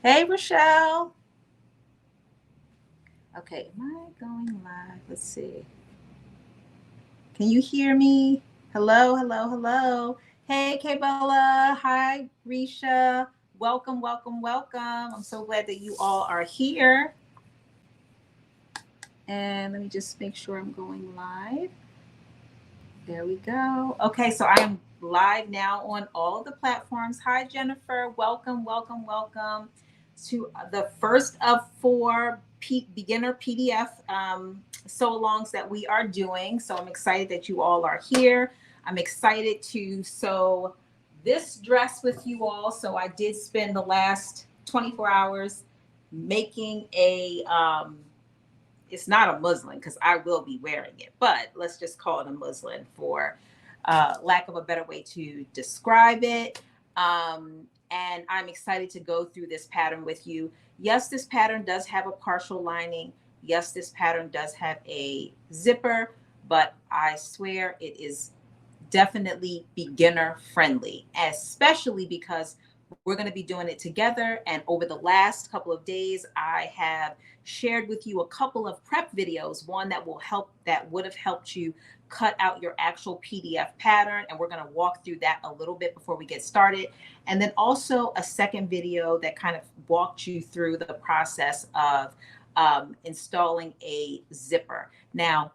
Hey, Rochelle. Okay, am I going live? Let's see. Can you hear me? Hello, hello, hello. Hey, Kaybola. Hi, Risha. Welcome, welcome, welcome. I'm so glad that you all are here. And let me just make sure I'm going live. There we go. Okay, so I am live now on all the platforms. Hi, Jennifer. Welcome, welcome, welcome to the first of four beginner PDF sew alongs that we are doing. So I'm excited that you all are here. I'm excited to sew this dress with you all. So I did spend the last 24 hours making a it's not a muslin because I will be wearing it, but let's just call it a muslin for lack of a better way to describe it. And I'm excited to go through this pattern with you. Yes, this pattern does have a partial lining. Yes, this pattern does have a zipper, but I swear it is definitely beginner friendly, especially because we're going to be doing it together. And over the last couple of days, I have shared with you a couple of prep videos, one that would have helped you cut out your actual PDF pattern. And we're going to walk through that a little bit before we get started. And then also a second video that kind of walked you through the process of installing a zipper. Now,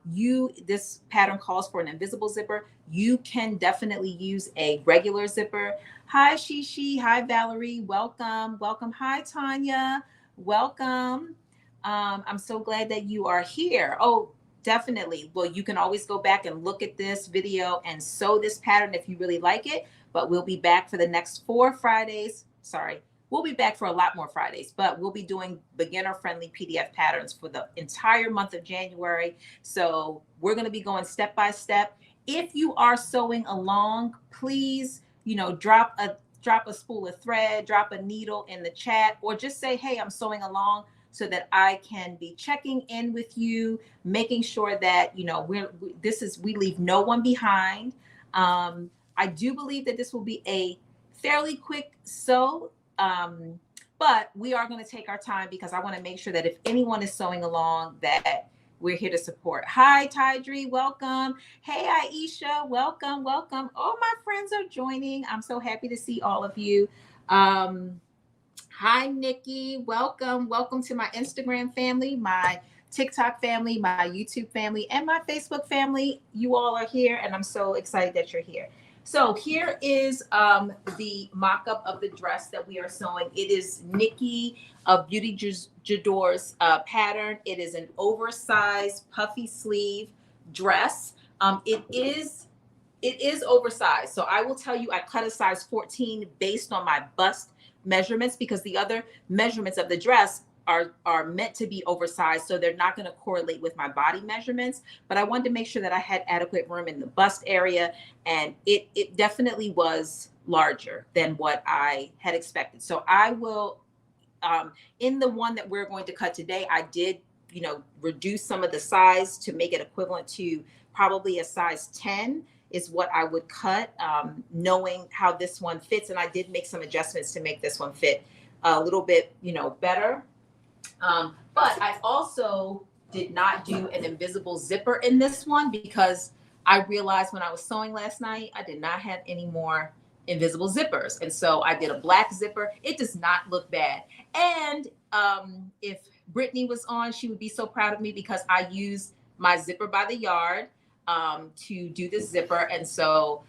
this pattern calls for an invisible zipper. You can definitely use a regular zipper. Hi, Shishi. Hi, Valerie. Welcome. Welcome. Hi, Tanya. Welcome. I'm so glad that you are here. Oh, definitely. Well, you can always go back and look at this video and sew this pattern if you really like it. But we'll be back for the next 4 Fridays. Sorry, we'll be back for a lot more Fridays, but we'll be doing beginner friendly PDF patterns for the entire month of January. So we're going to be going step by step. If you are sewing along, please, drop a spool of thread, drop a needle in the chat, or just say, hey, I'm sewing along, so that I can be checking in with you, making sure that, we leave no one behind. I do believe that this will be a fairly quick sew, but we are going to take our time because I want to make sure that if anyone is sewing along, that we're here to support. Hi, Tydri, welcome. Hey, Aisha, welcome, welcome. All my friends are joining. I'm so happy to see all of you. Hi, Nikki, welcome. Welcome to my Instagram family, my TikTok family, my YouTube family, and my Facebook family. You all are here, and I'm so excited that you're here. So here is the mock-up of the dress that we are sewing. It is Nikki of Beaute J'adore's pattern. It is an oversized puffy sleeve dress. It is oversized. So I will tell you, I cut a size 14 based on my bust measurements because the other measurements of the dress are meant to be oversized, so they're not going to correlate with my body measurements. But I wanted to make sure that I had adequate room in the bust area, and it definitely was larger than what I had expected. So I will, in the one that we're going to cut today, I did, reduce some of the size to make it equivalent to probably a size 10 is what I would cut, knowing how this one fits. And I did make some adjustments to make this one fit a little bit, better. But I also did not do an invisible zipper in this one because I realized when I was sewing last night, I did not have any more invisible zippers. And so I did a black zipper. It does not look bad. And if Brittany was on, she would be so proud of me because I used my zipper by the yard to do this zipper. And so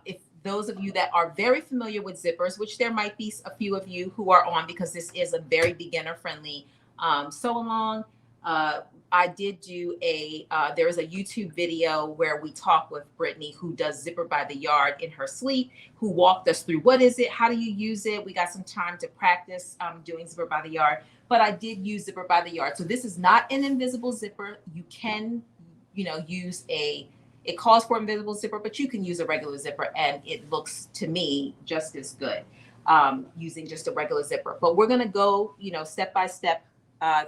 if those of you that are very familiar with zippers, which there might be a few of you who are on because this is a very beginner friendly sew along. I did do there is a YouTube video where we talk with Brittany, who does zipper by the yard in her sleep, who walked us through what is it, how do you use it. We got some time to practice doing zipper by the yard, but I did use zipper by the yard. So this is not an invisible zipper. You can, use it calls for invisible zipper, but you can use a regular zipper and it looks to me just as good using just a regular zipper. But we're going to go, step by step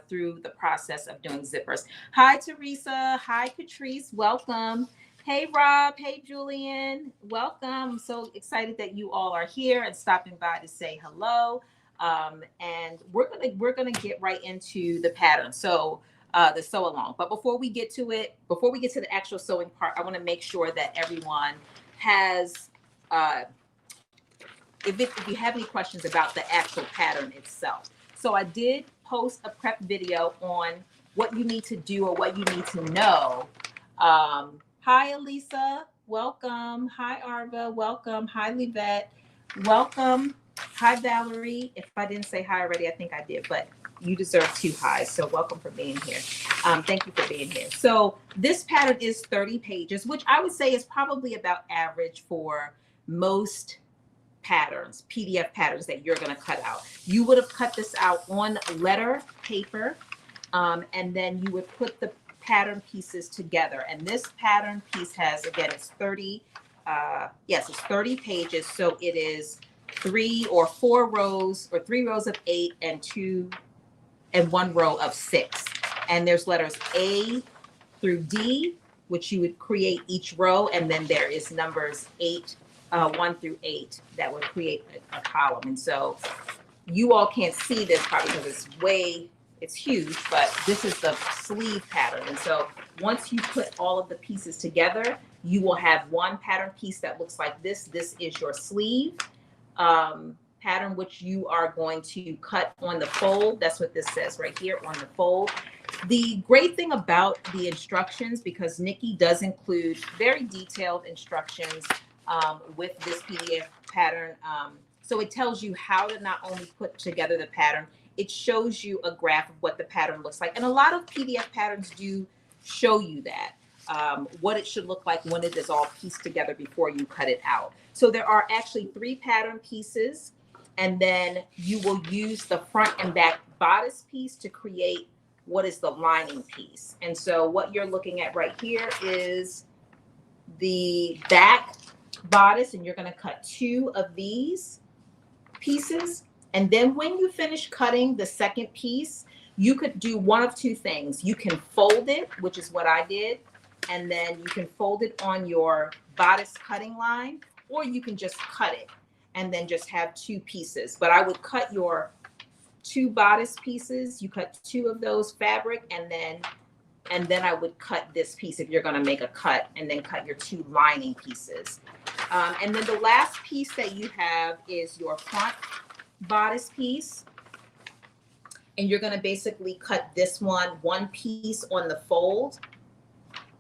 through the process of doing zippers. Hi, Teresa. Hi, Patrice. Welcome. Hey, Rob. Hey, Julian. Welcome. I'm so excited that you all are here and stopping by to say hello. And we're gonna get right into the pattern. So the sew along. But before we get to it, before we get to the actual sewing part, I want to make sure that everyone has if you have any questions about the actual pattern itself. So I did post a prep video on what you need to do or what you need to know. Hi, Elisa. Welcome. Hi, Arva. Welcome. Hi, Livette. Welcome. Hi, Valerie. If I didn't say hi already, I think I did, but you deserve 2 highs. So welcome for being here. Thank you for being here. So this pattern is 30 pages, which I would say is probably about average for most patterns, PDF patterns that you're going to cut out. You would have cut this out on letter paper, and then you would put the pattern pieces together. And this pattern piece has, again, it's 30, yes, it's 30 pages. So it is 3 or 4 rows, or 3 rows of 8 and 2 and 1 row of 6. And there's letters A through D, which you would create each row. And then there is numbers 1 through 8 that would create a column. And so you all can't see this probably because it's huge, but this is the sleeve pattern. And so once you put all of the pieces together, you will have one pattern piece that looks like this. This is your sleeve pattern, which you are going to cut on the fold. That's what this says right here, on the fold. The great thing about the instructions, because Nikki does include very detailed instructions with this PDF pattern. So it tells you how to not only put together the pattern, it shows you a graph of what the pattern looks like. And a lot of PDF patterns do show you that, what it should look like when it is all pieced together before you cut it out. So there are actually 3 pattern pieces, and then you will use the front and back bodice piece to create what is the lining piece. And so what you're looking at right here is the back bodice, and you're going to cut 2 of these pieces. And then when you finish cutting the second piece, you could do one of 2 things. You can fold it, which is what I did, and then you can fold it on your bodice cutting line, or you can just cut it and then just have 2 pieces. But I would cut your 2 bodice pieces. You cut 2 of those fabric, and then I would cut this piece if you're going to make a cut, and then cut your 2 lining pieces. And then the last piece that you have is your front bodice piece. And you're going to basically cut this one piece on the fold.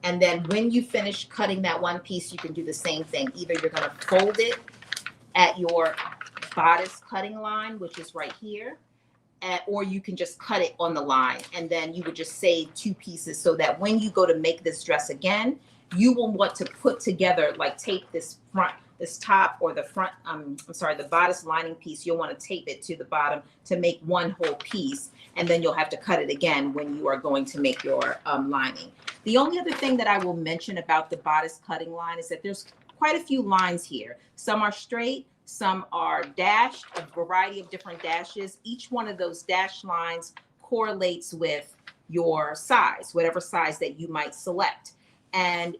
And then when you finish cutting that one piece, you can do the same thing. Either you're going to fold it at your bodice cutting line, which is right here, or you can just cut it on the line. And then you would just save 2 pieces so that when you go to make this dress again, you will want to put together, like tape this top, or the front, the bodice lining piece. You'll want to tape it to the bottom to make one whole piece. And then you'll have to cut it again when you are going to make your lining. The only other thing that I will mention about the bodice cutting line is that there's quite a few lines here. Some are straight, some are dashed, a variety of different dashes. Each one of those dashed lines correlates with your size, whatever size that you might select. And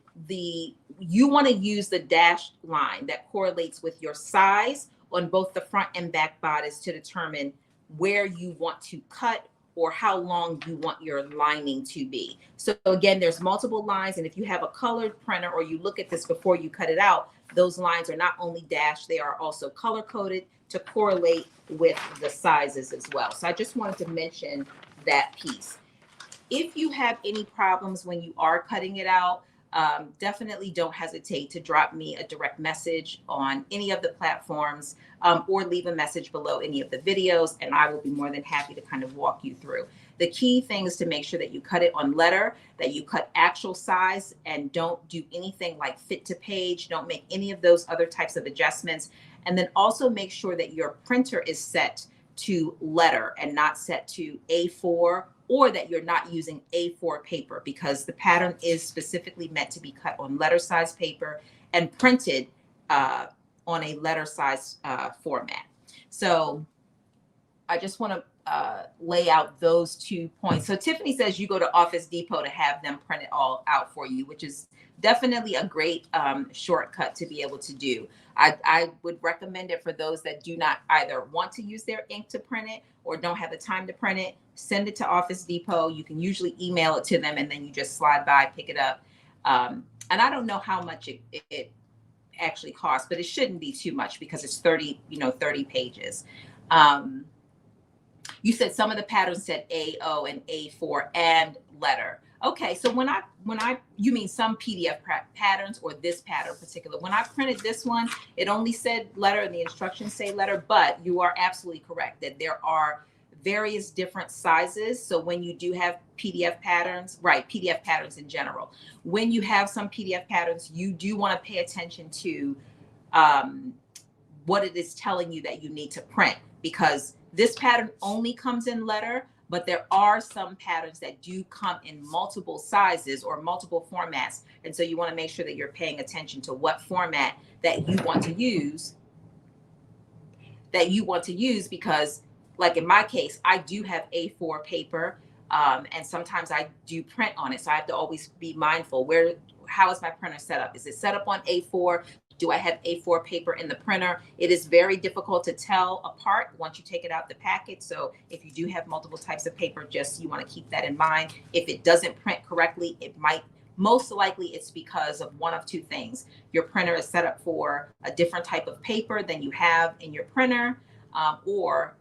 you want to use the dashed line that correlates with your size on both the front and back bodice to determine where you want to cut or how long you want your lining to be. So again, there's multiple lines, and if you have a colored printer or you look at this before you cut it out, those lines are not only dashed, they are also color coded to correlate with the sizes as well. So I just wanted to mention that piece. If you have any problems when you are cutting it out, definitely don't hesitate to drop me a direct message on any of the platforms, or leave a message below any of the videos, and I will be more than happy to kind of walk you through. The key thing is to make sure that you cut it on letter, that you cut actual size, and don't do anything like fit to page. Don't make any of those other types of adjustments. And then also make sure that your printer is set to letter and not set to A4, or that you're not using A4 paper, because the pattern is specifically meant to be cut on letter size paper and printed on a letter size format. So I just want to lay out those 2 points. So Tiffany says you go to Office Depot to have them print it all out for you, which is definitely a great shortcut to be able to do. I would recommend it for those that do not either want to use their ink to print it or don't have the time to print it. Send it to Office Depot. You can usually email it to them, and then you just slide by, pick it up. And I don't know how much it actually costs, but it shouldn't be too much because it's 30 pages. You said some of the patterns said A0 and A4 and letter. Okay, so when you mean some PDF patterns or this pattern particular? When I printed this one, it only said letter and the instructions say letter, but you are absolutely correct that there are various different sizes. So when you do have PDF patterns, right, PDF patterns in general, when you have some PDF patterns, you do want to pay attention to what it is telling you that you need to print, because this pattern only comes in letter, but there are some patterns that do come in multiple sizes or multiple formats. And so you want to make sure that you're paying attention to what format that you want to use, because like in my case, I do have A4 paper, and sometimes I do print on it. So I have to always be mindful, how is my printer set up? Is it set up on A4? Do I have A4 paper in the printer? It is very difficult to tell apart once you take it out the packet. So if you do have multiple types of paper, you want to keep that in mind. If it doesn't print correctly, most likely it's because of one of two things. Your printer is set up for a different type of paper than you have in your printer, or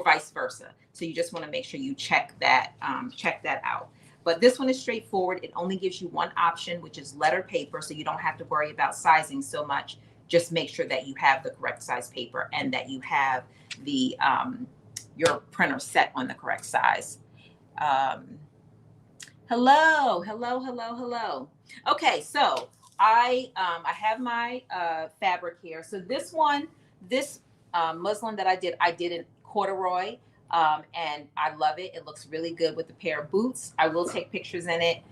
vice versa. So you just want to make sure you check that out. But this one is straightforward. It only gives you one option, which is letter paper. So you don't have to worry about sizing so much. Just make sure that you have the correct size paper and that you have your printer set on the correct size. Hello. Okay, so I have my fabric here. So this muslin that I did in corduroy. And I love it. It looks really good with a pair of boots. I will take pictures in it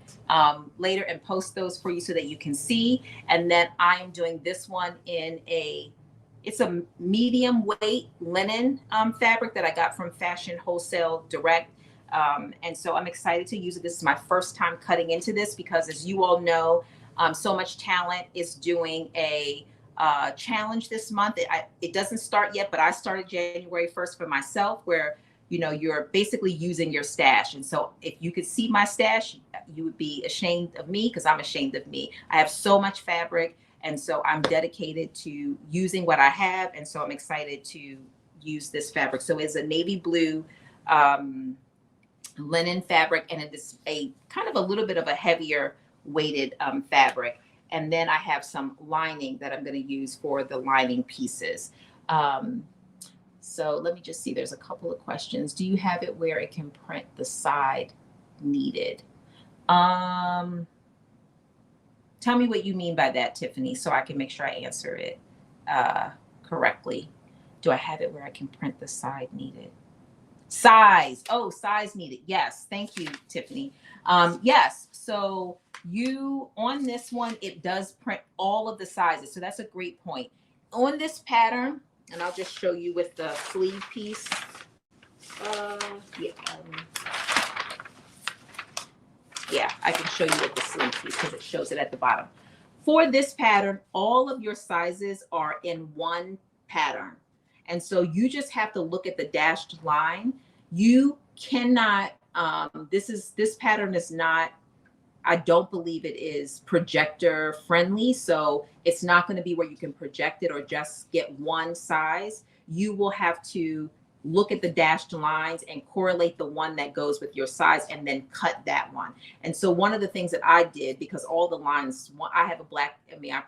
later and post those for you so that you can see. And then I am doing this one in it's a medium weight linen fabric that I got from Fashion Wholesale Direct. And so I'm excited to use it. This is my first time cutting into this because, as you all know, So Much Talent is doing a challenge this month. It doesn't start yet, but I started January 1st for myself, where you're basically using your stash. And so if you could see my stash, you would be ashamed of me, because I'm ashamed of me. I have so much fabric, and so I'm dedicated to using what I have. And so I'm excited to use this fabric. So it's a navy blue linen fabric, and it is a kind of a little bit of a heavier weighted fabric. And then I have some lining that I'm going to use for the lining pieces. So let me just see. There's a couple of questions. Do you have it where it can print the side needed? Tell me what you mean by that, Tiffany, so I can make sure I answer it correctly. Do I have it where I can print the side needed? Size. Oh, size needed. Yes. Thank you, Tiffany. Yes. So on this one, it does print all of the sizes. So that's a great point. On this pattern, and I'll just show you with the sleeve piece. Yeah, I can show you with the sleeve piece because it shows it at the bottom. For this pattern, all of your sizes are in one pattern. And so you just have to look at the dashed line. You cannot, this pattern is not, I don't believe it is projector friendly. So it's not going to be where you can project it or just get one size. You will have to look at the dashed lines and correlate the one that goes with your size and then cut that one. And so one of the things that I did, because all the lines, I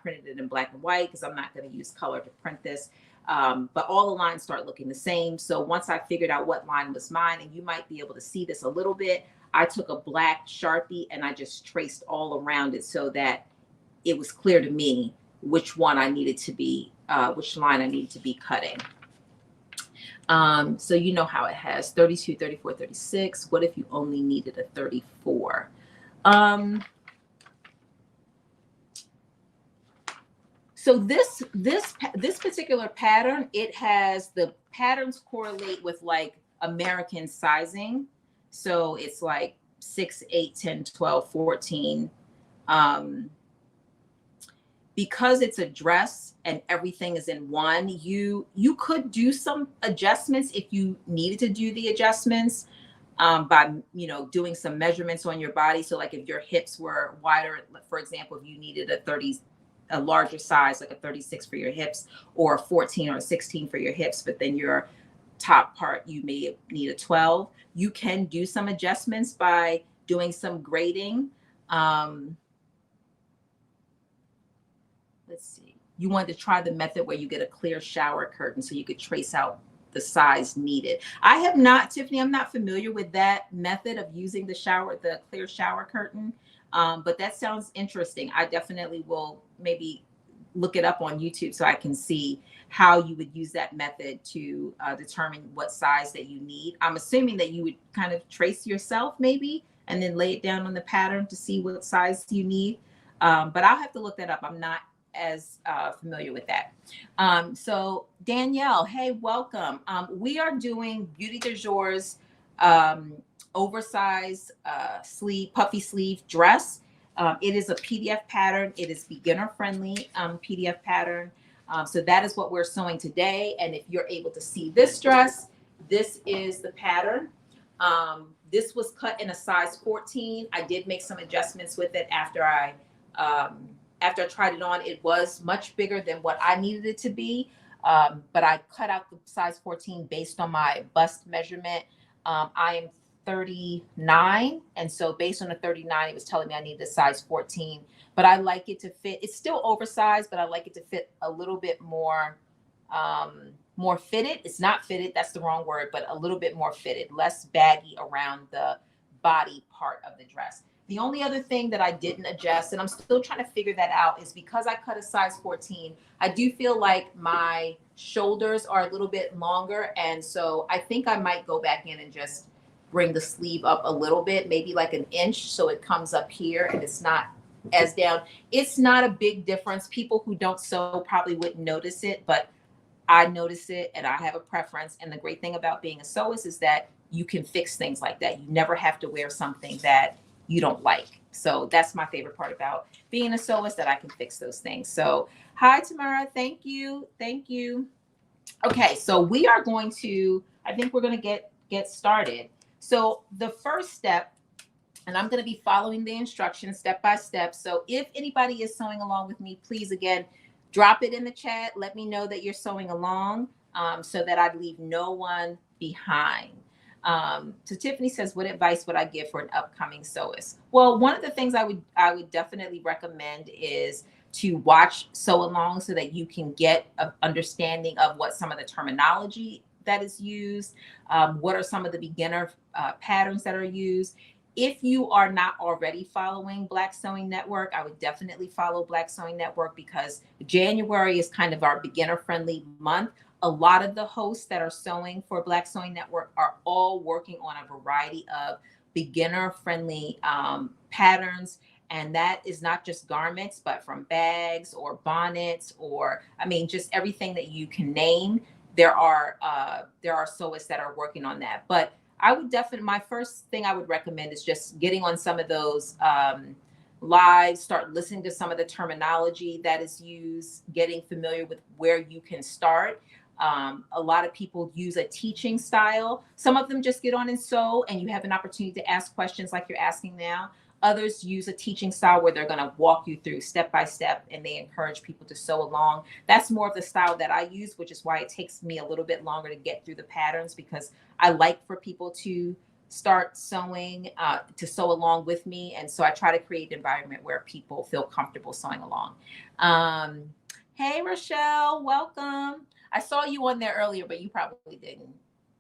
printed it in black and white because I'm not going to use color to print this. But all the lines start looking the same. So once I figured out what line was mine, and you might be able to see this a little bit, I took a black Sharpie and I just traced all around it so that it was clear to me which one I needed to be, which line I needed to be cutting. So you know how it has 32, 34, 36. What if you only needed a 34? So this particular pattern, it has the patterns correlate with like American sizing. So it's like 6, 8, 10, 12, 14. because it's a dress and everything is in one, you could do some adjustments if you needed to do the adjustments, by, you know, doing some measurements on your body. So like if your hips were wider, for example, if you needed a larger size, like a 36 for your hips, or a 14 or a 16 for your hips, but then your top part, you may need a 12. You can do some adjustments by doing some grading. Let's see. You wanted to try the method where you get a clear shower curtain so you could trace out the size needed. I have not, Tiffany, I'm not familiar with that method of using the clear shower curtain. But that sounds interesting. I definitely will maybe look it up on YouTube so I can see how you would use that method to determine what size that you need. I'm assuming that you would kind of trace yourself maybe and then lay it down on the pattern to see what size you need. But I'll have to look that up. I'm not as familiar with that. So Danielle, hey, welcome. We are doing Beaute J'adore's oversized sleeve, puffy sleeve dress. It is a PDF pattern. It is beginner friendly PDF pattern. So that is what we're sewing today. And if you're able to see this dress, this is the pattern. This was cut in a size 14. I did make some adjustments with it after I tried it on. It was much bigger than what I needed it to be. But I cut out the size 14 based on my bust measurement. I am 39. And so based on the 39, it was telling me I needed a size 14, but I like it to fit. It's still oversized, but I like it to fit a little bit more, more fitted. It's not fitted. That's the wrong word, but a little bit more fitted, less baggy around the body part of the dress. The only other thing that I didn't adjust, and I'm still trying to figure that out, is because I cut a size 14, I do feel like my shoulders are a little bit longer. And so I think I might go back in and just bring the sleeve up a little bit, maybe like an inch, so it comes up here and it's not as down. It's not a big difference. People who don't sew probably wouldn't notice it, but I notice it and I have a preference. And the great thing about being a sewist is that you can fix things like that. You never have to wear something that you don't like. So that's my favorite part about being a sewist, that I can fix those things. So hi, Tamara. Thank you. Thank you. Okay, so we are going to, I think we're going to get started. So the first step, and I'm going to be following the instructions step by step. So if anybody is sewing along with me, please, again, drop it in the chat. Let me know that you're sewing along, so that I leave no one behind. So Tiffany says, what advice would I give for an upcoming sewist? Well, one of the things I would definitely recommend is to watch sew along so that you can get an understanding of what some of the terminology that is used, what are some of the beginner patterns that are used. If you are not already following Black Sewing Network, I would definitely follow Black Sewing Network, because January is kind of our beginner friendly month. A lot of the hosts that are sewing for Black Sewing Network are all working on a variety of beginner friendly patterns. And that is not just garments, but from bags or bonnets, or, I mean, just everything that you can name. There are sewists that are working on that. But I would definitely, my first thing I would recommend is just getting on some of those lives, start listening to some of the terminology that is used, getting familiar with where you can start. A lot of people use a teaching style. Some of them just get on and sew, and you have an opportunity to ask questions like you're asking now. Others use a teaching style where they're going to walk you through step by step, and they encourage people to sew along. That's more of the style that I use, which is why it takes me a little bit longer to get through the patterns, because I like for people to start sewing, to sew along with me. And so I try to create an environment where people feel comfortable sewing along. Hey, Rochelle, welcome. I saw you on there earlier, but you probably didn't.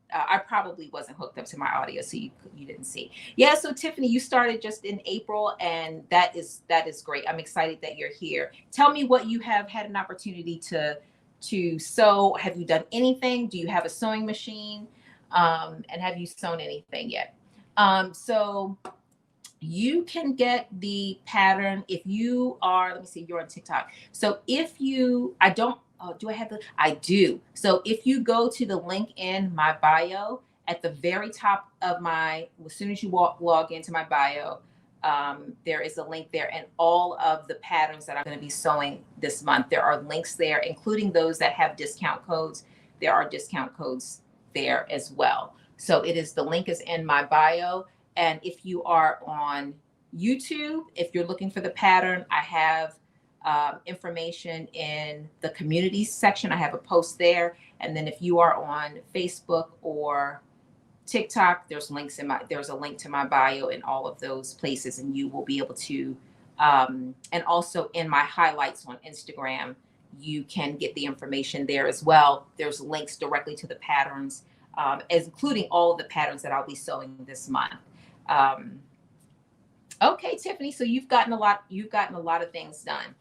I probably wasn't hooked up to my audio, so you didn't see. Yeah, so Tiffany, you started just in April, and that is great. I'm excited that you're here. Tell me what you have had an opportunity to sew. Have you done anything? Do you have a sewing machine? And have you sewn anything yet? So you can get the pattern if you are, let me see, you're on TikTok. So if you, I don't, oh, do I have the, I do. So if you go to the link in my bio, at the very top of my, as soon as you log into my bio, There is a link there, and all of the patterns that I'm going to be sewing this month, there are links there, including those that have discount codes. There are discount codes there as well. So the link is in my bio. And if you are on YouTube, if you're looking for the pattern, I have information in the community section. I have a post there. And then if you are on Facebook or TikTok, there's a link to my bio in all of those places, and you will be able to, and also in my highlights on Instagram, you can get the information there as well. There's links directly to the patterns, including all of the patterns that I'll be sewing this month. Okay, Tiffany, so you've gotten a lot of things done.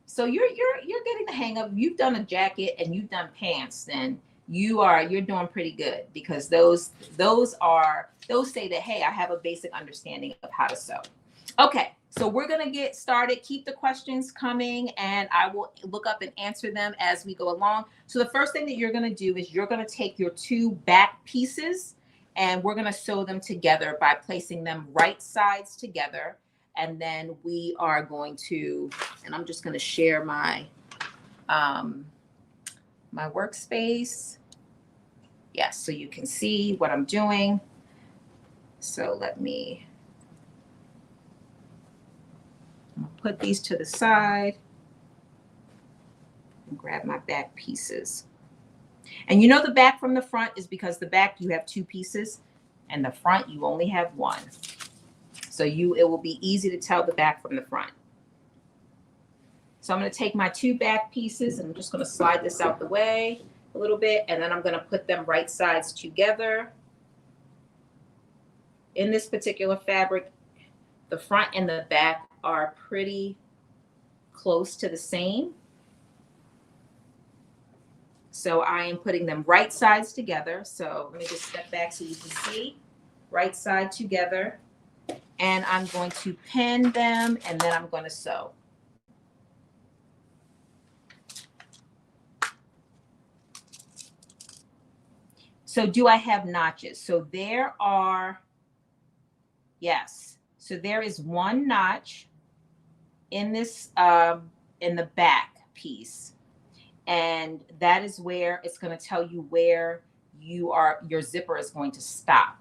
So you're getting the hang of, you've done a jacket and you've done pants, then you're doing pretty good, because those say that, hey, I have a basic understanding of how to sew. Okay, so we're gonna get started. Keep the questions coming, and I will look up and answer them as we go along. So the first thing that you're gonna do is you're gonna take your two back pieces, and we're gonna sew them together by placing them right sides together. And then we are going to, and I'm just gonna share my my workspace. Yes, so you can see what I'm doing. So let me put these to the side and grab my back pieces. And you know the back from the front is because the back you have two pieces and the front you only have one. So it will be easy to tell the back from the front. So I'm going to take my two back pieces and I'm just going to slide this out the way a little bit, and then I'm going to put them right sides together. In this particular fabric, the front and the back are pretty close to the same. So I am putting them right sides together. So let me just step back so you can see. Right side together. And I'm going to pin them, and then I'm going to sew. So do I have notches? So there are, yes. So there is one notch in this, in the back piece. And that is where it's going to tell you where your zipper is going to stop.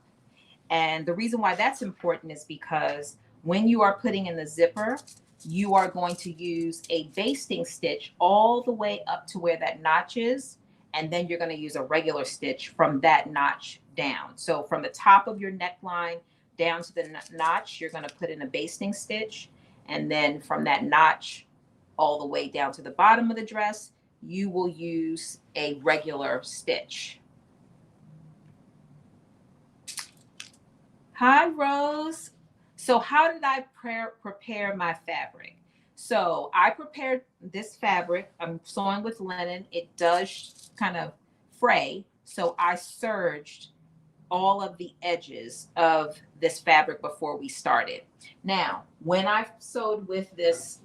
And the reason why that's important is because when you are putting in the zipper, you are going to use a basting stitch all the way up to where that notch is. And then you're going to use a regular stitch from that notch down. So from the top of your neckline down to the notch, you're going to put in a basting stitch. And then from that notch all the way down to the bottom of the dress, you will use a regular stitch. Hi, Rose. So how did I prepare my fabric? So I prepared this fabric. I'm sewing with linen. It does kind of fray. So I serged all of the edges of this fabric before we started. Now, when I sewed with this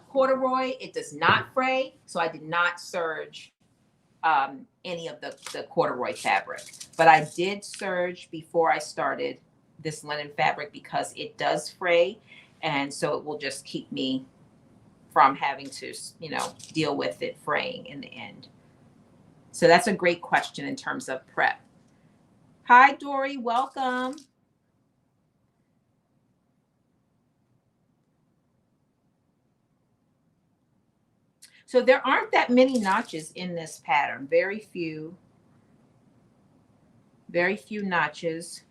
corduroy, it does not fray. So I did not serge any of the corduroy fabric. But I did serge before I started this linen fabric because it does fray. And so it will just keep me from having to, deal with it fraying in the end. So that's a great question in terms of prep. Hi, Dory, welcome. So there aren't that many notches in this pattern, very few notches.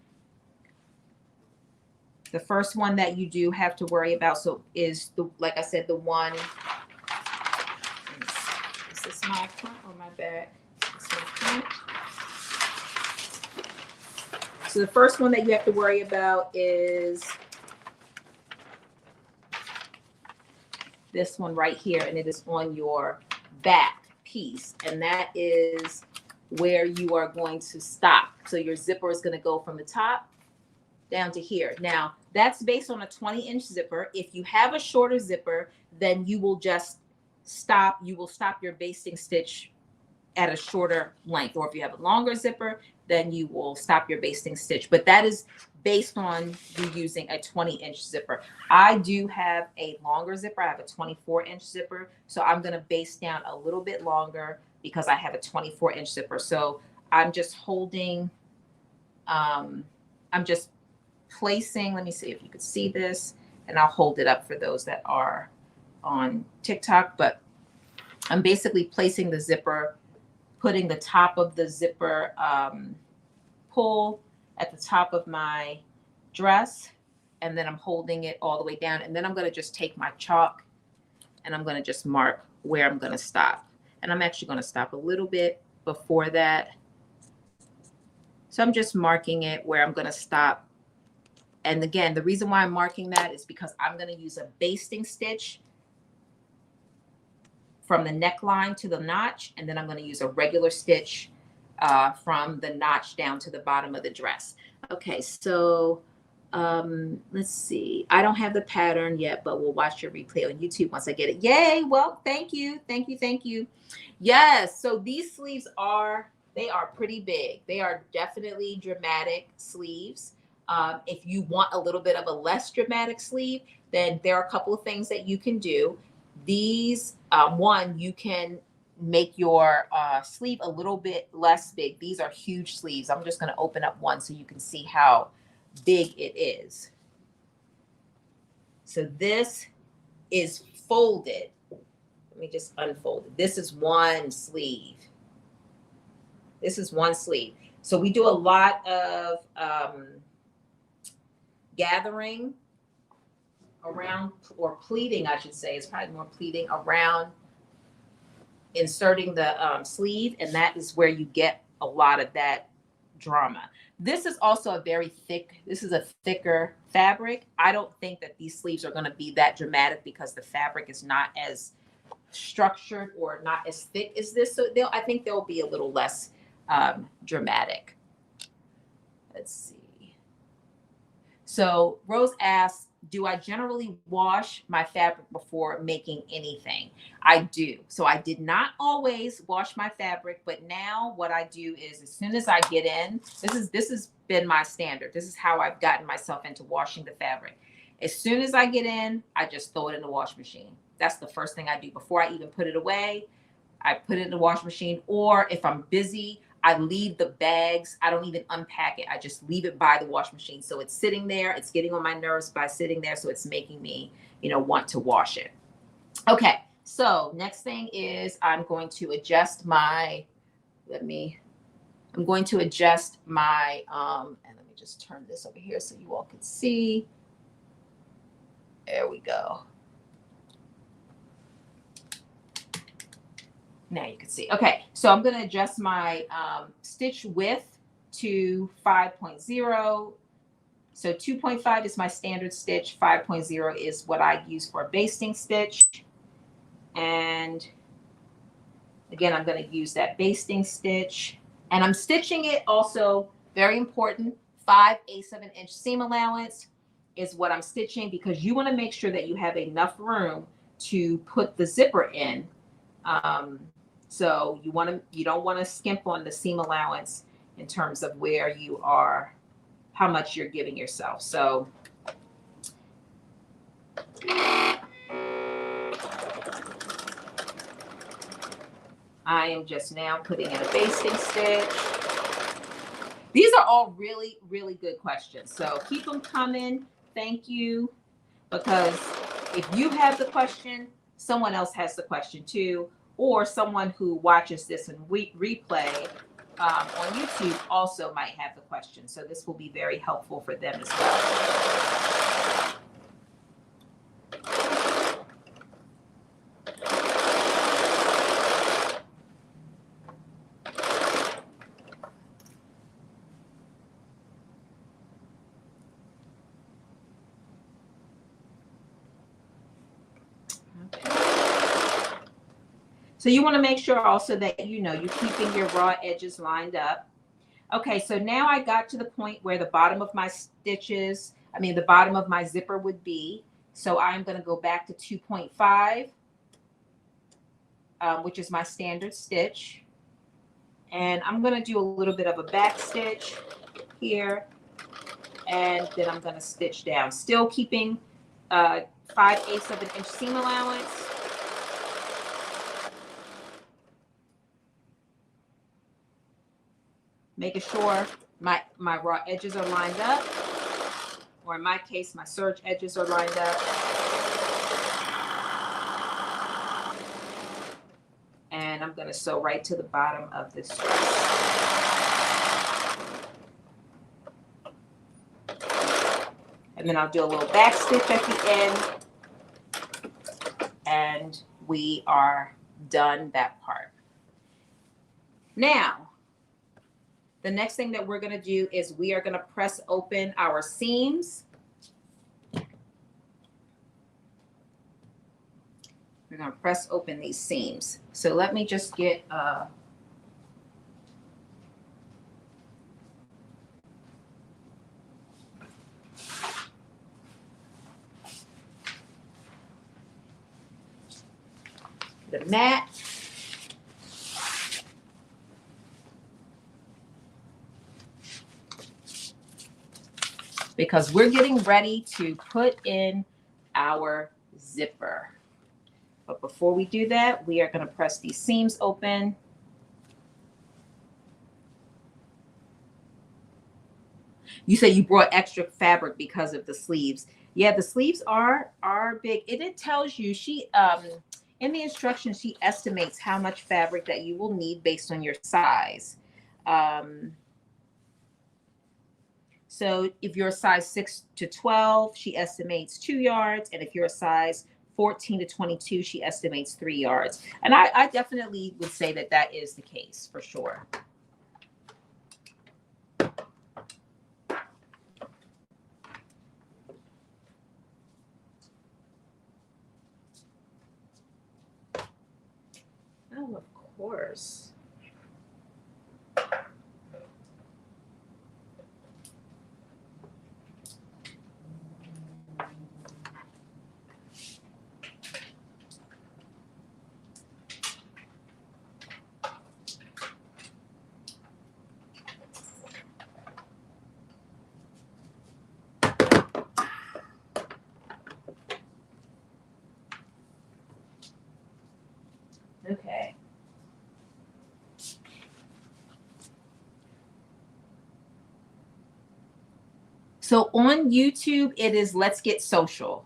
The first one that you do have to worry about is like I said, the one. Is this my front or my back? It's my front. So the first one that you have to worry about is this one right here, and it is on your back piece, and that is where you are going to stop. So your zipper is going to go from the top down to here. Now, that's based on a 20-inch zipper. If you have a shorter zipper, then you will just stop. You will stop your basting stitch at a shorter length, or if you have a longer zipper, then you will stop your basting stitch. But that is based on you using a 20-inch zipper. I do have a longer zipper. I have a 24-inch zipper. So I'm going to baste down a little bit longer because I have a 24-inch zipper. So I'm just holding, I'm just placing, let me see if you could see this, and I'll hold it up for those that are on TikTok, but I'm basically placing the zipper, putting the top of the zipper pull at the top of my dress, and then I'm holding it all the way down. And then I'm going to just take my chalk and I'm going to just mark where I'm going to stop. And I'm actually going to stop a little bit before that. So I'm just marking it where I'm going to stop. And again, the reason why I'm marking that is because I'm going to use a basting stitch from the neckline to the notch, and then I'm going to use a regular stitch from the notch down to the bottom of the dress. Okay, so let's see. I don't have the pattern yet, but we'll watch your replay on YouTube once I get it. Yay! Well, thank you, thank you, thank you. Yes, so these sleeves they are pretty big. They are definitely dramatic sleeves. If you want a little bit of a less dramatic sleeve, then there are a couple of things that you can do. These, one, you can make your sleeve a little bit less big. These are huge sleeves. I'm just going to open up one so you can see how big it is. So this is folded. Let me just unfold it. This is one sleeve. This is one sleeve. So we do a lot of gathering around, or pleating, I should say. It's probably more pleating around inserting the sleeve, and that is where you get a lot of that drama. This is also a very thick, this is a thicker fabric. I don't think that these sleeves are going to be that dramatic because the fabric is not as structured or not as thick as this. So I think they'll be a little less dramatic. Let's see. So Rose asks, do I generally wash my fabric before making anything? I do. So I did not always wash my fabric, but now what I do is as soon as I get in, this has been my standard. This is how I've gotten myself into washing the fabric. As soon as I get in, I just throw it in the wash machine. That's the first thing I do before I even put it away. I put it in the wash machine, or if I'm busy, I leave the bags. I don't even unpack it. I just leave it by the wash machine. So it's sitting there. It's getting on my nerves by sitting there. So it's making me, want to wash it. Okay. So next thing is I'm going to adjust my, and let me just turn this over here so you all can see. There we go. Now you can see. Okay, so I'm going to adjust my stitch width to 5.0. So 2.5 is my standard stitch. 5.0 is what I use for a basting stitch. And again, I'm going to use that basting stitch. And I'm stitching it also, very important, 5/8 of an inch seam allowance is what I'm stitching, because you want to make sure that you have enough room to put the zipper in. So you don't want to skimp on the seam allowance in terms of where you are, how much you're giving yourself. So I am just now putting in a basting stitch. These are all really, really good questions. So keep them coming. Thank you. Because if you have the question, someone else has the question too. Or someone who watches this in replay on YouTube also might have the question. So this will be very helpful for them as well. So you want to make sure also that you're keeping your raw edges lined up. Okay, so now I got to the point where the bottom of my stitches, the bottom of my zipper would be. So I'm going to go back to 2.5, which is my standard stitch. And I'm going to do a little bit of a back stitch here, and then I'm going to stitch down, still keeping 5/8 of an inch seam allowance. Making sure my raw edges are lined up, or in my case, my serge edges are lined up. And I'm going to sew right to the bottom of this dress. And then I'll do a little back stitch at the end. And we are done that part. Now, the next thing that we're going to do is we are going to press open our seams. We're going to press open these seams. So let me just get the mat. Because we're getting ready to put in our zipper. But before we do that, we are going to press these seams open. You say you brought extra fabric because of the sleeves. Yeah, the sleeves are big. It tells you, she in the instructions, she estimates how much fabric that you will need based on your size. So if you're a size 6 to 12, she estimates 2 yards. And if you're a size 14 to 22, she estimates 3 yards. And I definitely would say that that is the case for sure. Oh, of course. Okay. So on YouTube, it is Let's Get Social.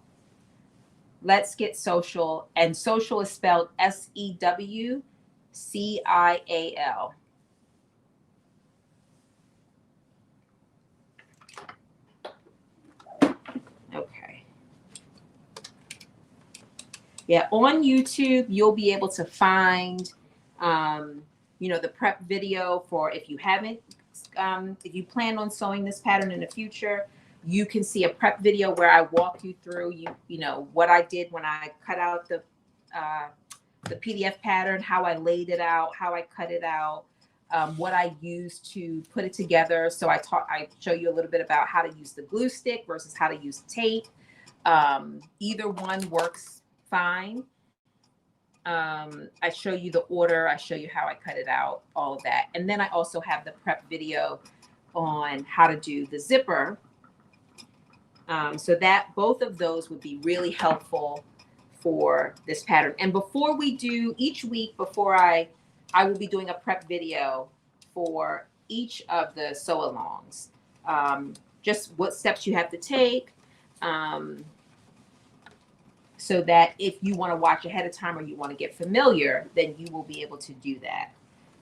Let's Get Social. And social is spelled SEWCIAL. Okay. Yeah, on YouTube, you'll be able to find, you know, the prep video for if you haven't, if you plan on sewing this pattern in the future, you can see a prep video where I walk you through, you know, what I did when I cut out the PDF pattern, how I laid it out, how I cut it out, what I used to put it together. So I show you a little bit about how to use the glue stick versus how to use tape. Either one works fine. I show you the order, I show you how I cut it out, all of that. And then I also have the prep video on how to do the zipper. So that both of those would be really helpful for this pattern. And before we do, each week before I will be doing a prep video for each of the sew-alongs. Just what steps you have to take. So that if you want to watch ahead of time or you want to get familiar, then you will be able to do that.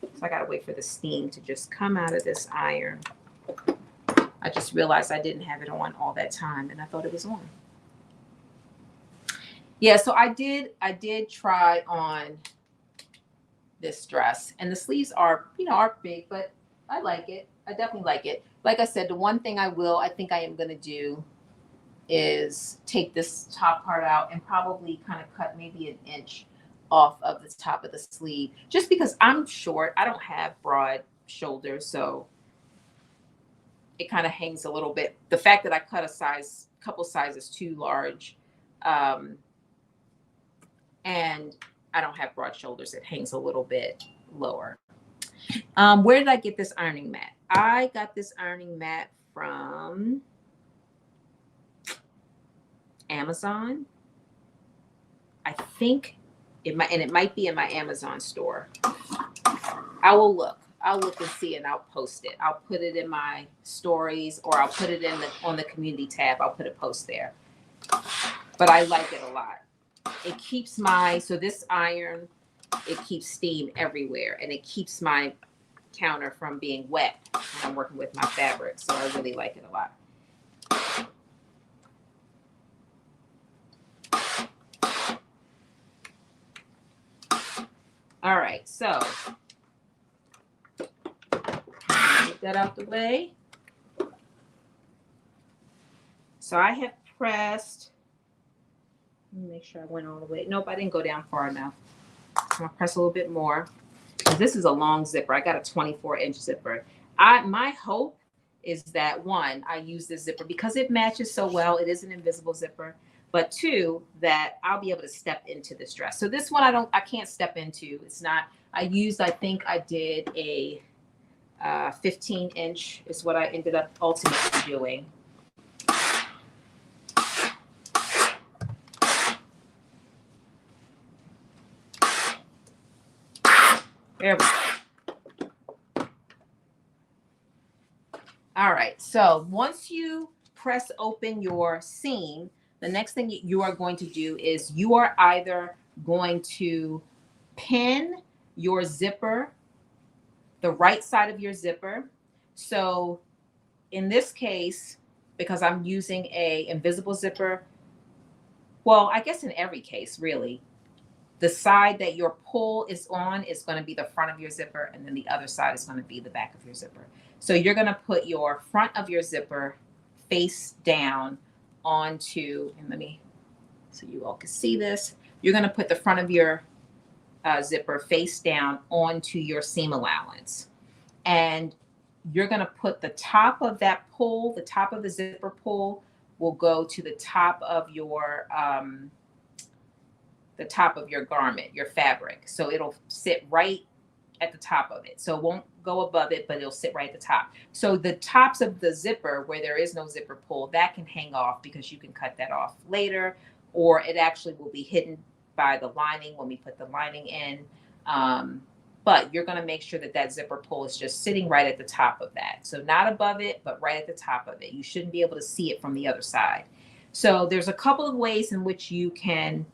So I got to wait for the steam to just come out of this iron. I just realized I didn't have it on all that time and I thought it was on. Yeah, so I did try on this dress, and the sleeves are, you know, are big, but I like it. I definitely like it. Like I said, the one thing I think I am going to do is take this top part out and probably kind of cut maybe an inch off of the top of the sleeve, just because I'm short. I don't have broad shoulders, so it kind of hangs a little bit. The fact that I cut a couple sizes too large, and I don't have broad shoulders, it hangs a little bit lower. Where did I get this ironing mat? I got this ironing mat from Amazon. I think it might be in my Amazon store. I will look. I'll look and see, and I'll post it. I'll put it in my stories, or I'll put it on the community tab. I'll put a post there. But I like it a lot. It keeps so this iron, it keeps steam everywhere, and it keeps my counter from being wet when I'm working with my fabric. So I really like it a lot. All right, so get that out the way. So I have pressed, let me make sure I went all the way. Nope, I didn't go down far enough. I'm gonna press a little bit more. This is a long zipper. I got a 24-inch zipper. My hope is that, one, I use this zipper because it matches so well. It is an invisible zipper. But two, that I'll be able to step into this dress. So this one I can't step into. It's not, I think I did a 15-inch is what I ended up ultimately doing. There we go. All right, so once you press open your seam, the next thing you are going to do is you are either going to pin your zipper, the right side of your zipper. So in this case, because I'm using a invisible zipper, well, I guess in every case, really, the side that your pull is on is going to be the front of your zipper, and then the other side is going to be the back of your zipper. So you're going to put your front of your zipper face down onto, and so you all can see this, you're going to put the front of your zipper face down onto your seam allowance. And you're going to put the top of that pull, the top of the zipper pull will go to the top of your garment, your fabric. So it'll sit right at the top of it. So it won't go above it, but it'll sit right at the top. So the tops of the zipper, where there is no zipper pull, that can hang off because you can cut that off later, or it actually will be hidden by the lining when we put the lining in. But you're going to make sure that that zipper pull is just sitting right at the top of that. So not above it, but right at the top of it. You shouldn't be able to see it from the other side. So there's a couple of ways in which you can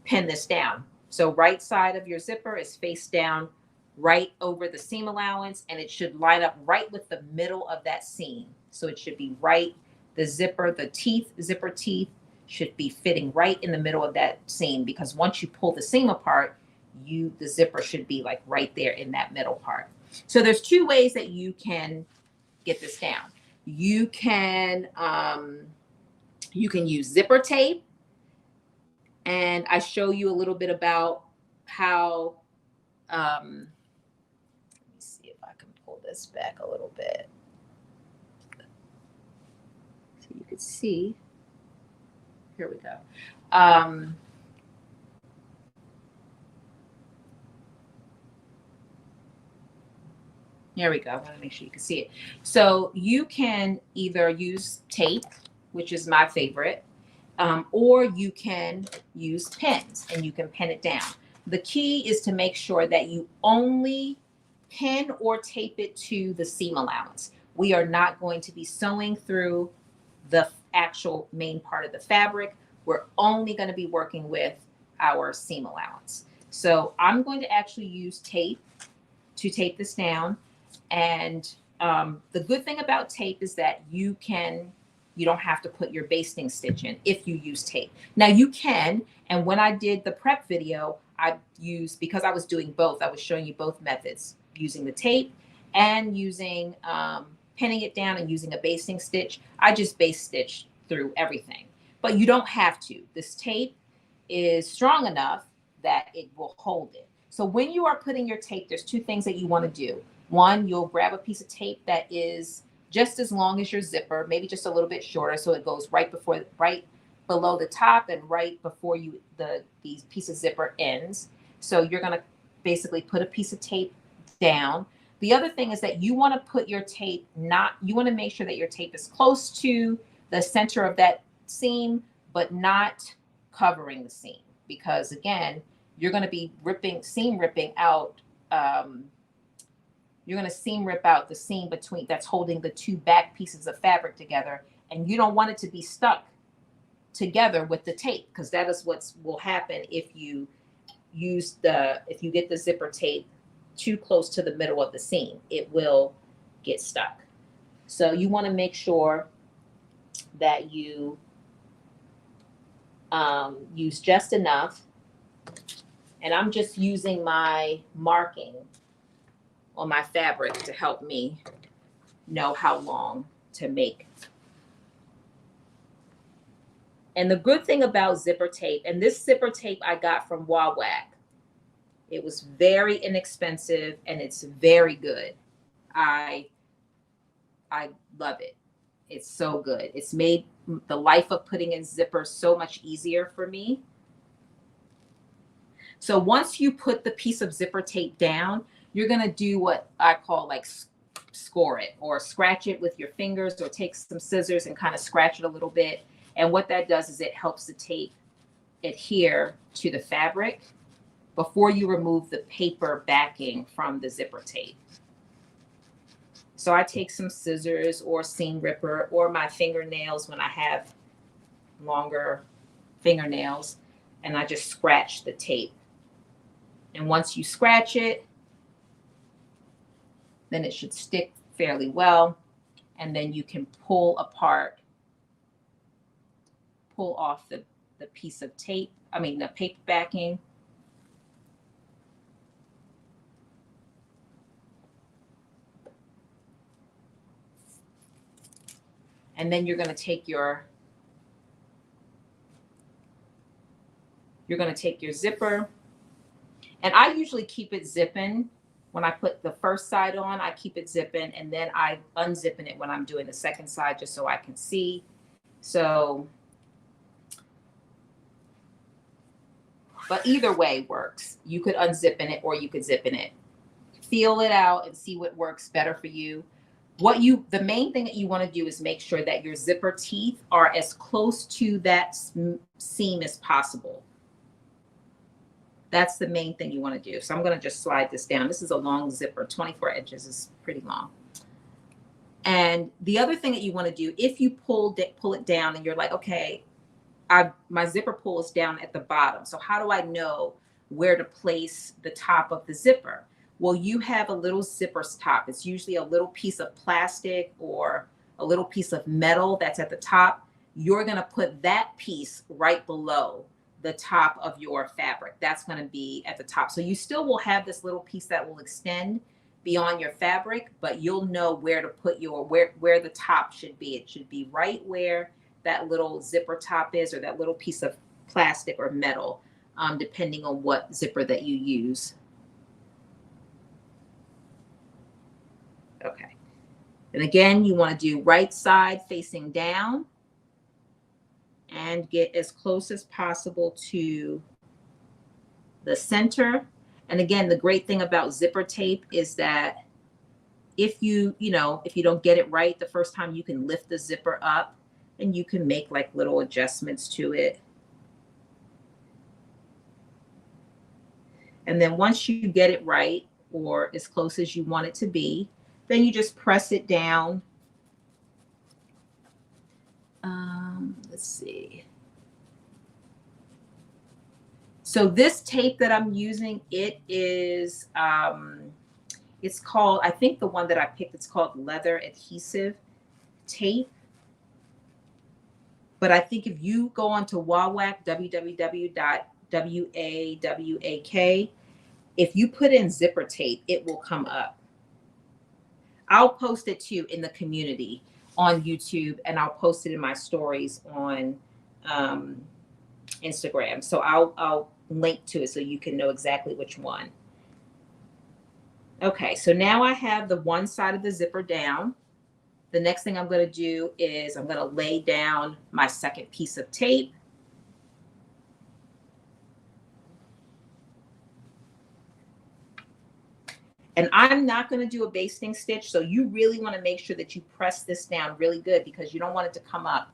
pin this down. So right side of your zipper is face down right over the seam allowance, and it should line up right with the middle of that seam. So it should be right, the zipper, zipper teeth should be fitting right in the middle of that seam, because once you pull the seam apart, the zipper should be like right there in that middle part. So there's two ways that you can get this down. You can use zipper tape, and I show you a little bit about how, let me see if I can pull this back a little bit so you can see. Here we go. Here we go. I want to make sure you can see it. So you can either use tape, which is my favorite, or you can use pins, and you can pin it down. The key is to make sure that you only pin or tape it to the seam allowance. We are not going to be sewing through the actual main part of the fabric. We're only going to be working with our seam allowance. So I'm going to actually use tape to tape this down. And the good thing about tape is that you don't have to put your basting stitch in if you use tape. Now you can, and when I did the prep video, because I was doing both, I was showing you both methods, using the tape and using pinning it down and using a basting stitch. I just base stitch through everything, but you don't have to. This tape is strong enough that it will hold it. So when you are putting your tape, there's two things that you want to do. One, you'll grab a piece of tape that is just as long as your zipper, maybe just a little bit shorter, so it goes right below the top and right before the piece of zipper ends. So you're going to basically put a piece of tape down. The other thing is that you want to put your tape, you want to make sure that your tape is close to the center of that seam, but not covering the seam, because again, you're going to be seam ripping out. You're going to seam rip out the seam between that's holding the two back pieces of fabric together, and you don't want it to be stuck together with the tape, because that is what will happen if you get the zipper tape too close to the middle of the seam. It will get stuck. So you want to make sure that you use just enough. And I'm just using my marking on my fabric to help me know how long to make. And the good thing about zipper tape, and this zipper tape I got from Wawak, it was very inexpensive and it's very good. I love it. It's so good. It's made the life of putting in zippers so much easier for me. So once you put the piece of zipper tape down, you're going to do what I call like score it, or scratch it with your fingers, or take some scissors and kind of scratch it a little bit. And what that does is it helps the tape adhere to the fabric before you remove the paper backing from the zipper tape. So I take some scissors or seam ripper or my fingernails when I have longer fingernails, and I just scratch the tape. And once you scratch it, then it should stick fairly well. And then you can pull off the piece of tape, the paper backing. And then you're going to take your zipper. And I usually keep it zipping. When I put the first side on, I keep it zipping, and then I unzipping it when I'm doing the second side, just so I can see. So, but either way works. You could unzip in it or you could zip in it. Feel it out and see what works better for you. The main thing that you want to do is make sure that your zipper teeth are as close to that seam as possible. That's the main thing you want to do. So I'm going to just slide this down. This is a long zipper. 24 inches is pretty long. And the other thing that you want to do, if you pull it down and you're like, okay, my zipper pulls down at the bottom. So how do I know where to place the top of the zipper? Well, you have a little zipper top. It's usually a little piece of plastic or a little piece of metal that's at the top. You're going to put that piece right below the top of your fabric. That's going to be at the top. So you still will have this little piece that will extend beyond your fabric, but you'll know where to put where the top should be. It should be right where that little zipper top is, or that little piece of plastic or metal, depending on what zipper that you use. Okay. And again, you want to do right side facing down and get as close as possible to the center. And again, the great thing about zipper tape is that if you don't get it right the first time, you can lift the zipper up and you can make like little adjustments to it. And then once you get it right, or as close as you want it to be, then you just press it down. Let's see. So this tape that I'm using, it is, it's called, I think the one that I picked, it's called leather adhesive tape. But I think if you go onto Wawak, www.wawak, if you put in zipper tape, it will come up. I'll post it too in the community on YouTube, and I'll post it in my stories on Instagram. So I'll link to it so you can know exactly which one. Okay, so now I have the one side of the zipper down. The next thing I'm going to do is I'm going to lay down my second piece of tape. And I'm not going to do a basting stitch. So you really want to make sure that you press this down really good, because you don't want it to come up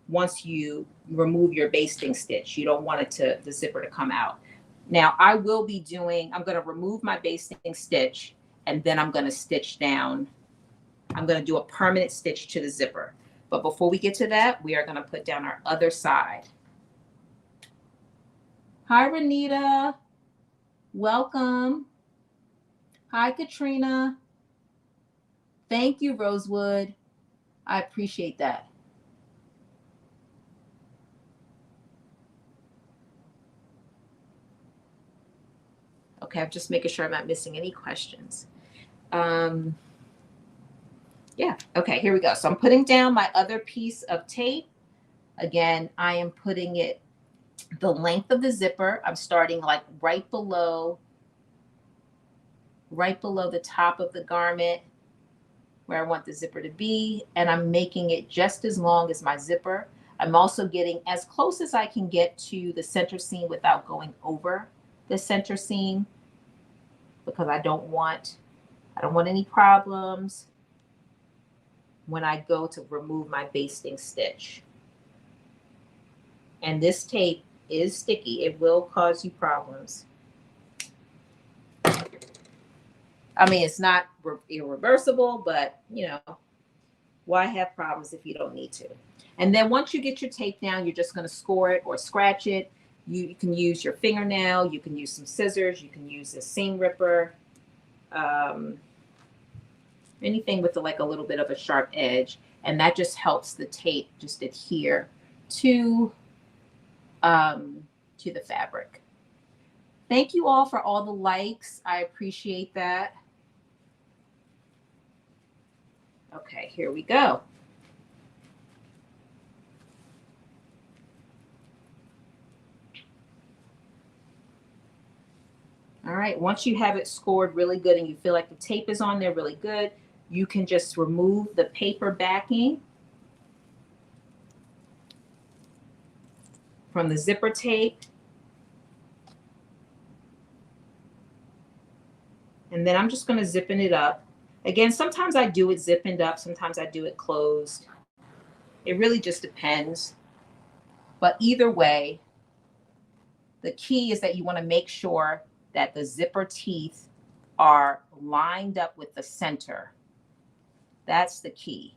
once you remove your basting stitch. You don't want the zipper to come out. Now I'm going to remove my basting stitch, and then I'm going to stitch down. I'm going to do a permanent stitch to the zipper. But before we get to that, we are going to put down our other side. Hi, Renita. Welcome. Hi, Katrina. Thank you, Rosewood. I appreciate that. Okay, I'm just making sure I'm not missing any questions. Yeah, okay, here we go. So I'm putting down my other piece of tape. Again, I am putting it the length of the zipper. I'm starting like right below the top of the garment where I want the zipper to be. And I'm making it just as long as my zipper. I'm also getting as close as I can get to the center seam without going over the center seam, because I don't want any problems when I go to remove my basting stitch. And this tape is sticky. It will cause you problems. I mean, it's not irreversible, but you know, why have problems if you don't need to? And then once you get your tape down, you're just going to score it or scratch it. You can use your fingernail, you can use some scissors, you can use a seam ripper, anything with like a little bit of a sharp edge, and that just helps the tape just adhere to the fabric. Thank you all for all the likes. I appreciate that. Okay, here we go. All right, once you have it scored really good and you feel like the tape is on there really good, you can just remove the paper backing from the zipper tape. And then I'm just going to zipping it up. Again, sometimes I do it zipping up, sometimes I do it closed. It really just depends. But either way, the key is that you want to make sure that the zipper teeth are lined up with the center. That's the key.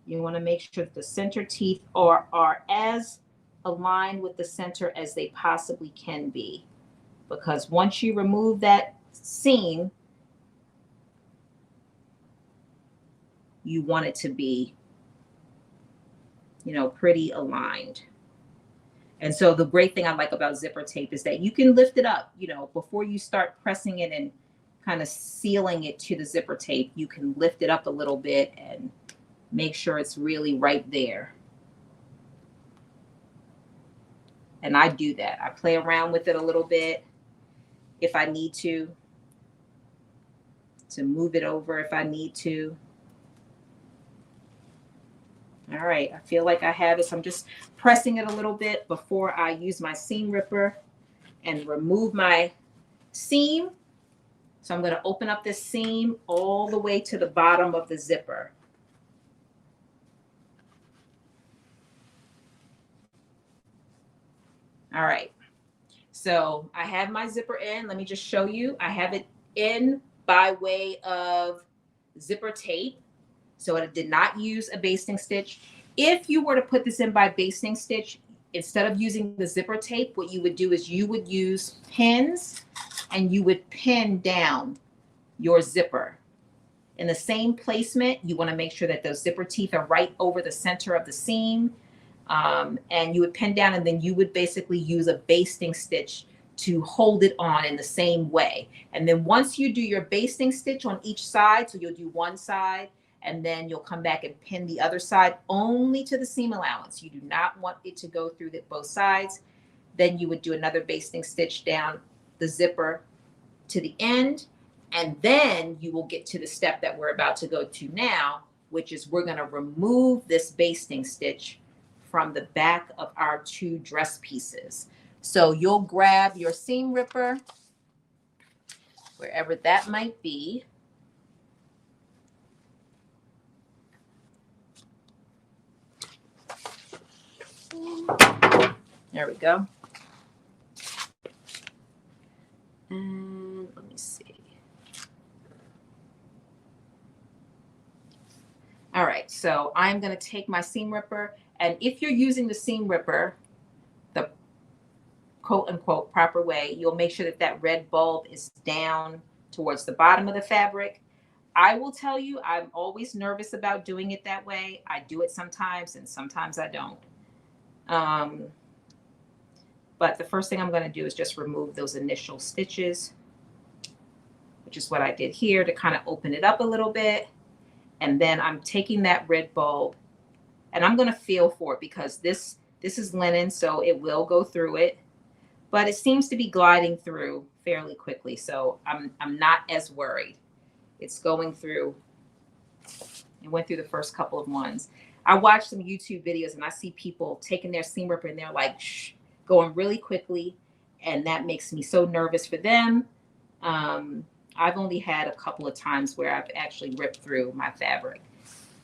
You want to make sure that the center teeth are as aligned with the center as they possibly can be. Because once you remove that seam, you want it to be, you know, pretty aligned. And so the great thing I like about zipper tape is that you can lift it up, you know, before you start pressing it and kind of sealing it to the zipper tape, you can lift it up a little bit and make sure it's really right there. And I do that. I play around with it a little bit if I need to move it over if I need to. All right, I feel like I have it. So I'm just pressing it a little bit before I use my seam ripper and remove my seam. So I'm going to open up this seam all the way to the bottom of the zipper. All right, so I have my zipper in. Let me just show you. I have it in by way of zipper tape. So it did not use a basting stitch. If you were to put this in by basting stitch, instead of using the zipper tape, what you would do is you would use pins and you would pin down your zipper. In the same placement, you want to make sure that those zipper teeth are right over the center of the seam. And you would pin down, and then you would basically use a basting stitch to hold it on in the same way. And then once you do your basting stitch on each side, so you'll do one side, and then you'll come back and pin the other side only to the seam allowance. You do not want it to go through both sides. Then you would do another basting stitch down the zipper to the end. And then you will get to the step that we're about to go to now, which is we're going to remove this basting stitch from the back of our two dress pieces. So you'll grab your seam ripper, wherever that might be. There we go. And let me see. All right, so I'm going to take my seam ripper, and if you're using the seam ripper the quote unquote proper way, you'll make sure that that red bulb is down towards the bottom of the fabric. I will tell you, I'm always nervous about doing it that way. I do it sometimes and sometimes I don't. But the first thing I'm going to do is just remove those initial stitches, which is what I did here to kind of open it up a little bit. And then I'm taking that red bulb and I'm going to feel for it because this is linen, so it will go through it, but it seems to be gliding through fairly quickly. So I'm not as worried. It's going through. It went through the first couple of ones. I watched some YouTube videos and I see people taking their seam ripper and they're like going really quickly, and that makes me so nervous for them. I've only had a couple of times where I've actually ripped through my fabric,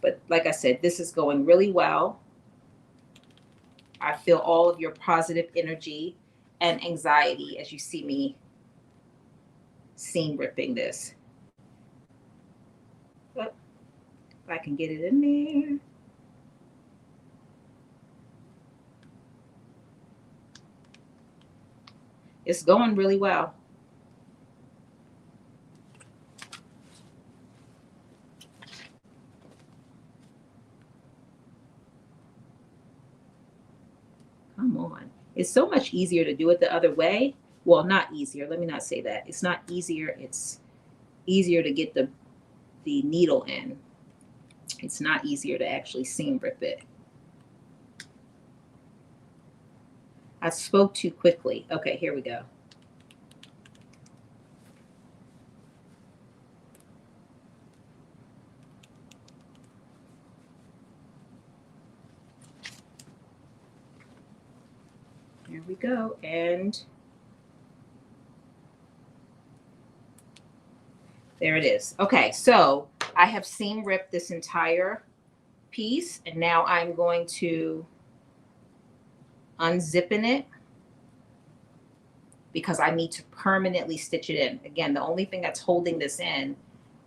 but like I said, this is going really well. I feel all of your positive energy and anxiety as you see me seam ripping this. But if I can get it in there. It's going really well. Come on. It's so much easier to do it the other way. Well, not easier. Let me not say that. It's not easier. It's easier to get the needle in. It's not easier to actually seam rip it. I spoke too quickly. Okay, here we go. Here we go. And there it is. Okay, so I have seam ripped this entire piece, and now I'm going to unzipping it because I need to permanently stitch it in. Again, the only thing that's holding this in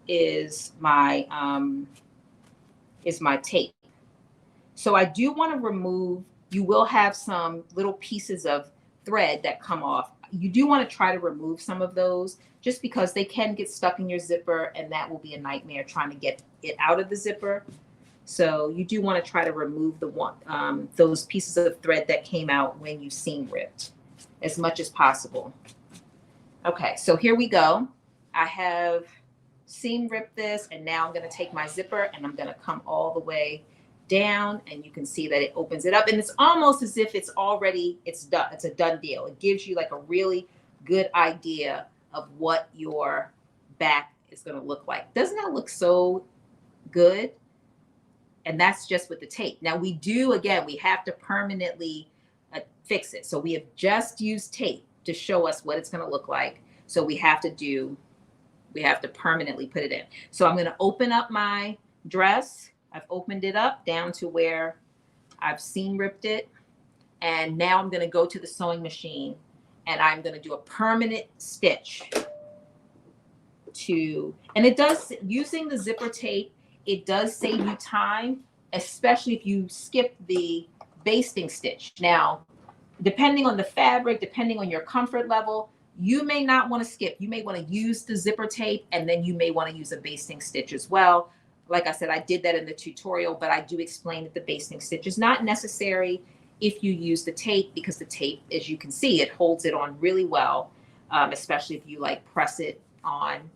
is my tape. So I do want to remove, you will have some little pieces of thread that come off. You do want to try to remove some of those just because they can get stuck in your zipper, and that will be a nightmare trying to get it out of the zipper. So you do want to try to remove those pieces of thread that came out when you seam ripped as much as possible. Okay, so here we go. I have seam ripped this, and now I'm going to take my zipper and I'm going to come all the way down, and you can see that it opens it up, and it's almost as if it's already, it's done. It's a done deal. It gives you like a really good idea of what your back is going to look like. Doesn't that look so good? And that's just with the tape. Now we have to permanently fix it. So we have just used tape to show us what it's going to look like. So we have to permanently put it in. So I'm going to open up my dress. I've opened it up down to where I've seam ripped it. And now I'm going to go to the sewing machine and I'm going to do a permanent stitch and it does, using the zipper tape, it does save you time, especially if you skip the basting stitch. Now, depending on the fabric, depending on your comfort level, you may not want to skip. You may want to use the zipper tape, and then you may want to use a basting stitch as well. Like I said, I did that in the tutorial, but I do explain that the basting stitch is not necessary if you use the tape, because the tape, as you can see, it holds it on really well, especially if you like press it on.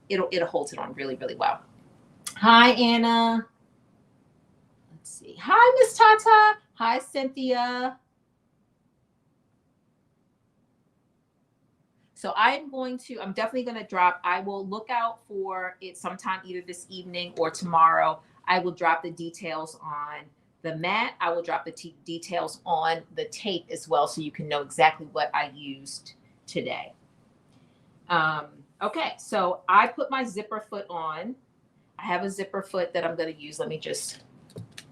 It holds it on really, really well. Hi, Anna. Let's see. Hi, Miss Tata. Hi, Cynthia. So I'm definitely going to drop. I will look out for it sometime either this evening or tomorrow. I will drop the details on the mat. I will drop the details on the tape as well, so you can know exactly what I used today. Okay, so I put my zipper foot on. I have a zipper foot that I'm going to use. Let me just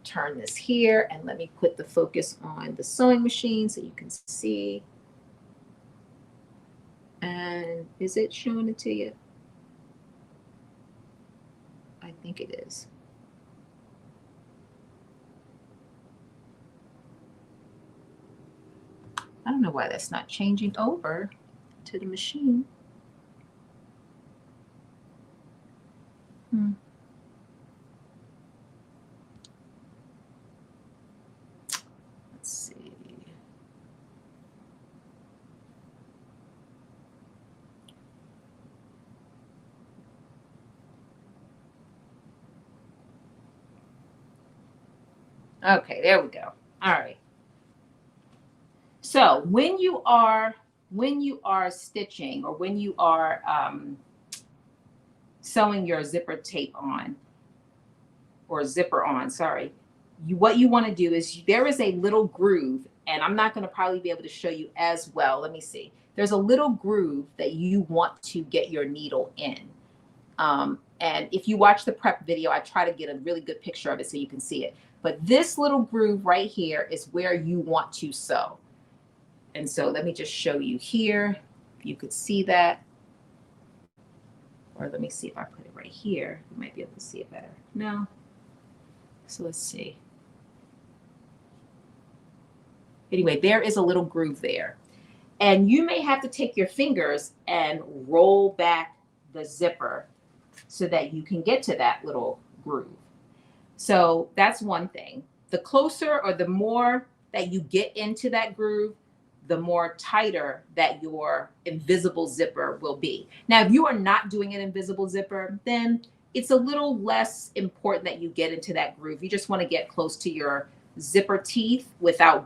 turn this here and let me put the focus on the sewing machine so you can see. And is it showing it to you? I think it is. I don't know why that's not changing over to the machine. Let's see. Okay, there we go. All right. So when you are stitching, or when you are sewing your zipper tape on, or zipper on, sorry, what you want to do is, there is a little groove, and I'm not going to probably be able to show you as well. Let me see. There's a little groove that you want to get your needle in. And if you watch the prep video, I try to get a really good picture of it so you can see it. But this little groove right here is where you want to sew. And so let me just show you here. If you could see that. Or let me see if I put it right here. You might be able to see it better. No. So let's see. Anyway, there is a little groove there. And you may have to take your fingers and roll back the zipper so that you can get to that little groove. So that's one thing. The closer, or the more that you get into that groove, the more tighter that your invisible zipper will be. Now, if you are not doing an invisible zipper, then it's a little less important that you get into that groove. You just want to get close to your zipper teeth without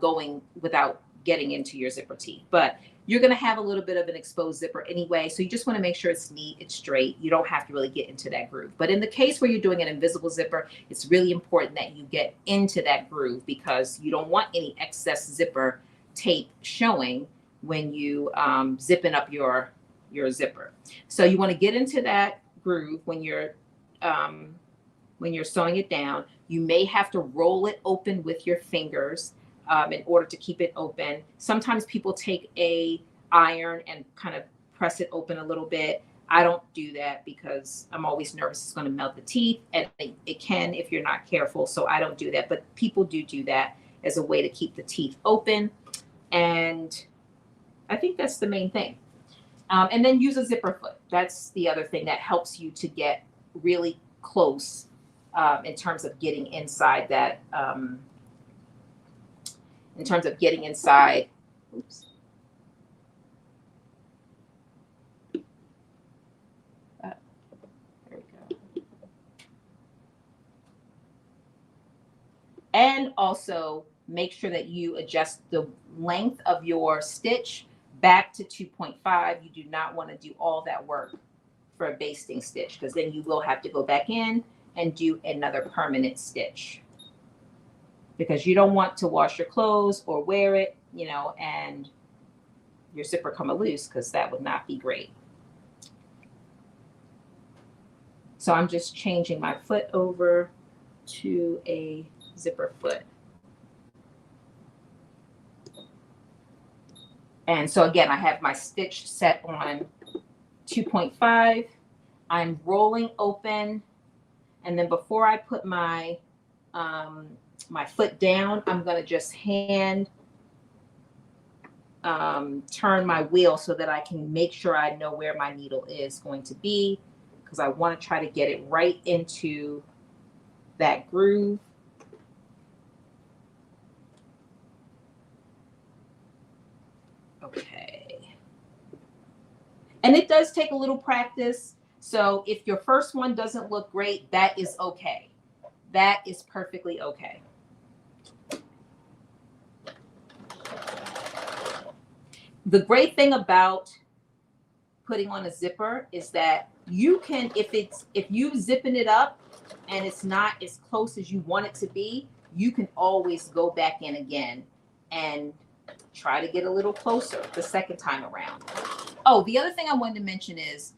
getting into your zipper teeth. But you're going to have a little bit of an exposed zipper anyway, so you just want to make sure it's neat, it's straight. You don't have to really get into that groove. But in the case where you're doing an invisible zipper, it's really important that you get into that groove, because you don't want any excess zipper tape showing when you zipping up your zipper. So you want to get into that groove when you're sewing it down. You may have to roll it open with your fingers in order to keep it open. Sometimes people take a iron and kind of press it open a little bit. I don't do that because I'm always nervous it's going to melt the teeth, and it can if you're not careful. So I don't do that, but people do that as a way to keep the teeth open. And I think that's the main thing. And then use a zipper foot. That's the other thing that helps you to get really close in terms of getting inside that, oops. There we go. And also make sure that you adjust the length of your stitch back to 2.5. You do not want to do all that work for a basting stitch, because then you will have to go back in and do another permanent stitch, because you don't want to wash your clothes or wear it, and your zipper come loose, because that would not be great. So I'm just changing my foot over to a zipper foot. And so again, I have my stitch set on 2.5. I'm rolling open. And then before I put my my foot down, I'm going to just hand turn my wheel so that I can make sure I know where my needle is going to be, because I want to try to get it right into that groove. Okay. And it does take a little practice. So if your first one doesn't look great, that is okay. That is perfectly okay. The great thing about putting on a zipper is that you can, if you zipping it up and it's not as close as you want it to be, you can always go back in again and try to get a little closer the second time around. Oh, the other thing I wanted to mention is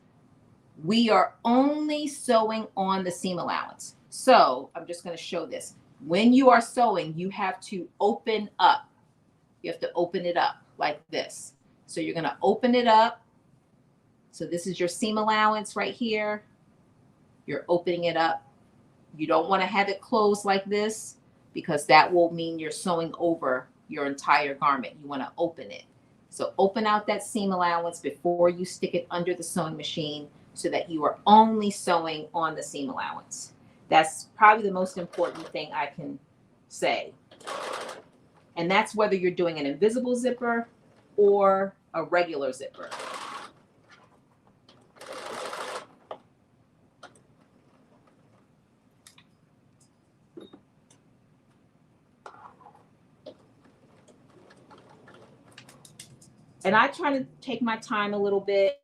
we are only sewing on the seam allowance. So I'm just going to show this. When you are sewing, you have to open up. You have to open it up like this. So you're going to open it up. So this is your seam allowance right here. You're opening it up. You don't want to have it closed like this because that will mean you're sewing over your entire garment. You want to open it. So open out that seam allowance before you stick it under the sewing machine so that you are only sewing on the seam allowance. That's probably the most important thing I can say. And that's whether you're doing an invisible zipper or a regular zipper. And I try to take my time a little bit.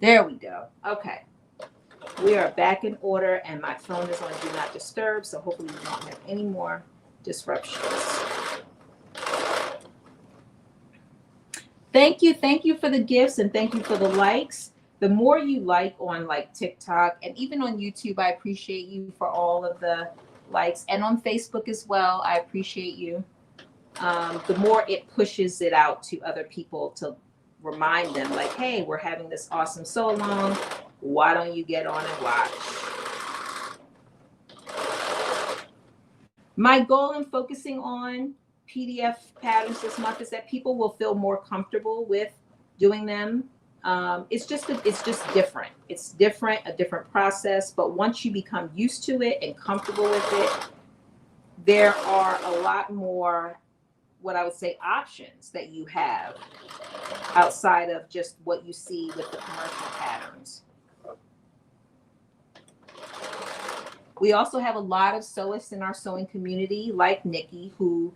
There we go. Okay. We are back in order and my phone is on Do Not Disturb, so hopefully we don't have any more disruptions. Thank you for the gifts and thank you for the likes. The more you like on like TikTok and even on YouTube, I appreciate you for all of the likes, and on Facebook as well. I appreciate you. The more it pushes it out to other people to remind them like, hey, we're having this awesome sew along. Why don't you get on and watch? My goal in focusing on PDF patterns this month is that people will feel more comfortable with doing them. It's just different. It's different, a different process. But once you become used to it and comfortable with it, there are a lot more, what I would say, options that you have outside of just what you see with the commercial patterns. We also have a lot of sewists in our sewing community, like Nikki, who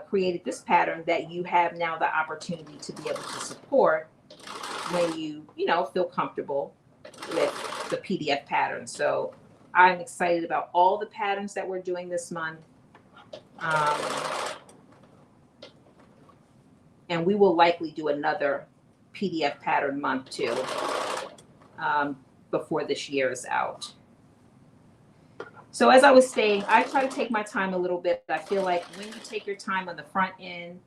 created this pattern that you have now the opportunity to be able to support when you feel comfortable with the PDF pattern. So I'm excited about all the patterns that we're doing this month. And we will likely do another PDF pattern month too, before this year is out. So as I was saying, I try to take my time a little bit. I feel like when you take your time on the front end,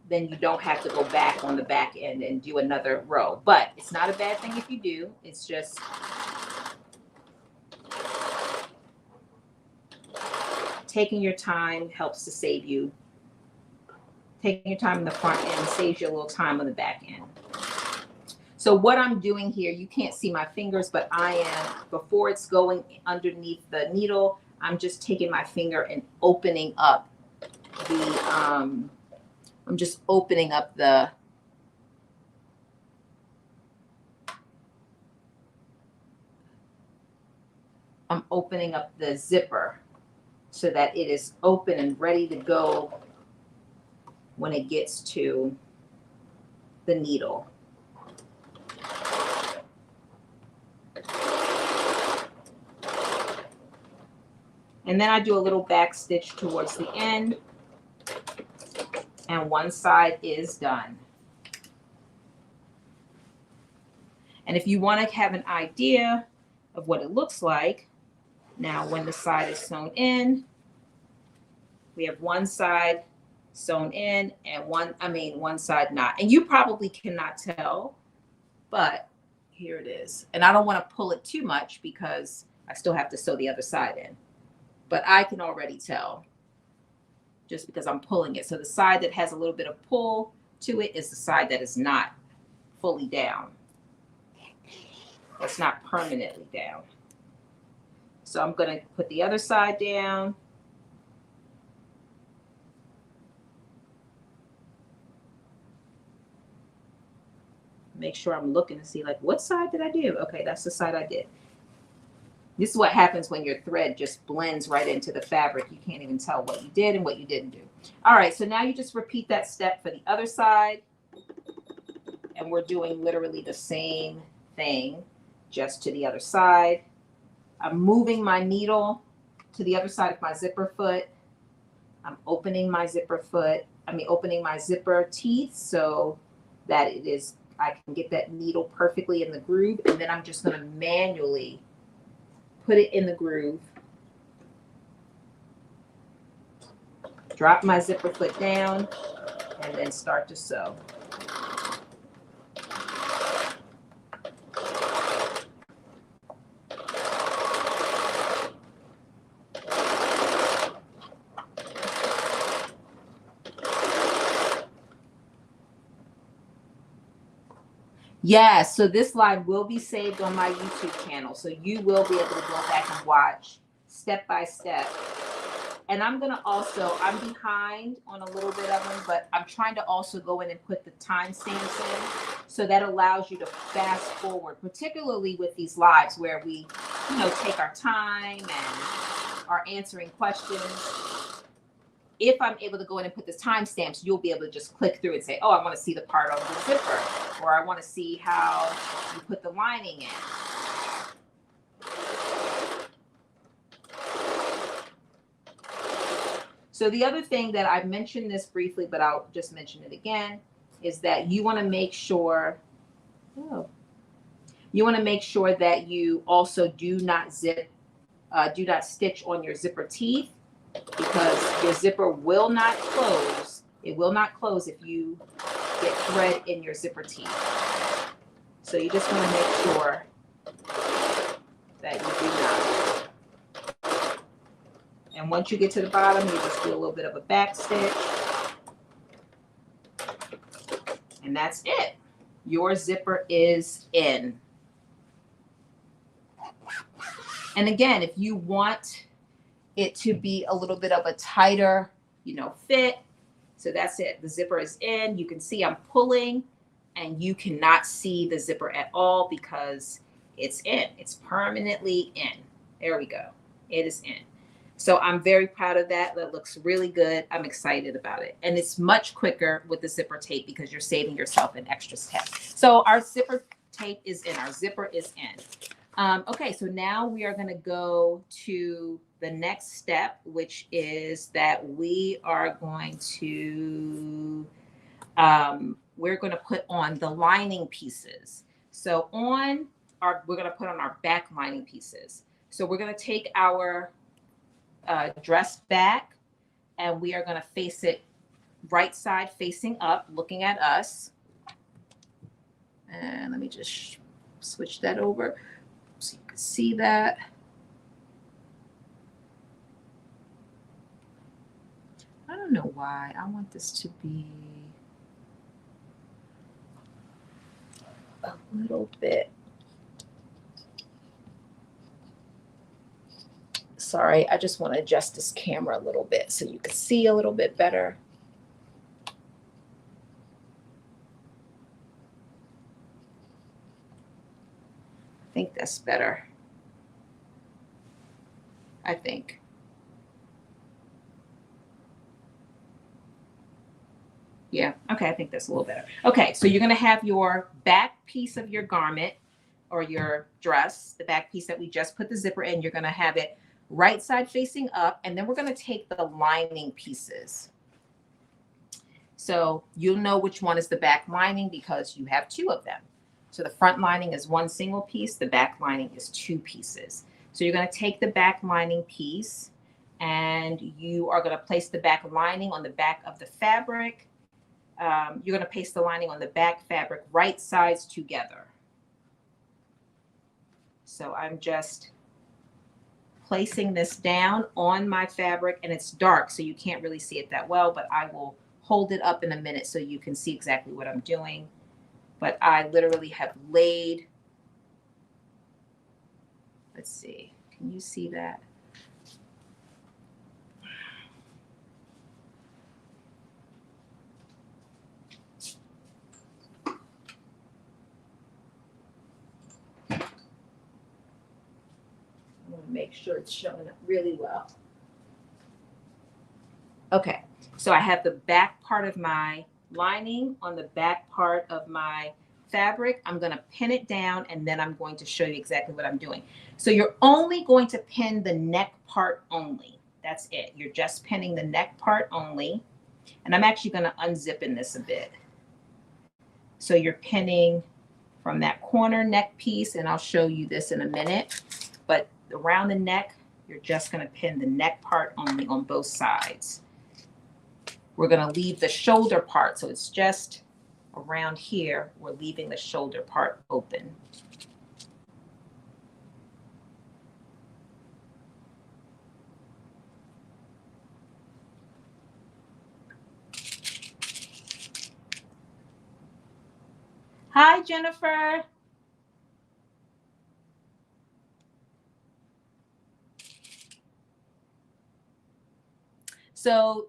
then you don't have to go back on the back end and do another row. But it's not a bad thing if you do. It's just taking your time helps to save you. Taking your time in the front end saves you a little time on the back end. So what I'm doing here, you can't see my fingers, but I am, before it's going underneath the needle, I'm just taking my finger and opening up the, I'm just opening up the, I'm opening up the zipper so that it is open and ready to go when it gets to the needle. And then I do a little back stitch towards the end, and one side is done. And if you want to have an idea of what it looks like, now when the side is sewn in, we have one side sewn in and one side not. And you probably cannot tell, but here it is. And I don't want to pull it too much because I still have to sew the other side in. But I can already tell just because I'm pulling it. So the side that has a little bit of pull to it is the side that is not fully down. It's not permanently down. So I'm going to put the other side down. Make sure I'm looking to see, like, what side did I do? Okay, that's the side I did. This is what happens when your thread just blends right into the fabric. You can't even tell what you did and what you didn't do. All right, so now you just repeat that step for the other side. And we're doing literally the same thing, just to the other side. I'm moving my needle to the other side of my zipper foot. I'm opening my zipper opening my zipper teeth so that I can get that needle perfectly in the groove. And then I'm just going to manually put it in the groove. Drop my zipper foot down and then start to sew. Yes, so this live will be saved on my YouTube channel. So you will be able to go back and watch step by step. And I'm behind on a little bit of them, but I'm trying to also go in and put the timestamps in. So that allows you to fast forward, particularly with these lives where we, take our time and are answering questions. If I'm able to go in and put the timestamps, you'll be able to just click through and say, oh, I want to see the part on the zipper, or I want to see how you put the lining in. So the other thing that I mentioned this briefly, but I'll just mention it again, is that you want to make sure, that you also do not stitch on your zipper teeth, because your zipper will not close. It will not close if you get thread in your zipper teeth. So you just want to make sure that you do not. And once you get to the bottom, you just do a little bit of a back stitch. And that's it. Your zipper is in. And again, if you want it to be a little bit of a tighter, fit. So that's it. The zipper is in. You can see I'm pulling and you cannot see the zipper at all because it's in. It's permanently in. There we go. It is in. So I'm very proud of that. That looks really good. I'm excited about it. And it's much quicker with the zipper tape because you're saving yourself an extra step. So our zipper tape is in. Our zipper is in. Okay, so now we are going to go to the next step, which is that we are going to put on the lining pieces. So we're going to put on our back lining pieces. So we're going to take our dress back and we are going to face it right side facing up, looking at us. And let me just switch that over so you can see that. I don't know why I want this to be a little bit. Sorry, I just want to adjust this camera a little bit so you can see a little bit better. I think that's better. I think. Yeah, okay, I think that's a little better. Okay, so you're gonna have your back piece of your garment or your dress, the back piece that we just put the zipper in, you're gonna have it right side facing up, and then we're gonna take the lining pieces. So you'll know which one is the back lining because you have two of them. So the front lining is one single piece, the back lining is two pieces. So you're gonna take the back lining piece and you are gonna place the back lining on the back of the fabric. You're going to paste the lining on the back fabric right sides together. So I'm just placing this down on my fabric, and it's dark so you can't really see it that well, but I will hold it up in a minute so you can see exactly what I'm doing. But I literally have laid, let's see, can you see that? I want to make sure it's showing up really well. Okay, so I have the back part of my lining on the back part of my fabric. I'm going to pin it down and then I'm going to show you exactly what I'm doing. So you're only going to pin the neck part only. That's it. You're just pinning the neck part only. And I'm actually going to unzip in this a bit. So you're pinning from that corner neck piece, and I'll show you this in a minute. But around the neck, you're just going to pin the neck part only on both sides. We're going to leave the shoulder part. So it's just around here. We're leaving the shoulder part open. Hi, Jennifer. So,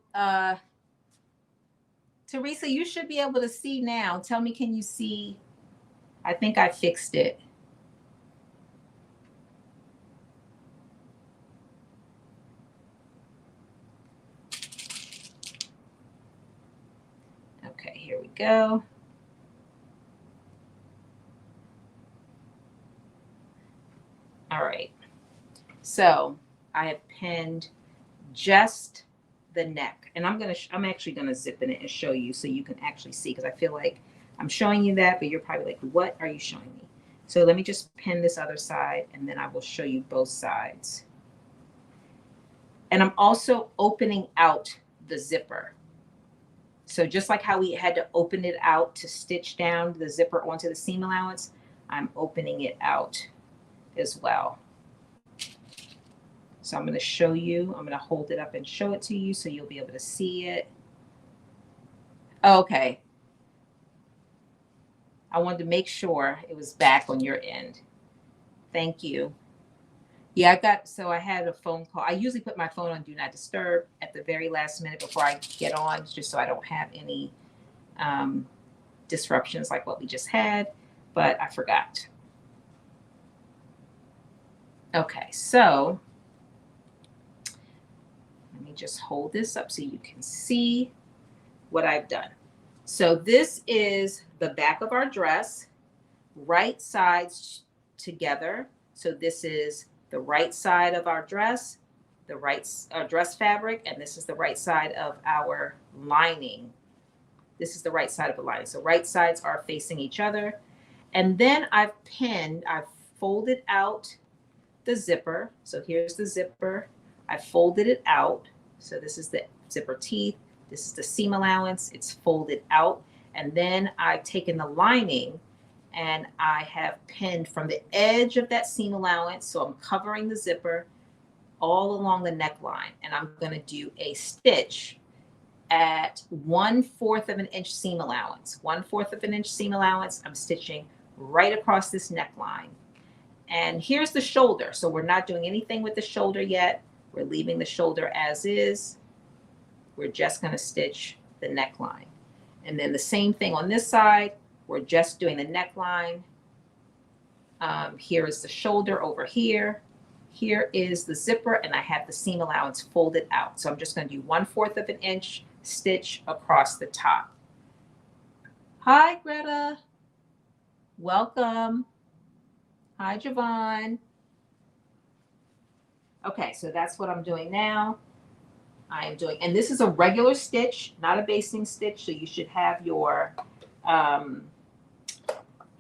Teresa, you should be able to see now. Tell me, can you see? I think I fixed it. Okay, here we go. All right. So I have pinned just the neck, and I'm actually gonna zip in it and show you so you can actually see, because I feel like I'm showing you that, but you're probably like, what are you showing me? So let me just pin this other side and then I will show you both sides. And I'm also opening out the zipper. So just like how we had to open it out to stitch down the zipper onto the seam allowance, I'm opening it out as well. So I'm going to show you, I'm going to hold it up and show it to you so you'll be able to see it. Okay. I wanted to make sure it was back on your end. Thank you. Yeah, I had a phone call. I usually put my phone on Do Not Disturb at the very last minute before I get on, just so I don't have any disruptions like what we just had, but I forgot. Okay, so let me just hold this up so you can see what I've done. So this is the back of our dress, right sides together. So this is the right side of our dress, the dress fabric, and this is the right side of our lining. This is the right side of the lining. So right sides are facing each other. And then I've folded out the zipper. So here's the zipper. I folded it out. So this is the zipper teeth. This is the seam allowance. It's folded out. And then I've taken the lining and I have pinned from the edge of that seam allowance. So I'm covering the zipper all along the neckline. And I'm going to do a stitch at 1/4 of an inch seam allowance. 1/4 of an inch seam allowance. I'm stitching right across this neckline. And here's the shoulder. So we're not doing anything with the shoulder yet. We're leaving the shoulder as is. We're just going to stitch the neckline. And then the same thing on this side. We're just doing the neckline. Here is the shoulder over here. Here is the zipper, and I have the seam allowance folded out. So I'm just going to do 1/4 of an inch stitch across the top. Hi, Greta. Welcome. Hi, Javon. Okay, so that's what I'm doing now. I am doing, and this is a regular stitch, not a basting stitch. So you should have your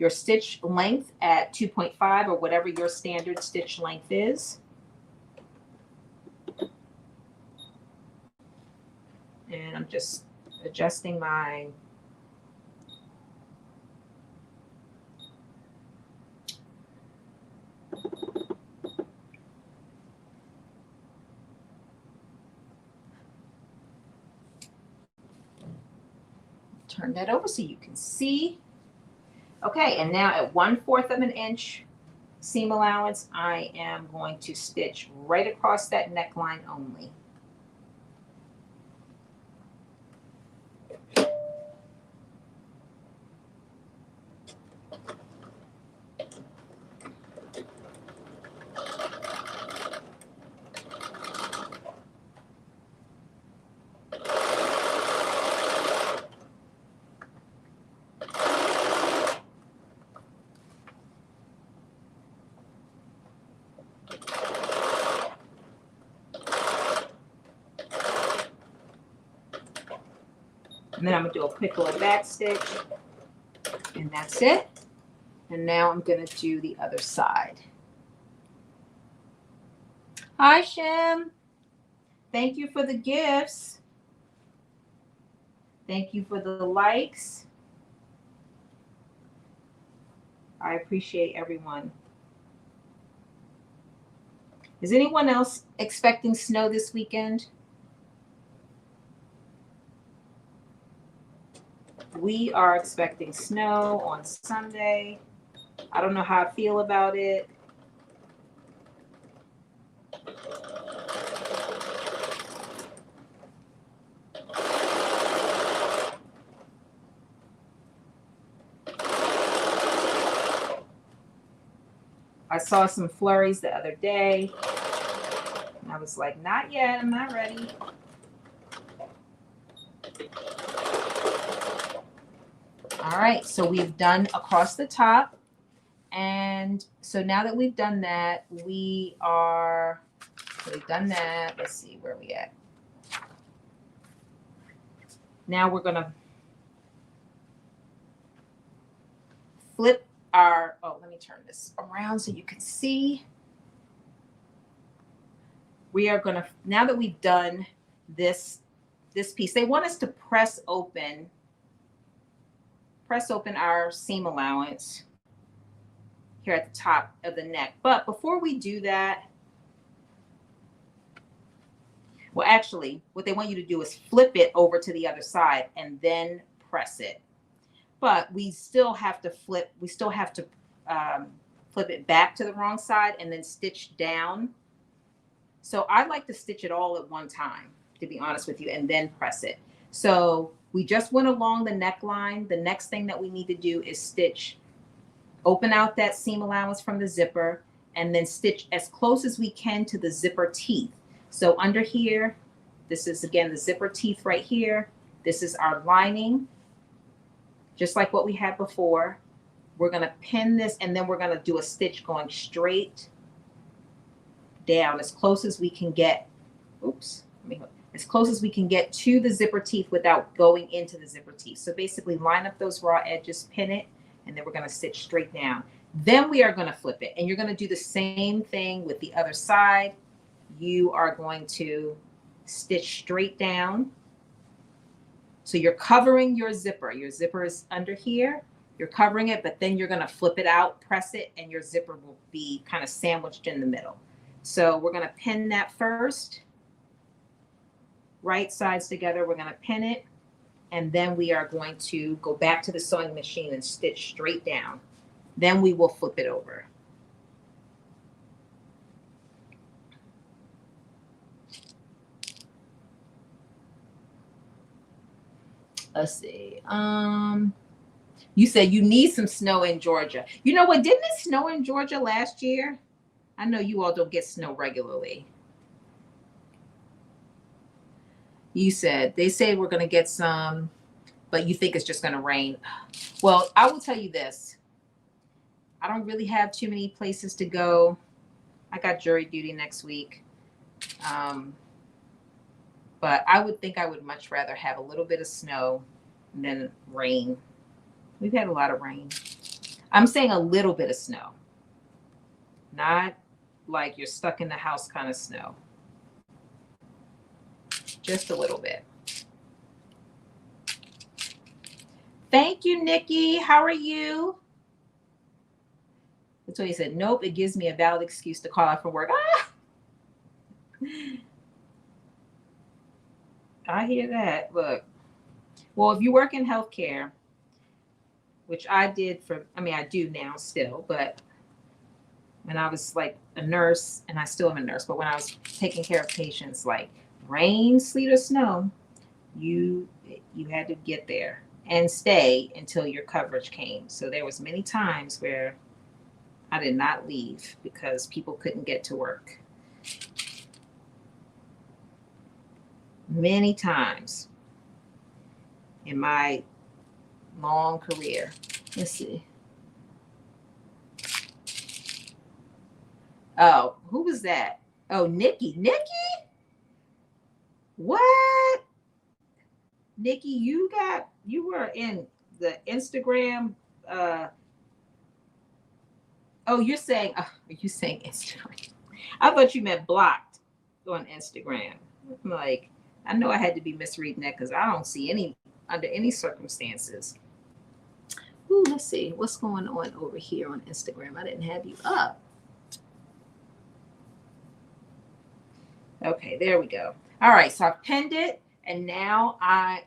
stitch length at 2.5 or whatever your standard stitch length is. And I'm just adjusting my turn that over so you can see. Okay, and now at 1/4 of an inch seam allowance, I am going to stitch right across that neckline only. And then I'm gonna do a quick little back stitch, and that's it. And now I'm gonna do the other side. Hi, Shem. Thank you for the gifts. Thank you for the likes. I appreciate everyone. Is anyone else expecting snow this weekend? We are expecting snow on Sunday. I don't know how I feel about it. I saw some flurries the other day, and I was like, not yet, I'm not ready. All right, so we've done across the top. And so now that we've done that, we've done that. Let's see, where are we at? Now we're gonna flip our, let me turn this around so you can see. We are gonna, now that we've done this piece, they want us to press open our seam allowance here at the top of the neck. But before we do that, well, actually, what they want you to do is flip it over to the other side and then press it. But we still have to flip it back to the wrong side and then stitch down. So I like to stitch it all at one time, to be honest with you, and then press it. So we just went along the neckline. The next thing that we need to do is stitch, open out that seam allowance from the zipper, and then stitch as close as we can to the zipper teeth. So under here, this is again the zipper teeth right here. This is our lining, just like what we had before. We're gonna pin this, and then we're gonna do a stitch going straight down as close as we can get. Oops, as close as we can get to the zipper teeth without going into the zipper teeth. So basically line up those raw edges, pin it, and then we're gonna stitch straight down. Then we are gonna flip it, and you're gonna do the same thing with the other side. You are going to stitch straight down. So you're covering your zipper. Your zipper is under here. You're covering it, but then you're gonna flip it out, press it, and your zipper will be kind of sandwiched in the middle. So we're gonna pin that first. Right sides together, we're gonna pin it, and then we are going to go back to the sewing machine and stitch straight down. Then we will flip it over. Let's see. You said you need some snow in Georgia. You know what? Didn't it snow in Georgia last year? I know you all don't get snow regularly. You said, they say we're going to get some but you think it's just going to rain. Well, I will tell you this. I don't really have too many places to go. I got jury duty next week. But I would think I would much rather have a little bit of snow than rain. We've had a lot of rain. I'm saying a little bit of snow, not like you're stuck in the house kind of snow. Just a little bit. Thank you, Nikki. How are you? That's what he said. Nope, it gives me a valid excuse to call out from work. Ah! I hear that. Look, well, if you work in healthcare, which I did I do now still, but when I was like a nurse, and I still am a nurse, but when I was taking care of patients, like rain, sleet, or snow, you had to get there and stay until your coverage came. So there was many times where I did not leave because people couldn't get to work. Many times in my long career. Let's see. Oh, who was that? Oh, Nikki. Nikki? What? Nikki, you were in the Instagram. Oh, are you saying Instagram? I thought you meant blocked on Instagram. Like, I know I had to be misreading that because I don't see any under any circumstances. Ooh, let's see what's going on over here on Instagram. I didn't have you up. Okay, there we go. All right, so I've pinned it, and now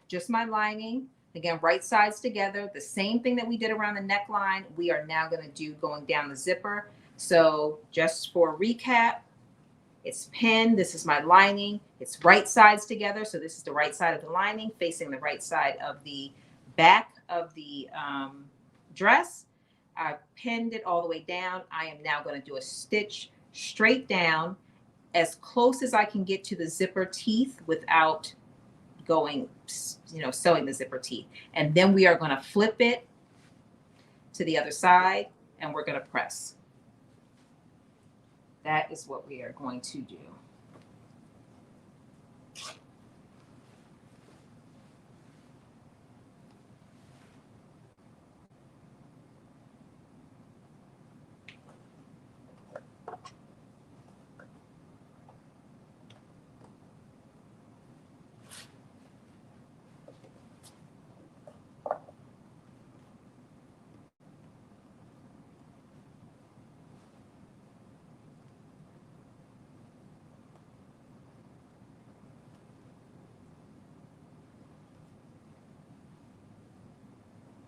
just my lining. Again, right sides together. The same thing that we did around the neckline, we are now going to do going down the zipper. So just for a recap, it's pinned. This is my lining. It's right sides together. So this is the right side of the lining facing the right side of the back of the dress. I've pinned it all the way down. I am now going to do a stitch straight down as close as I can get to the zipper teeth without going, sewing the zipper teeth. And then we are going to flip it to the other side and we're going to press. That is what we are going to do.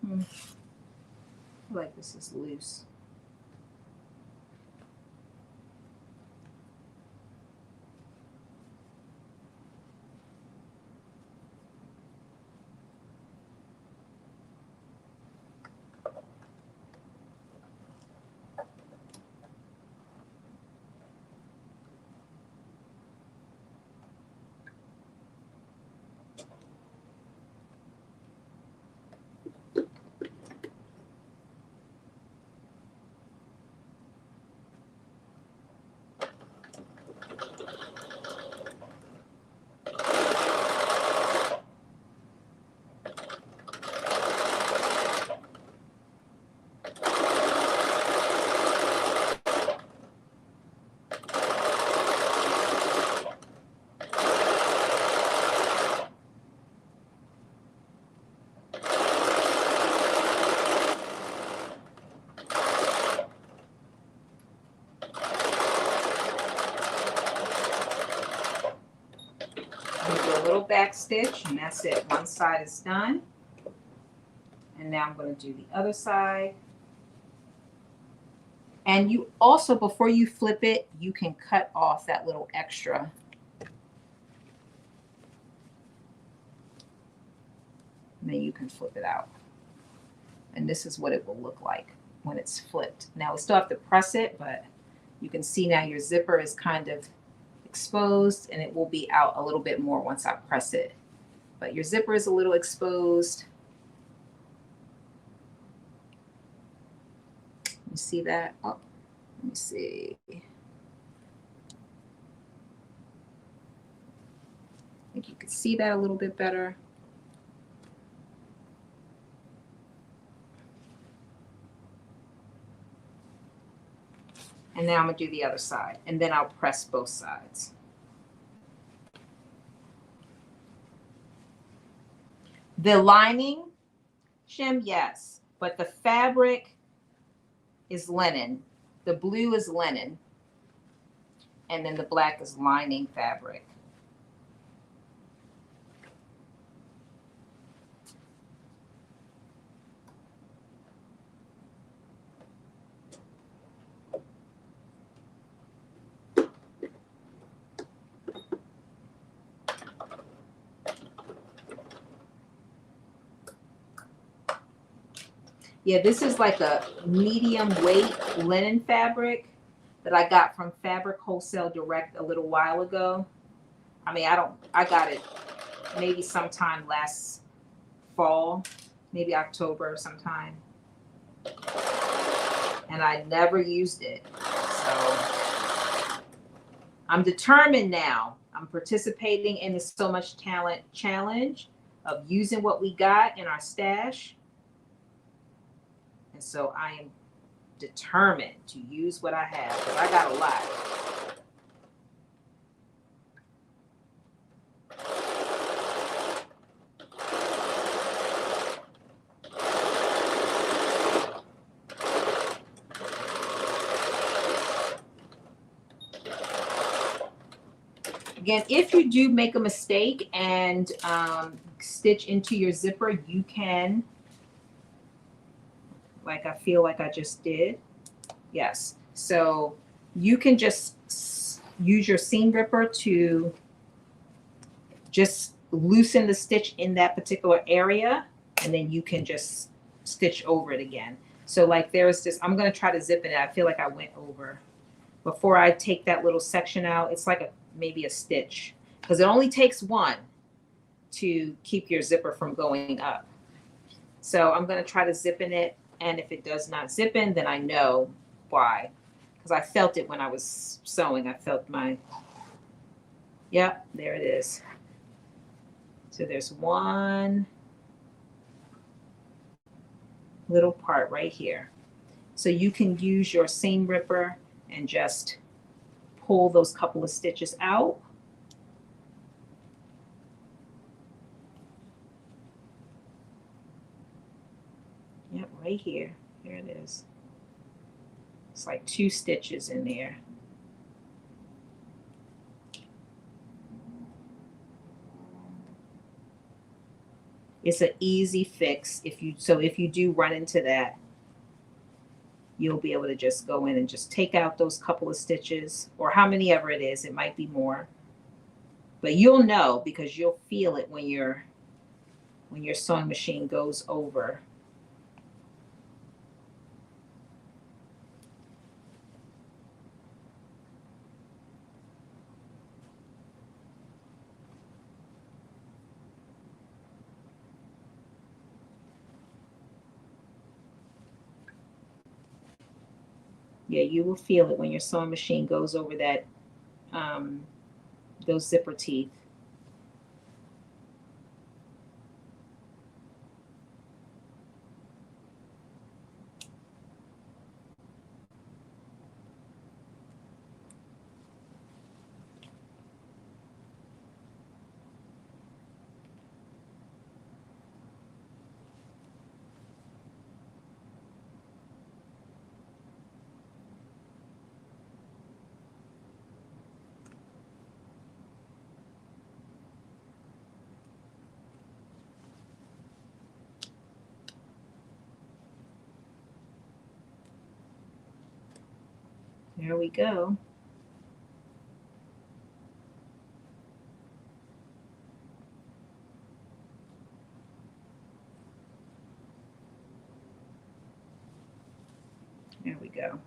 I feel like this is loose. Back stitch, and that's it. One side is done, and now I'm going to do the other side. And you also, before you flip it, you can cut off that little extra. And then you can flip it out, and this is what it will look like when it's flipped. Now we still have to press it, but you can see now your zipper is kind of exposed, and it will be out a little bit more once I press it. But your zipper is a little exposed. You see that? Oh, let me see. I think you can see that a little bit better. And now I'm gonna do the other side, and then I'll press both sides. The lining, Shim, yes, but the fabric is linen. The blue is linen, and then the black is lining fabric. Yeah, this is like a medium weight linen fabric that I got from Fabric Wholesale Direct a little while ago. I mean, I got it maybe sometime last fall, maybe October sometime. And I never used it. So I'm determined now. I'm participating in the So Much Talent Challenge of using what we got in our stash. And so I am determined to use what I have because I got a lot. Again, if you do make a mistake and stitch into your zipper, you can, like I feel like I just did. Yes. So you can just use your seam ripper to just loosen the stitch in that particular area, and then you can just stitch over it again. So like there's this, I'm going to try to zip it. I feel like I went over. Before I take that little section out, it's like maybe a stitch, because it only takes one to keep your zipper from going up. So I'm going to try to zip in it, and if it does not zip in, then I know why, because I felt it when I was sewing. I felt my, yep, there it is. So there's one little part right here. So you can use your seam ripper and just pull those couple of stitches out. Yep, right here. Here it is. It's like 2 stitches in there. It's an easy fix. If you do run into that, you'll be able to just go in and just take out those couple of stitches, or how many ever it is. It might be more, but you'll know because you'll feel it when your sewing machine goes over. Yeah, you will feel it when your sewing machine goes over that, those zipper teeth. There we go. There we go.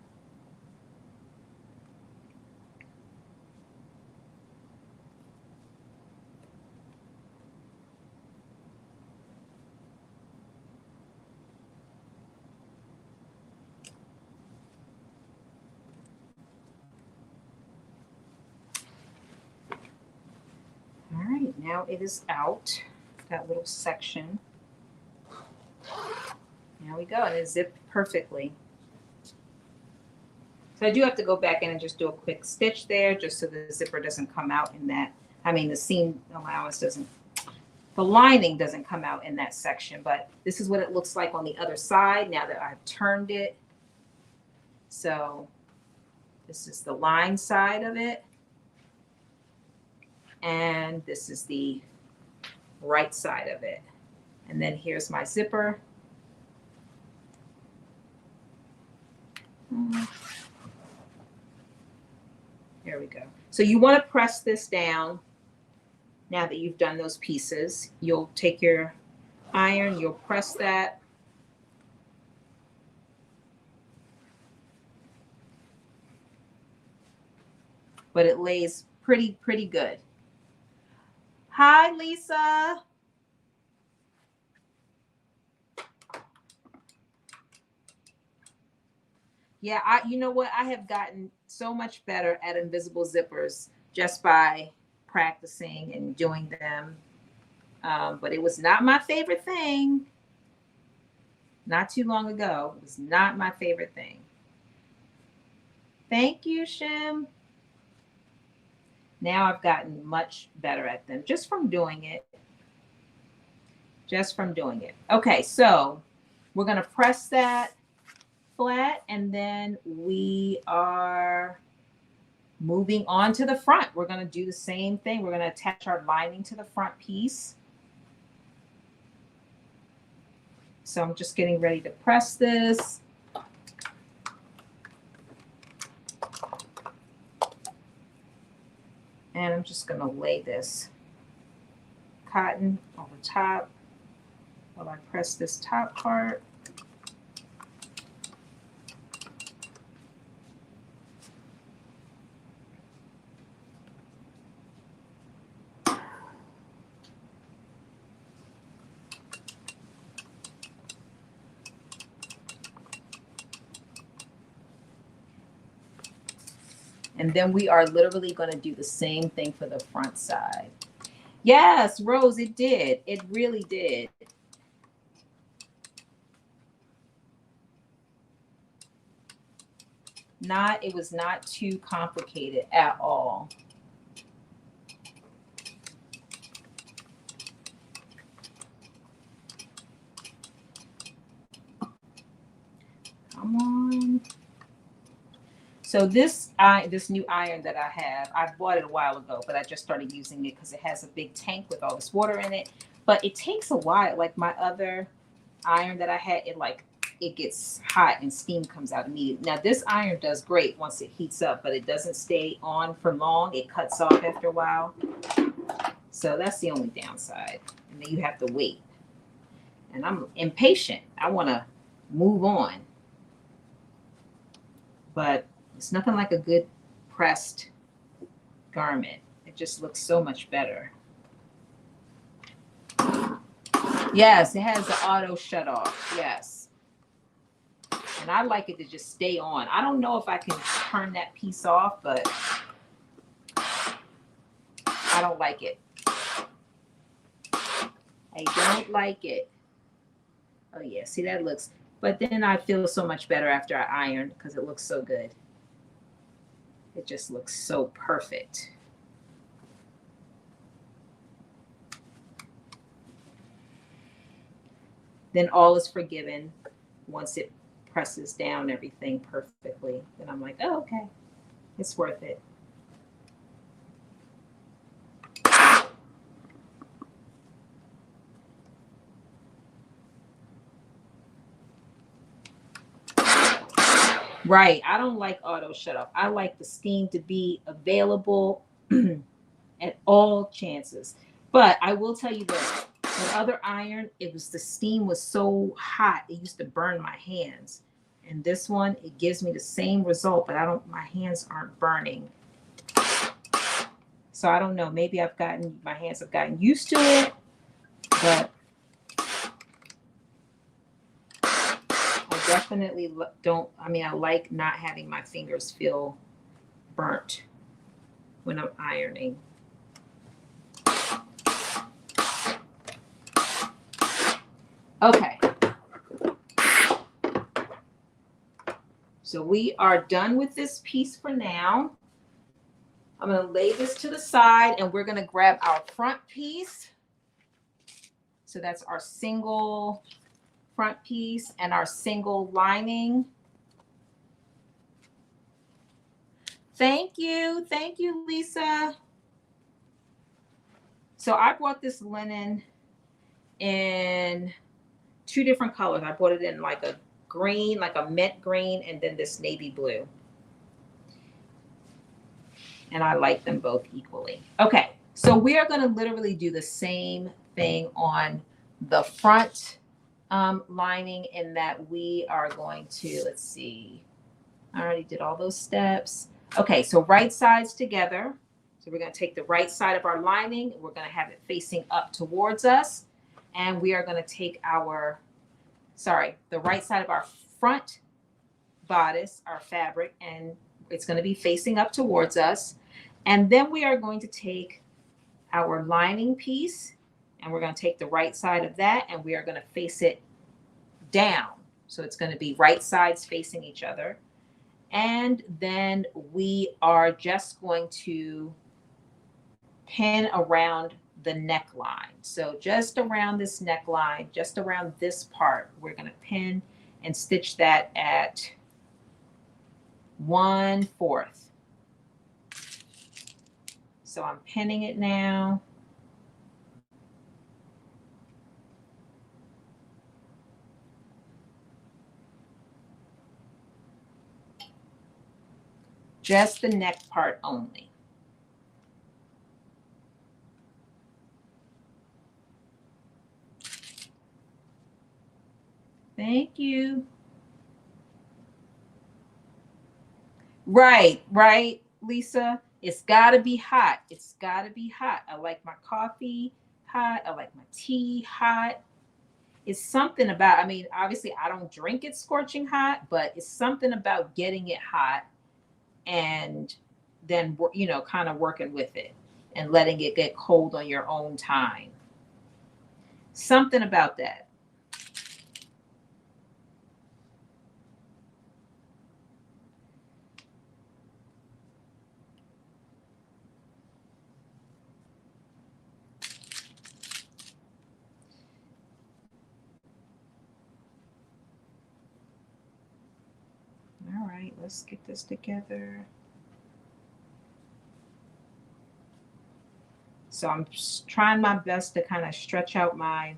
now it is out, that little section. There we go, and it zipped perfectly. So I do have to go back in and just do a quick stitch there just so the zipper doesn't come out in that. I mean, the seam allowance doesn't, the lining doesn't come out in that section, but this is what it looks like on the other side now that I've turned it. So this is the line side of it. And this is the right side of it. And then here's my zipper. There we go. So you want to press this down. Now that you've done those pieces, you'll take your iron, you'll press that. But it lays pretty good. Hi, Lisa. Yeah, you know what? I have gotten so much better at invisible zippers just by practicing and doing them. But it was not my favorite thing. Not too long ago, it was not my favorite thing. Thank you, Shim. Now I've gotten much better at them just from doing it. Just from doing it. Okay, so we're going to press that flat, and then we are moving on to the front. We're going to do the same thing. We're going to attach our lining to the front piece. So I'm just getting ready to press this. And I'm just going to lay this cotton over top while I press this top part. And then we are literally going to do the same thing for the front side. Yes, Rose, it did. It really did. It was not too complicated at all. Come on. So this new iron that I have, I bought it a while ago, but I just started using it because it has a big tank with all this water in it. But it takes a while. Like my other iron that I had, it gets hot and steam comes out immediately. Now this iron does great once it heats up, but it doesn't stay on for long. It cuts off after a while. So that's the only downside. And then you have to wait. And I'm impatient. I want to move on. But it's nothing like a good pressed garment. It just looks so much better. Yes, it has the auto shut off. Yes. And I like it to just stay on. I don't know if I can turn that piece off, but I don't like it. I don't like it. Oh yeah, see that looks, but then I feel so much better after I iron because it looks so good. It just looks so perfect. Then all is forgiven once it presses down everything perfectly. Then I'm like, oh, okay, it's worth it. Right. I don't like auto shut off. I like the steam to be available at all chances. But I will tell you this, with other iron, the steam was so hot, it used to burn my hands. And this one, it gives me the same result, but my hands aren't burning. So I don't know, maybe my hands have gotten used to it, but I definitely I like not having my fingers feel burnt when I'm ironing. Okay. So we are done with this piece for now. I'm going to lay this to the side and we're going to grab our front piece. So that's our single front piece and our single lining. Thank you. Thank you, Lisa. So I bought this linen in 2 different colors. I bought it in like a green, like a mint green, and then this navy blue. And I like them both equally. Okay, so we are going to literally do the same thing on the front lining, in that we are going to, let's see, I already did all those steps. Okay, so right sides together. So we're going to take the right side of our lining, we're going to have it facing up towards us, and we are going to take our, the right side of our front bodice, our fabric, and it's going to be facing up towards us. And then we are going to take our lining piece and we're going to take the right side of that and we are going to face it down. So it's going to be right sides facing each other. And then we are just going to pin around the neckline. So just around this neckline, just around this part, we're going to pin and stitch that at 1/4. So I'm pinning it now. Just the neck part only. Thank you. Right, Lisa. It's got to be hot. It's got to be hot. I like my coffee hot. I like my tea hot. It's something about, I mean, obviously I don't drink it scorching hot, but it's something about getting it hot and then, you know, kind of working with it and letting it get cold on your own time. Something about that. All right, let's get this together. So I'm trying my best to kind of stretch out my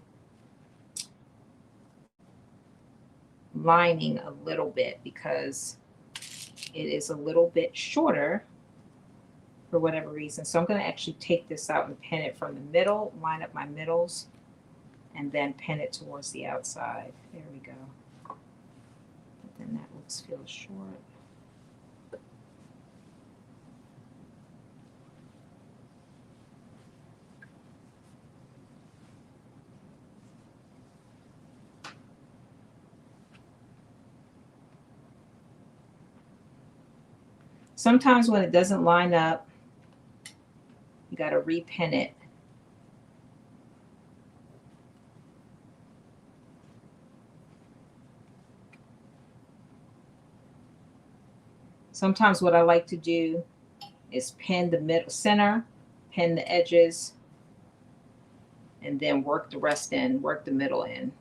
lining a little bit because it is a little bit shorter for whatever reason. So I'm going to actually take this out and pin it from the middle, line up my middles, and then pin it towards the outside. There we go. But then that feels short. Sometimes when it doesn't line up, you got to repin it. Sometimes what I like to do is pin the middle center, pin the edges, and then work the rest in, work the middle in.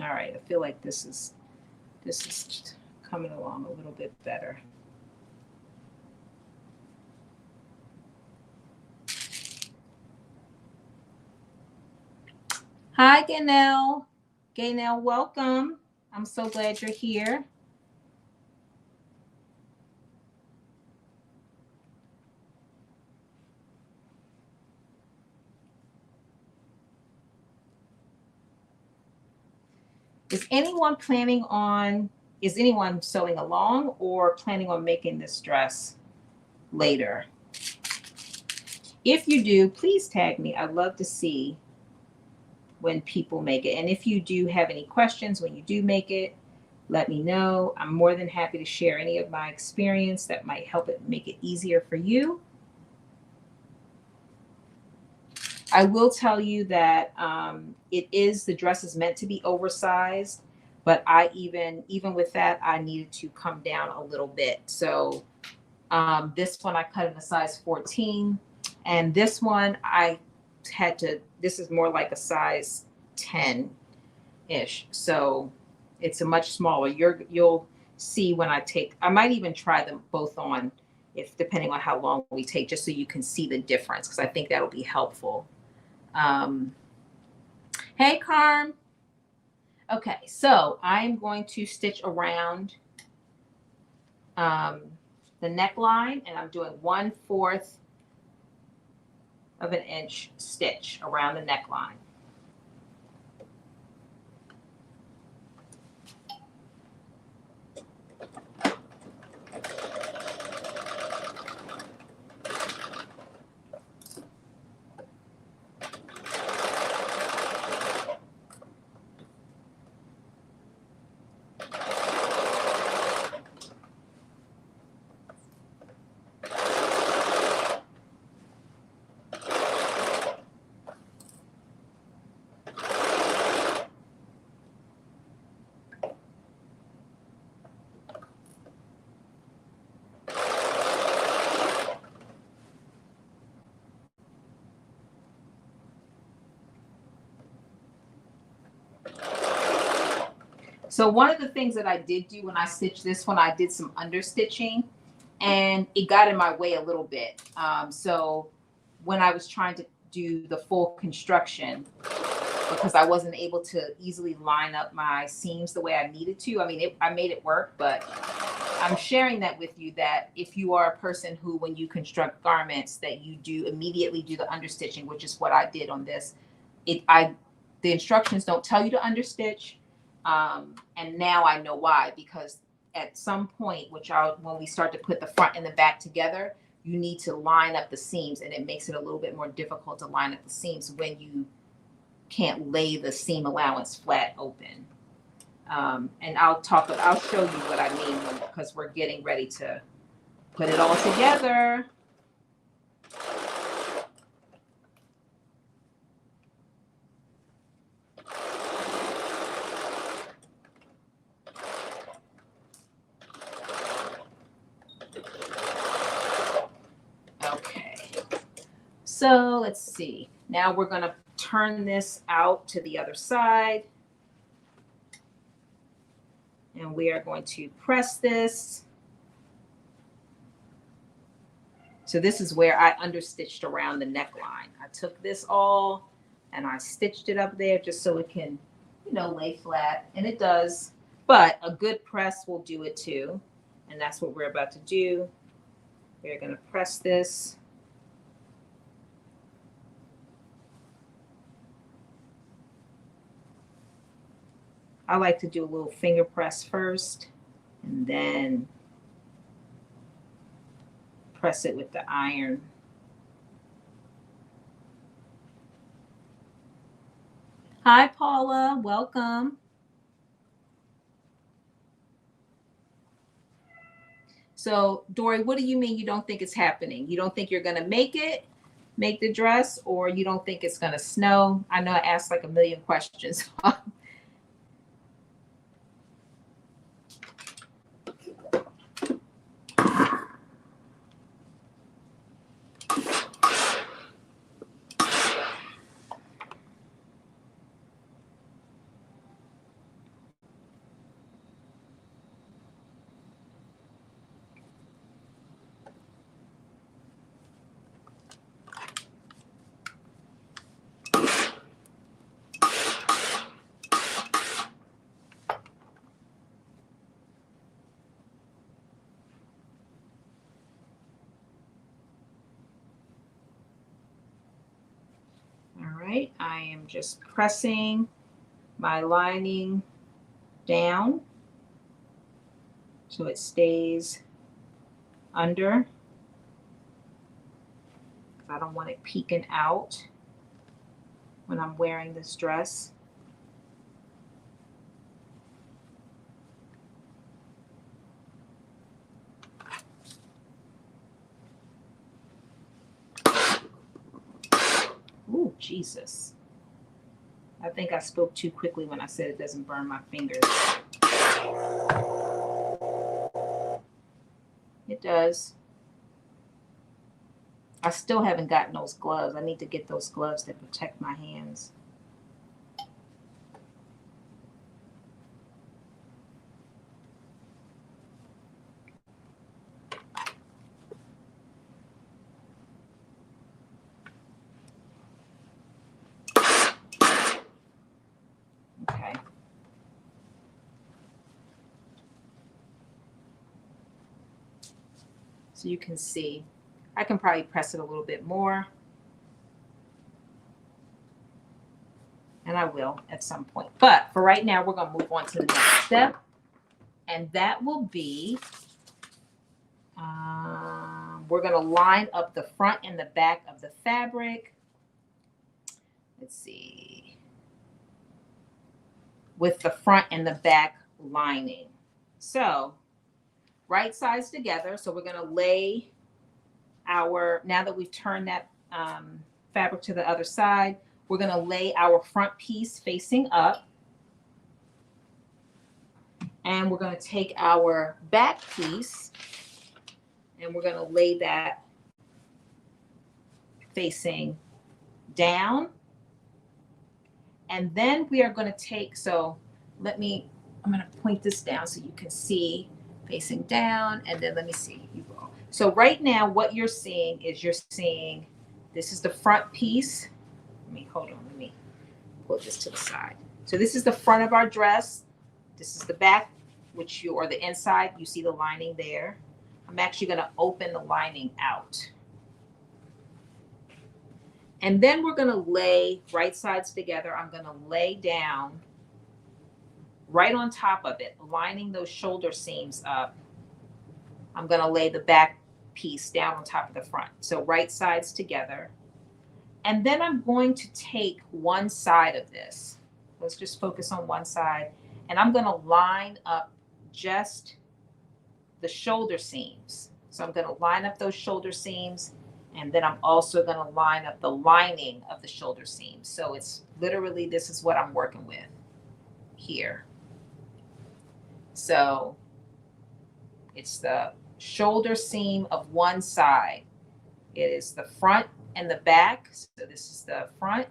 All right, I feel like this is coming along a little bit better. Hi, Gaynell. Gaynell, welcome. I'm so glad you're here. Is anyone sewing along or planning on making this dress later? If you do, please tag me. I'd love to see when people make it. And if you do have any questions when you do make it, let me know. I'm more than happy to share any of my experience that might help it make it easier for you. I will tell you that the dress is meant to be oversized, but even with that, I needed to come down a little bit. So this one I cut in a size 14, and this one this is more like a size 10-ish. So it's a much smaller. You'll see when I might even try them both on, if depending on how long we take, just so you can see the difference, because I think that'll be helpful. Hey, Carm. Okay, so I'm going to stitch around the neckline, and I'm doing 1/4 of an inch stitch around the neckline. So one of the things that I did do when I stitched this one, I did some understitching, and it got in my way a little bit. So when I was trying to do the full construction, because I wasn't able to easily line up my seams the way I needed to. I mean, I made it work, but I'm sharing that with you, that if you are a person who, when you construct garments, that you do immediately do the understitching, which is what I did on this. The instructions don't tell you to understitch. And now I know why, because at some point, when we start to put the front and the back together, you need to line up the seams, and it makes it a little bit more difficult to line up the seams when you can't lay the seam allowance flat open. And I'll show you what I mean, because we're getting ready to put it all together. Okay, so let's see. Now we're going to turn this out to the other side. And we are going to press this. So this is where I understitched around the neckline. I took this all and I stitched it up there just so it can, lay flat. And it does, but a good press will do it too. And that's what we're about to do. We're going to press this. I like to do a little finger press first, and then press it with the iron. Hi, Paula. Welcome. So, Dory, what do you mean you don't think it's happening? You don't think you're going to make the dress, or you don't think it's going to snow? I know I asked like a million questions. All right, I am just pressing my lining down so it stays under. I don't want it peeking out when I'm wearing this dress. Ooh, Jesus. I think I spoke too quickly when I said it doesn't burn my fingers. It does. I still haven't gotten those gloves. I need to get those gloves that protect my hands. Okay. So you can see, I can probably press it a little bit more. And I will at some point. But for right now, we're going to move on to the next step. And that will be, we're going to line up the front and the back of the fabric. Let's see. With the front and the back lining. So right sides together. So we're going to lay our, now that we've turned that fabric to the other side, we're going to lay our front piece facing up. And we're going to take our back piece and we're going to lay that facing down. And then we are going to take, so I'm going to point this down so you can see facing down. And then let me see. So right now, what you're seeing is this is the front piece. Hold on, let me pull this to the side. So this is the front of our dress. This is the back, or the inside. You see the lining there. I'm actually going to open the lining out. And then we're going to lay right sides together. I'm going to lay down right on top of it, lining those shoulder seams up. I'm going to lay the back piece down on top of the front. So right sides together. And then I'm going to take one side of this. Let's just focus on one side. And I'm going to line up just the shoulder seams. So I'm going to line up those shoulder seams. And then I'm also going to line up the lining of the shoulder seams. So it's literally, this is what I'm working with here. So it's the shoulder seam of one side. It is the front and the back. So this is the front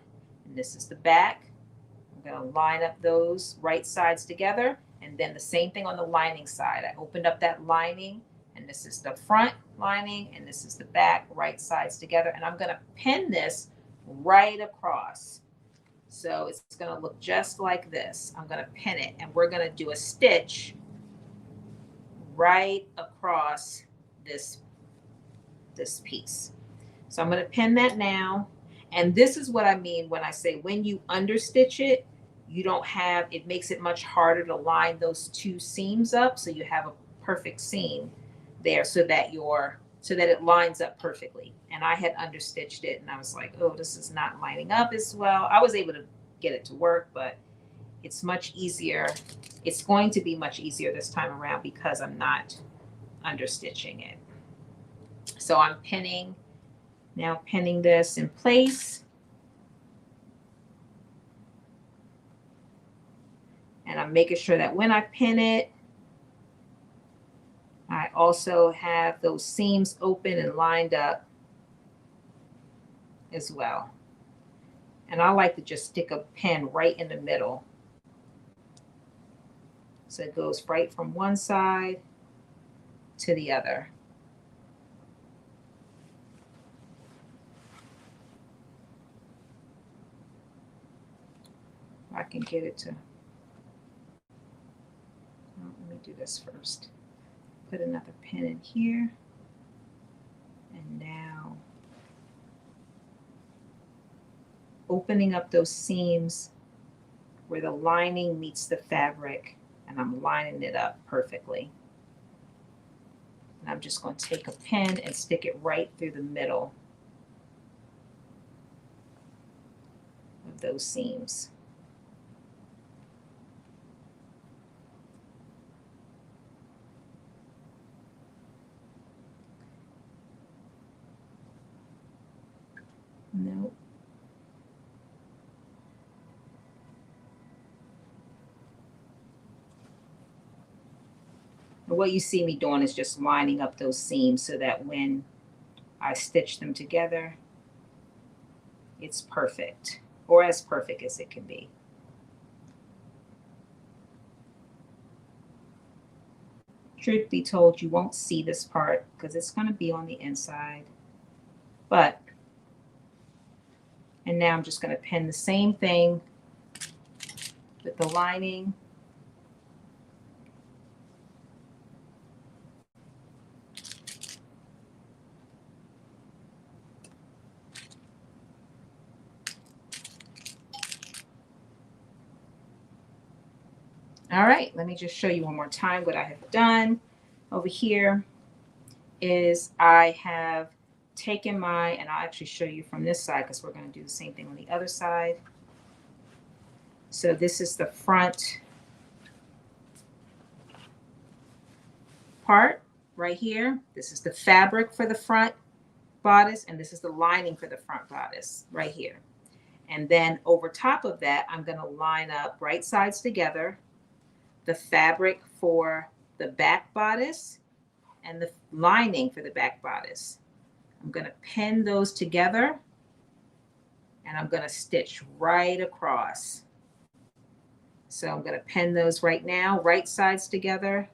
and this is the back. I'm going to line up those right sides together. And then the same thing on the lining side. I opened up that lining and this is the front lining and this is the back, right sides together. And I'm going to pin this right across. So it's going to look just like this. I'm going to pin it and we're going to do a stitch right across this piece. So I'm going to pin that now. And this is what I mean when I say when you understitch it, you don't have, it makes it much harder to line those two seams up. So you have a perfect seam there so that it lines up perfectly. And I had understitched it and I was like, oh, this is not lining up as well. I was able to get it to work, but it's much easier. It's going to be much easier this time around because I'm not understitching it. So I'm pinning this in place. And I'm making sure that when I pin it, I also have those seams open and lined up as well. And I like to just stick a pin right in the middle. So it goes right from one side to the other. I can get it to, let me do this first. Put another pin in here. And now opening up those seams where the lining meets the fabric, and I'm lining it up perfectly. And I'm just going to take a pin and stick it right through the middle of those seams. No. And what you see me doing is just lining up those seams so that when I stitch them together, it's perfect, or as perfect as it can be. Truth be told, you won't see this part because it's going to be on the inside. But, and now I'm just going to pin the same thing with the lining. All right, let me just show you one more time what I have done. Over here is I have taken my, and I'll actually show you from this side because we're going to do the same thing on the other side. So this is the front part right here. This is the fabric for the front bodice, and this is the lining for the front bodice right here. And then over top of that, I'm going to line up right sides together the fabric for the back bodice and the lining for the back bodice. I'm going to pin those together and I'm going to stitch right across. So I'm going to pin those right now, right sides together.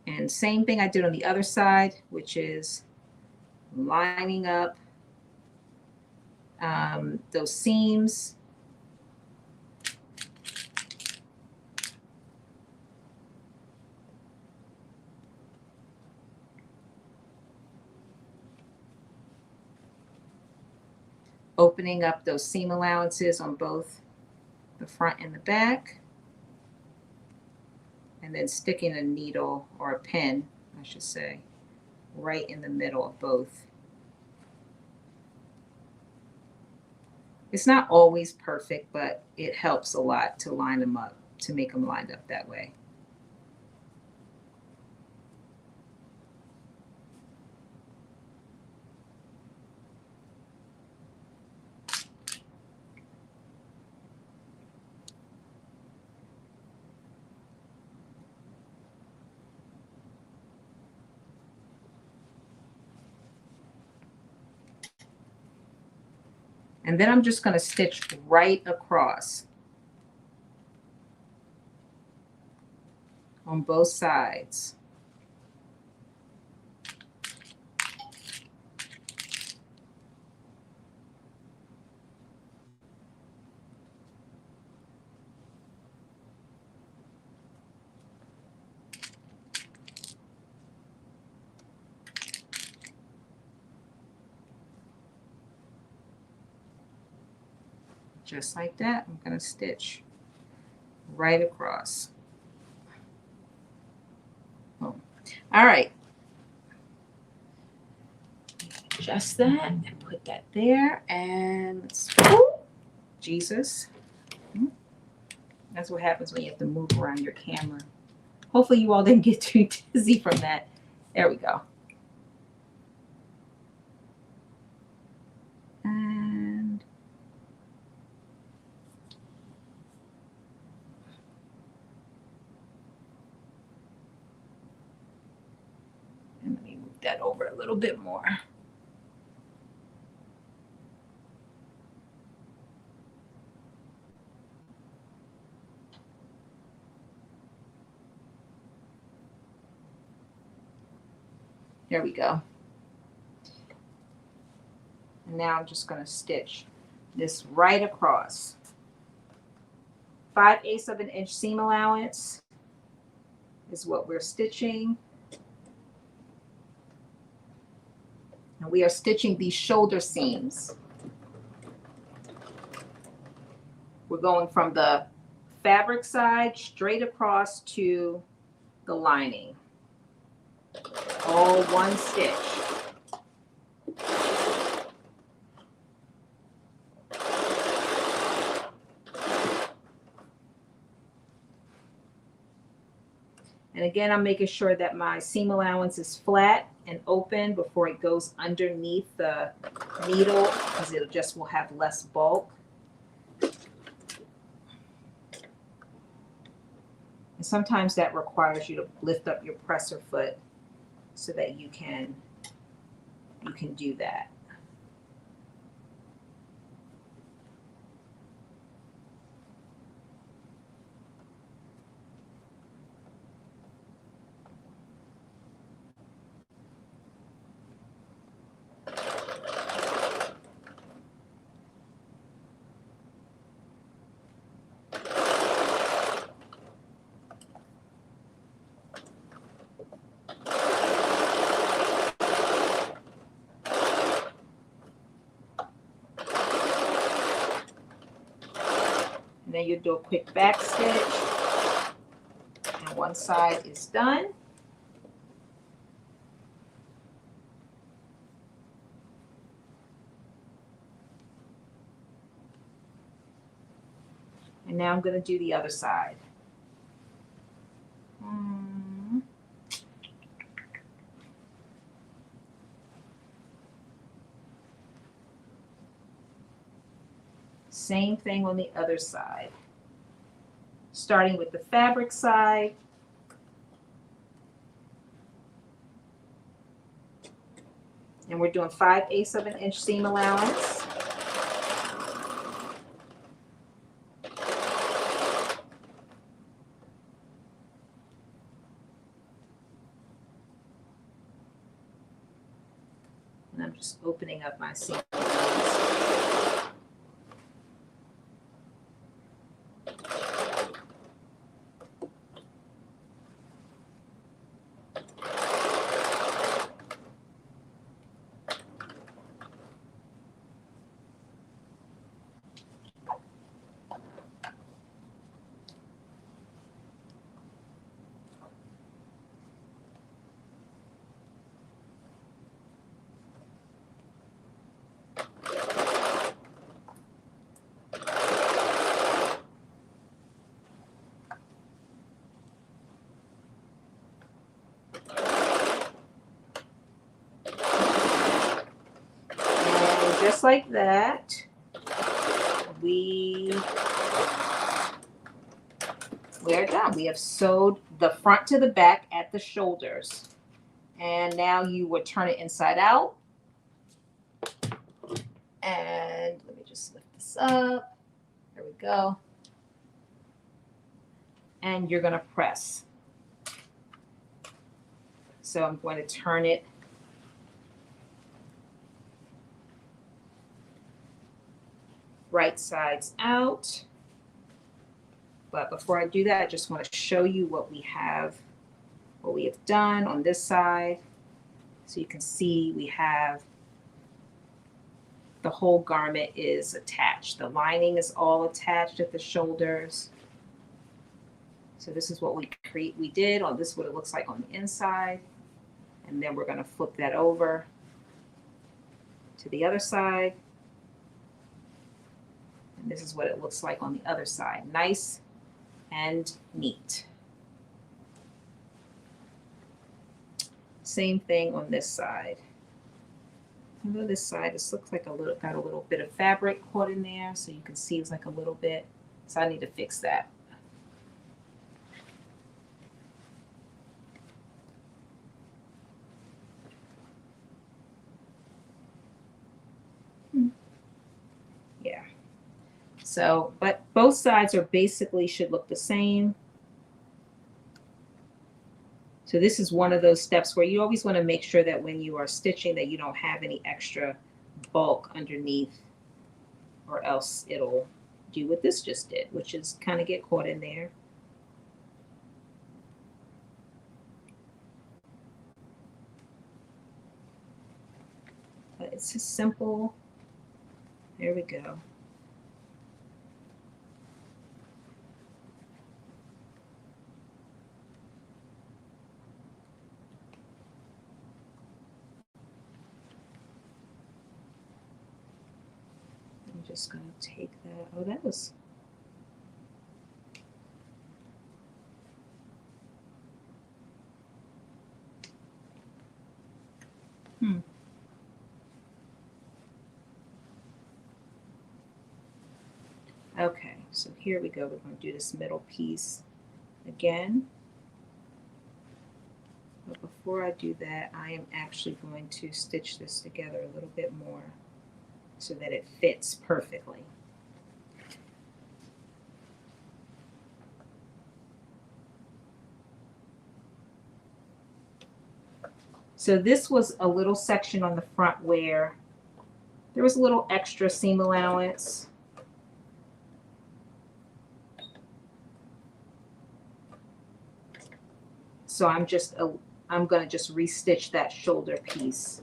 And same thing I did on the other side, which is lining up those seams. Opening up those seam allowances on both the front and the back. And then sticking a needle or a pin, I should say, right in the middle of both. It's not always perfect, but it helps a lot to line them up, to make them lined up that way. And then I'm just going to stitch right across on both sides. Just like that, I'm going to stitch right across. Boom. All right. Just that, and put that there, and let's, Jesus. That's what happens when you have to move around your camera. Hopefully you all didn't get too dizzy from that. There we go. And let me move that over a little bit more. There we go. And now I'm just going to stitch this right across. 5/8 of an inch seam allowance is what we're stitching. And we are stitching these shoulder seams. We're going from the fabric side straight across to the lining. All one stitch. And again, I'm making sure that my seam allowance is flat and open before it goes underneath the needle, because it just will have less bulk. And sometimes that requires you to lift up your presser foot so that you can do that. And then you do a quick back stitch, and one side is done. And now I'm going to do the other side. Same thing on the other side. Starting with the fabric side. And we're doing 5/8 of an inch seam allowance. And I'm just opening up my seam allowance. Just like that, we're done. We have sewed the front to the back at the shoulders. And now you would turn it inside out. And let me just lift this up. There we go. And you're going to press. So I'm going to turn it right sides out. But before I do that, I just want to show you what we have done on this side. So you can see we have the whole garment is attached. The lining is all attached at the shoulders. So this is what we did on this, what it looks like on the inside. And then we're going to flip that over to the other side. And this is what it looks like on the other side. Nice and neat. Same thing on this side. On this side, this looks like got a little bit of fabric caught in there, so you can see it's like a little bit. So I need to fix that. Yeah. So, but both sides are basically should look the same. So this is one of those steps where you always want to make sure that when you are stitching that you don't have any extra bulk underneath, or else it'll do what this just did, which is kind of get caught in there. But it's just simple. There we go. Just gonna take that. Oh, that was. Okay, so here we go. We're going to do this middle piece again. But before I do that, I am actually going to stitch this together a little bit more so that it fits perfectly. So this was a little section on the front where there was a little extra seam allowance. So I'm going to just restitch that shoulder piece.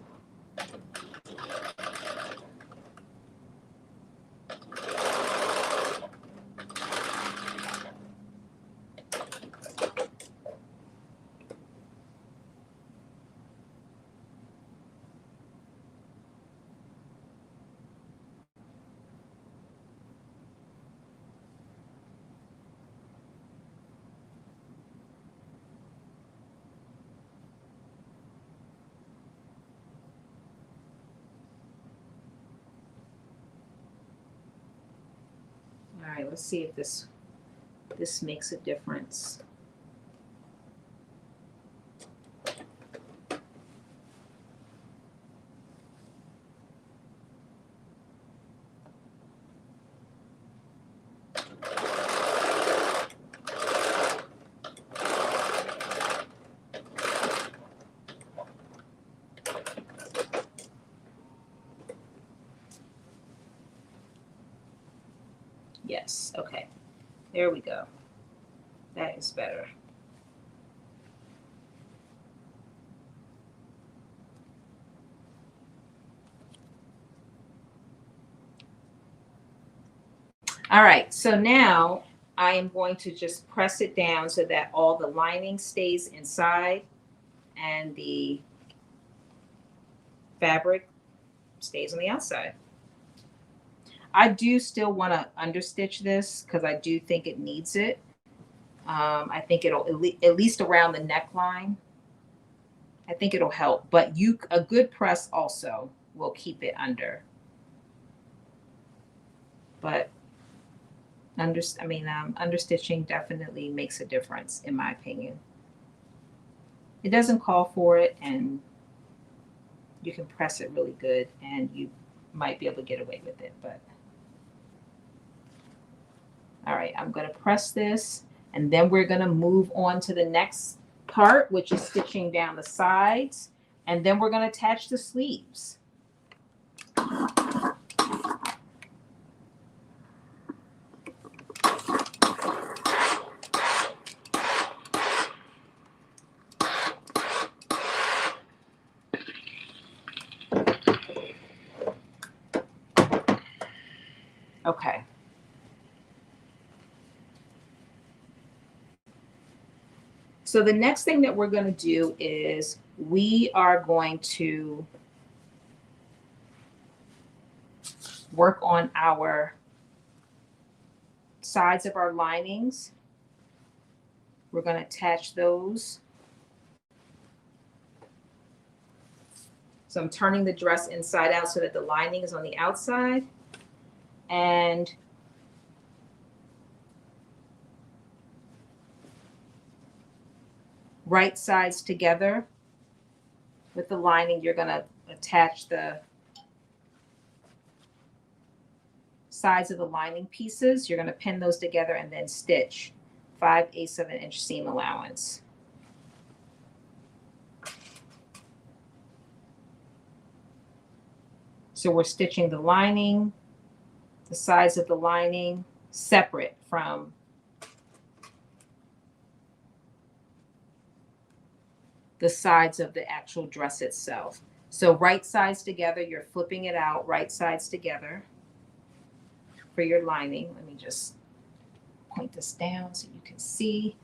All right, let's see if this makes a difference. Yes, okay. There we go. That is better. All right, so now I am going to just press it down so that all the lining stays inside and the fabric stays on the outside. I do still want to understitch this because I do think it needs it. I think it'll at least around the neckline. I think it'll help, but a good press also will keep it under. But understitching definitely makes a difference in my opinion. It doesn't call for it, and you can press it really good, and you might be able to get away with it. But all right, I'm going to press this, and then we're going to move on to the next part, which is stitching down the sides, and then we're going to attach the sleeves. Okay. So the next thing that we're going to do is we are going to work on our sides of our linings. We're going to attach those. So I'm turning the dress inside out so that the lining is on the outside. And right sides together with the lining, you're going to attach the sides of the lining pieces. You're going to pin those together and then stitch 5/8 of an inch seam allowance. So we're stitching the lining, the sides of the lining separate from the sides of the actual dress itself. So right sides together, you're flipping it out, right sides together for your lining. Let me just point this down so you can see.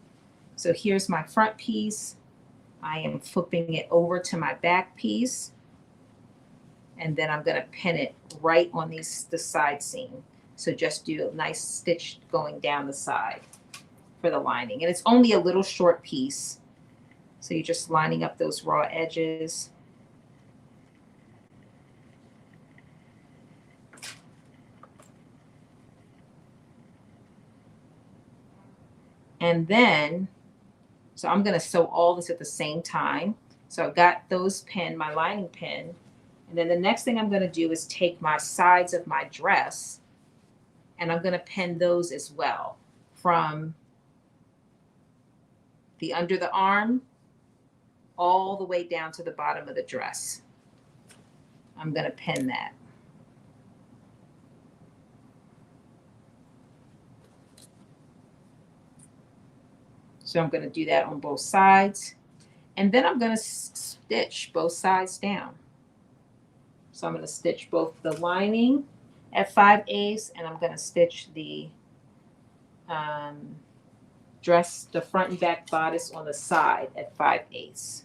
So here's my front piece. I am flipping it over to my back piece. And then I'm going to pin it right on the side seam. So just do a nice stitch going down the side for the lining. And it's only a little short piece. So you're just lining up those raw edges. And then, so I'm going to sew all this at the same time. So I've got those pinned, my lining pin. And then the next thing I'm going to do is take my sides of my dress and I'm going to pin those as well from the under the arm all the way down to the bottom of the dress. I'm going to pin that. So I'm going to do that on both sides. And then I'm going to stitch both sides down. So I'm going to stitch both the lining at 5/8 and I'm going to stitch the dress, the front and back bodice on the side at 5/8.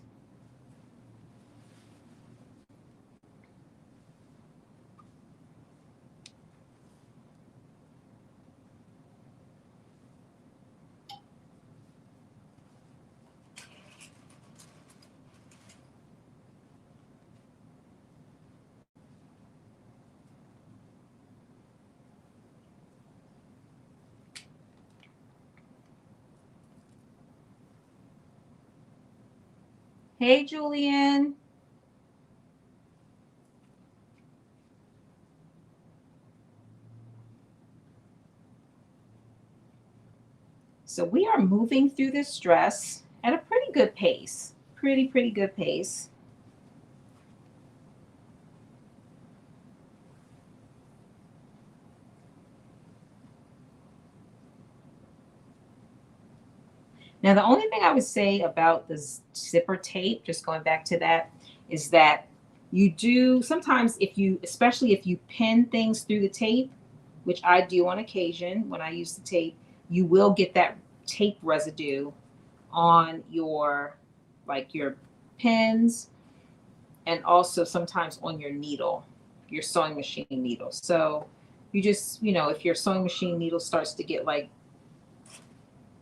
Hey, Julian. So we are moving through this dress at a pretty good pace. Pretty good pace. Now, the only thing I would say about the zipper tape, just going back to that, is that you do sometimes especially if you pin things through the tape, which I do on occasion when I use the tape, you will get that tape residue on your pins and also sometimes on your needle, your sewing machine needle. So you just, if your sewing machine needle starts to get like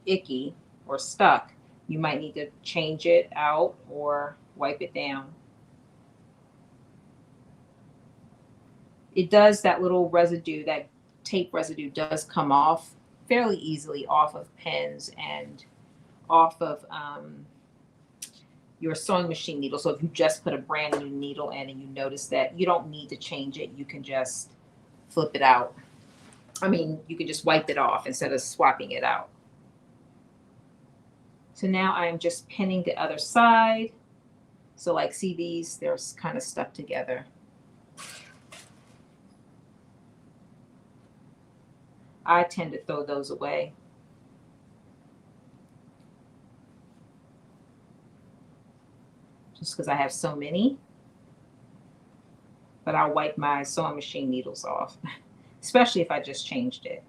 icky or stuck, you might need to change it out or wipe it down. It does, that little residue, that tape residue does come off fairly easily off of pins and off of your sewing machine needle. So if you just put a brand new needle in and you notice that, you don't need to change it. You can just flip it out. I mean, you can just wipe it off instead of swapping it out. So now I'm just pinning the other side. So like, see these, they're kind of stuck together. I tend to throw those away. Just because I have so many. But I'll wipe my sewing machine needles off, especially if I just changed it.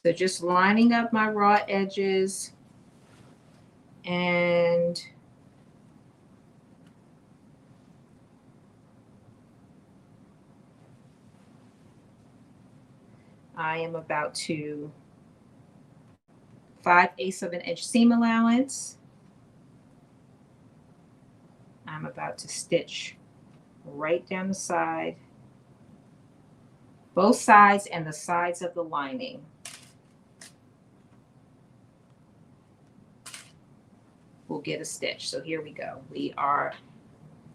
So just lining up my raw edges and I am about to 5/8 of an inch seam allowance. I'm about to stitch right down the side, both sides and the sides of the lining. We'll get a stitch. So here we go. We are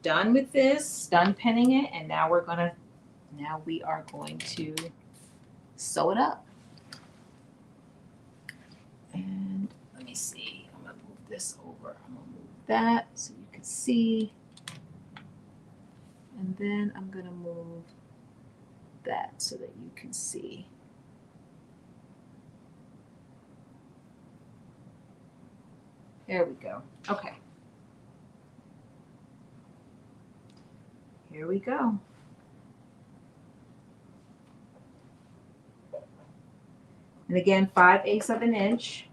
done with this, done pinning it, and now we are going to sew it up. And let me see, I'm gonna move this over. I'm gonna move that so you can see. And then I'm gonna move that so that you can see. There we go. Okay. Here we go. And again, 5/8 of an inch.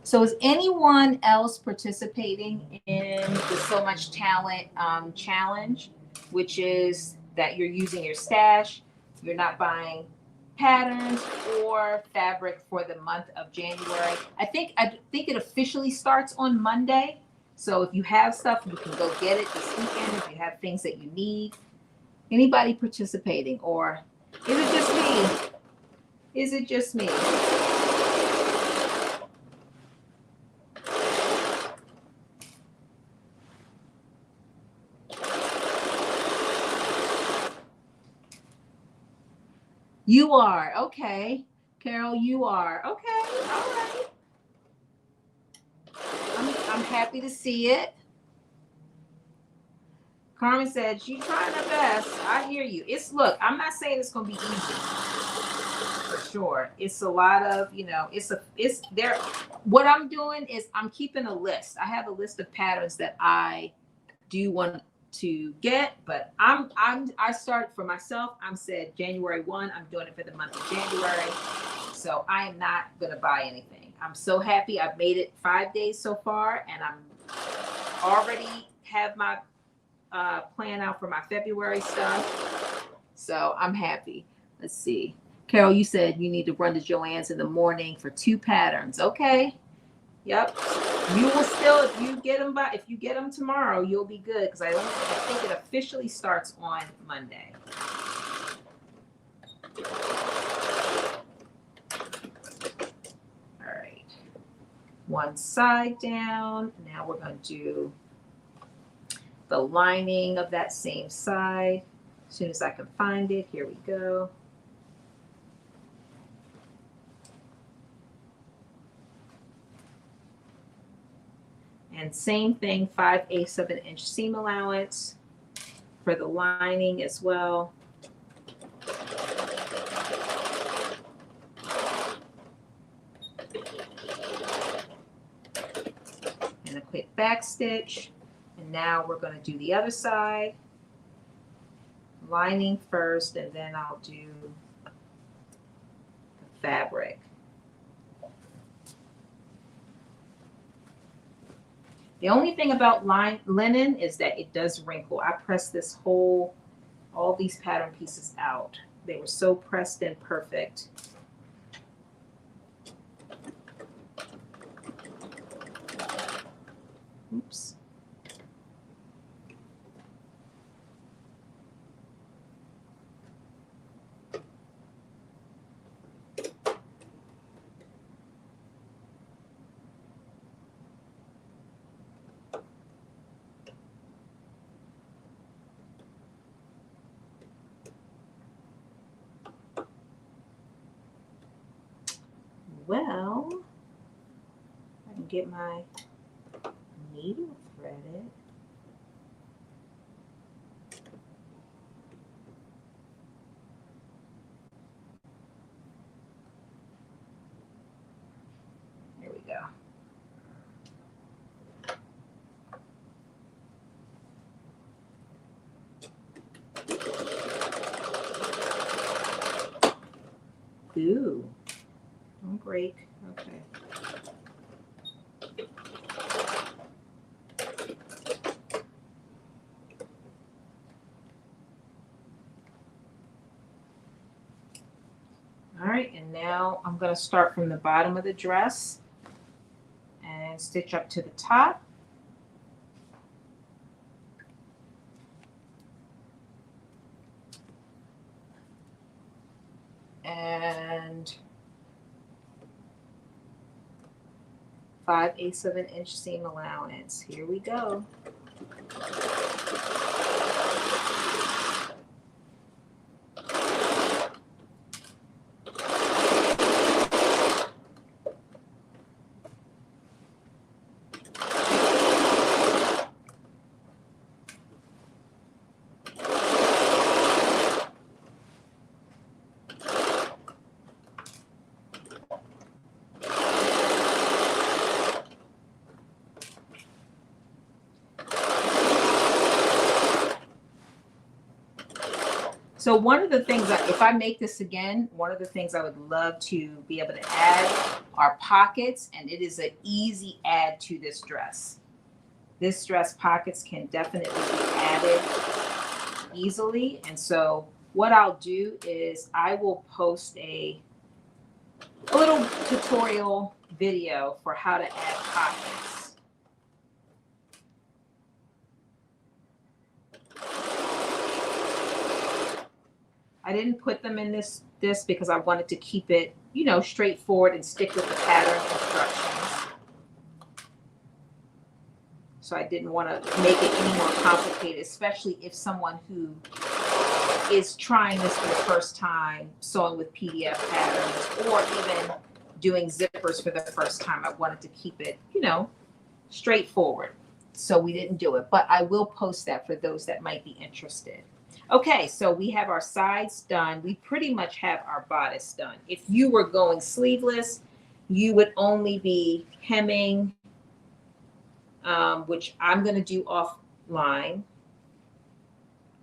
So is anyone else participating in the So Much Talent challenge, which is that you're using your stash, you're not buying patterns or fabric for the month of January? I think it officially starts on Monday. So if you have stuff, you can go get it this weekend if you have things that you need. Anybody participating, or is it just me? Is it just me? You are. Okay. Carol, you are. Okay. All right. I'm happy to see it. Carmen said she's trying her best. I hear you. Look, I'm not saying it's gonna be easy. For sure. It's a lot of, it's there. What I'm doing is I'm keeping a list. I have a list of patterns that I do want to get, but I start for myself. I'm said January 1. I'm doing it for the month of January. So I am not gonna buy anything. I'm so happy. I've made it 5 days so far, and I'm already have my plan out for my February stuff. So I'm happy. Let's see. Carol, you said you need to run to Joann's in the morning for 2 patterns. Okay. Yep. You will still, if you get them tomorrow, you'll be good, because I think it officially starts on Monday. All right. One side down. Now we're going to do the lining of that same side. As soon as I can find it, here we go. And same thing, 5/8 of an inch seam allowance for the lining as well. And a quick back stitch. And now we're going to do the other side. Lining first, and then I'll do the fabric. The only thing about linen is that it does wrinkle. I pressed all these pattern pieces out. They were so pressed and perfect. Oops. Well, I can get my needle threaded. There we go. Ooh, don't break. Okay. All right, and now I'm going to start from the bottom of the dress and stitch up to the top. And 5/8 of an inch seam allowance. Here we go. So one of the things that if I make this again, one of the things I would love to be able to add are pockets, and it is an easy add to this dress. This dress pockets can definitely be added easily. And so what I'll do is I will post a little tutorial video for how to add pockets. I didn't put them in this because I wanted to keep it, you know, straightforward and stick with the pattern instructions. So I didn't want to make it any more complicated, especially if someone who is trying this for the first time, sewing with PDF patterns, or even doing zippers for the first time. I wanted to keep it, you know, straightforward. So we didn't do it, but I will post that for those that might be interested. Okay, so we have our sides done. We pretty much have our bodice done. If you were going sleeveless, you would only be hemming, which I'm going to do offline.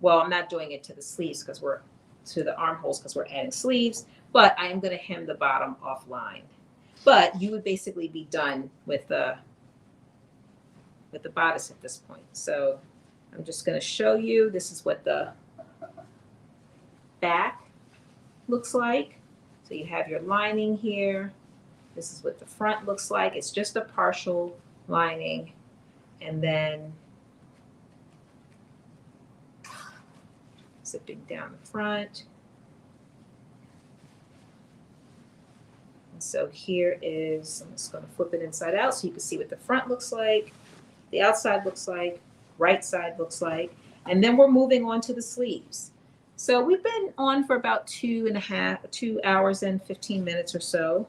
Well, I'm not doing it to the sleeves because we're to the armholes because we're adding sleeves, but I am going to hem the bottom offline. But you would basically be done with the bodice at this point. So I'm just going to show you. This is what the back looks like. So you have your lining here. This is what the front looks like. It's just a partial lining. And then zipping down the front. And so here is, I'm just going to flip it inside out so you can see what the front looks like, the outside looks like, right side looks like. And then we're moving on to the sleeves. So we've been on for about 2 hours and 15 minutes or so.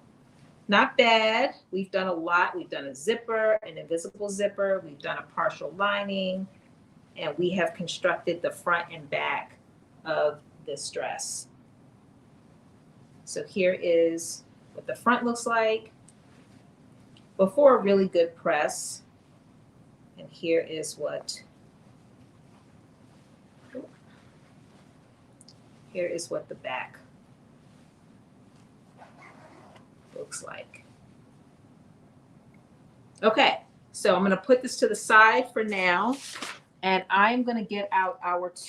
Not bad. We've done a lot. We've done a zipper, an invisible zipper. We've done a partial lining, and we have constructed the front and back of this dress. So here is what the front looks like before a really good press. And here is what the back looks like. Okay, so I'm going to put this to the side for now, and I'm going to get out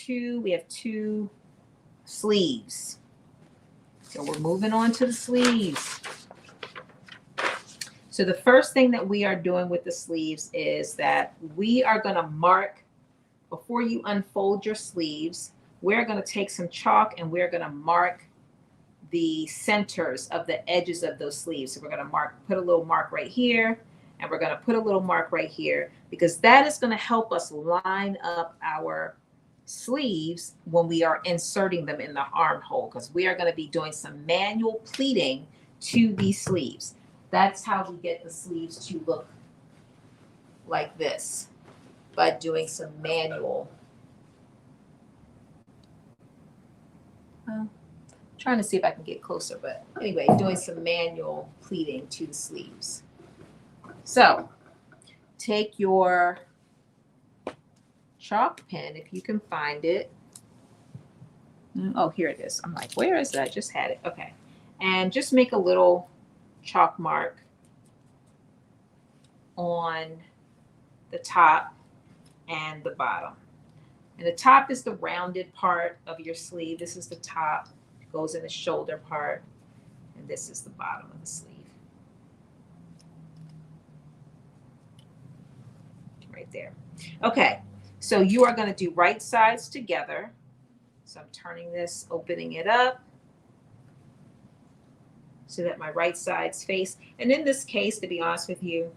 we have 2 sleeves. So we're moving on to the sleeves. So the first thing that we are doing with the sleeves is that we are going to mark, before you unfold your sleeves, we're going to take some chalk and we're going to mark the centers of the edges of those sleeves. So we're going to put a little mark right here, and we're going to put a little mark right here, because that is going to help us line up our sleeves when we are inserting them in the armhole, because we are going to be doing some manual pleating to these sleeves. That's how we get the sleeves to look like this, by doing some manual. Trying to see if I can get closer, but anyway, doing some manual pleating to the sleeves. So take your chalk pen, if you can find it. Oh, here it is. I'm like, where is that? I just had it. Okay. And just make a little chalk mark on the top and the bottom. And the top is the rounded part of your sleeve. This is the top. It goes in the shoulder part. And this is the bottom of the sleeve. Right there. Okay, so you are going to do right sides together. So I'm turning this, opening it up so that my right sides face. And in this case, to be honest with you,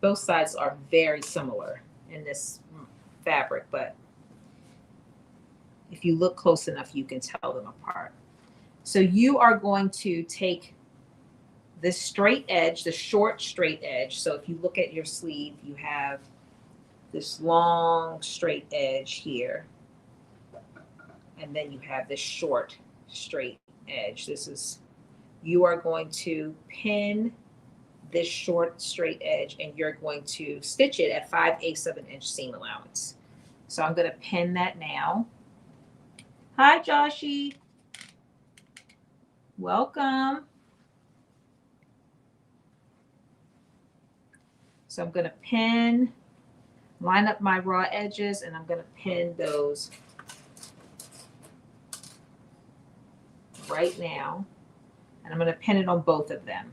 both sides are very similar in this fabric, but if you look close enough, you can tell them apart. So you are going to take this straight edge, the short straight edge. So if you look at your sleeve, you have this long straight edge here, and then you have this short straight edge. You are going to pin this short straight edge, and you're going to stitch it at 5/8 of an inch seam allowance. So I'm going to pin that now. Hi, Joshi. Welcome. So I'm going to pin, line up my raw edges, and I'm going to pin those right now. And I'm going to pin it on both of them.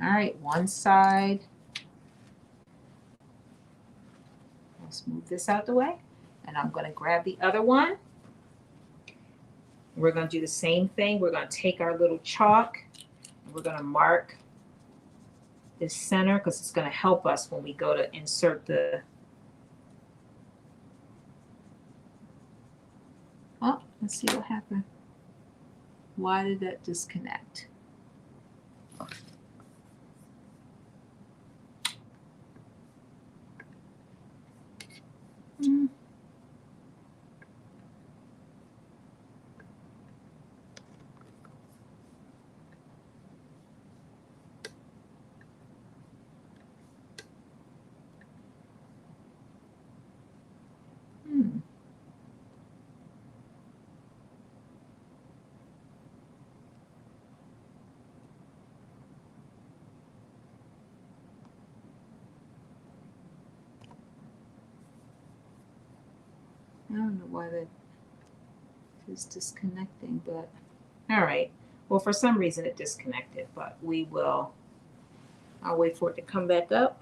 All right, one side. Let's move this out the way. And I'm going to grab the other one. We're going to do the same thing. We're going to take our little chalk and we're going to mark this center because it's going to help us when we go to insert the. Oh, let's see what happened. Why did that disconnect? Hmm. I don't know why that is disconnecting, but all right. Well, for some reason it disconnected, but we will. I'll wait for it to come back up.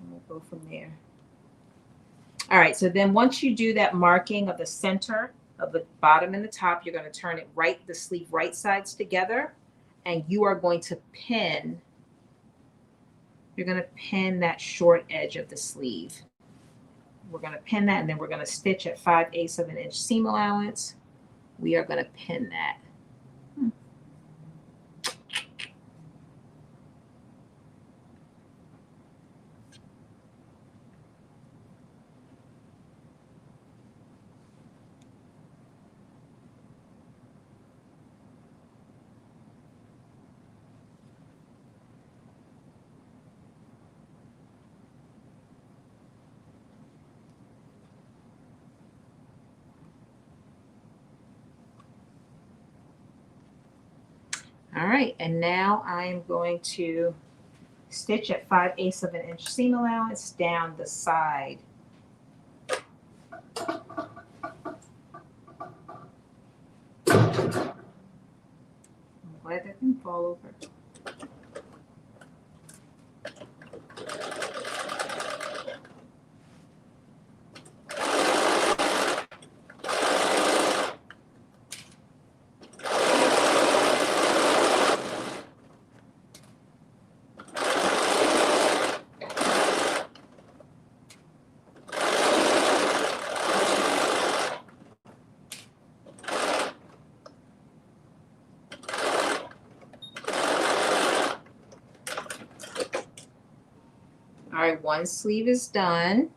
And we'll go from there. All right, so then once you do that marking of the center of the bottom and the top, you're going to turn it right, the sleeve right sides together, and you are going to pin. You're going to pin that short edge of the sleeve. We're going to pin that, and then we're going to stitch at 5/8 of an inch seam allowance. We are going to pin that. All right, and now I am going to stitch at 5/8 of an inch seam allowance down the side. I'm glad that didn't fall over. All right, one sleeve is done.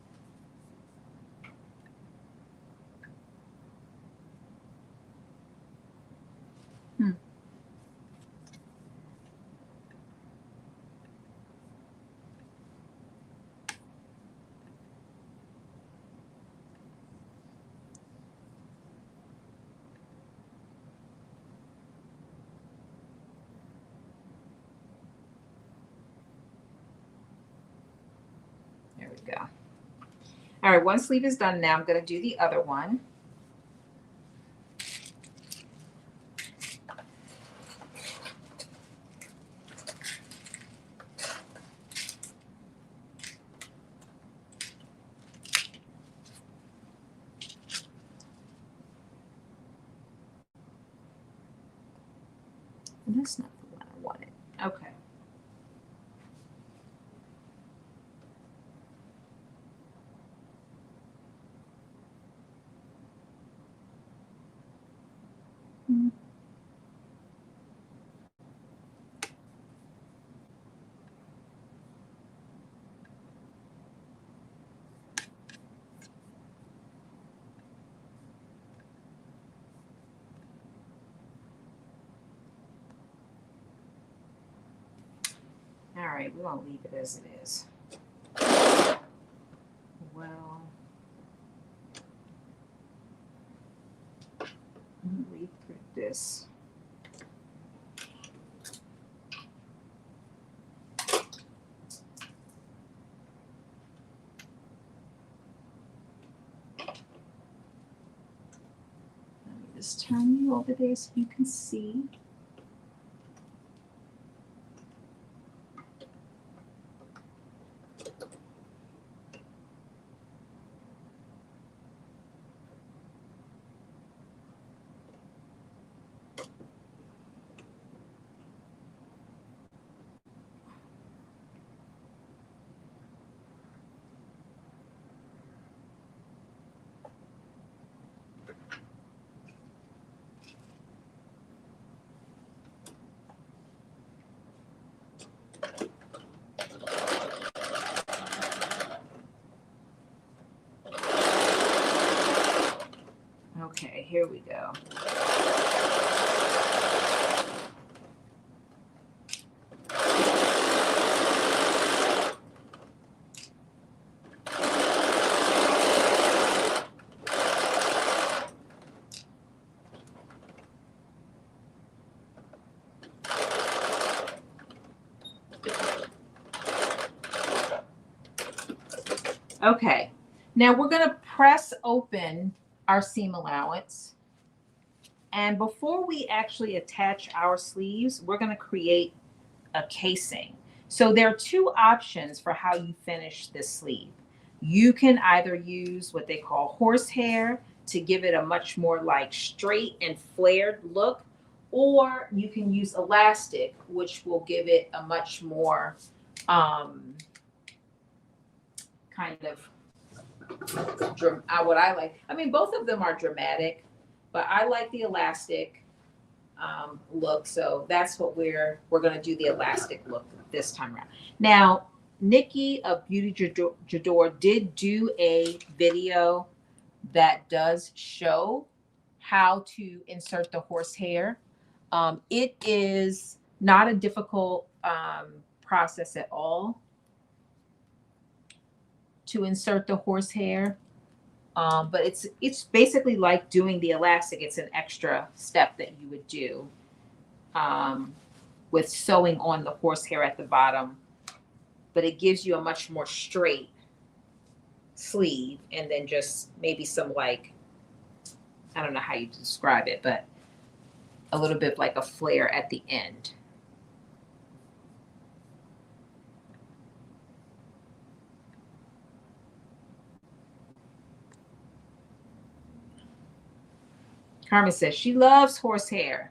There we go. All right, one sleeve is done. Now I'm going to do the other one. And that's not the one I wanted. Okay. right, we're gonna leave it as it is. Well, let me reprint this. Let me just turn you over there so you can see. Okay, here we go. Okay, now we're going to press open our seam allowance. And before we actually attach our sleeves, we're going to create a casing. So there are two options for how you finish this sleeve. You can either use what they call horsehair to give it a much more like straight and flared look, or you can use elastic, which will give it a much more kind of what I like. I mean, both of them are dramatic, but I like the elastic look. So that's what we're going to do, the elastic look this time around. Now, Nikki of Beaute J'adore did do a video that does show how to insert the horsehair. It is not a difficult process at all to insert the horsehair, but it's basically like doing the elastic. It's an extra step that you would do with sewing on the horsehair at the bottom, but it gives you a much more straight sleeve, and then just maybe some, like, I don't know how you describe it, but a little bit like a flare at the end. Carmen says she loves horsehair.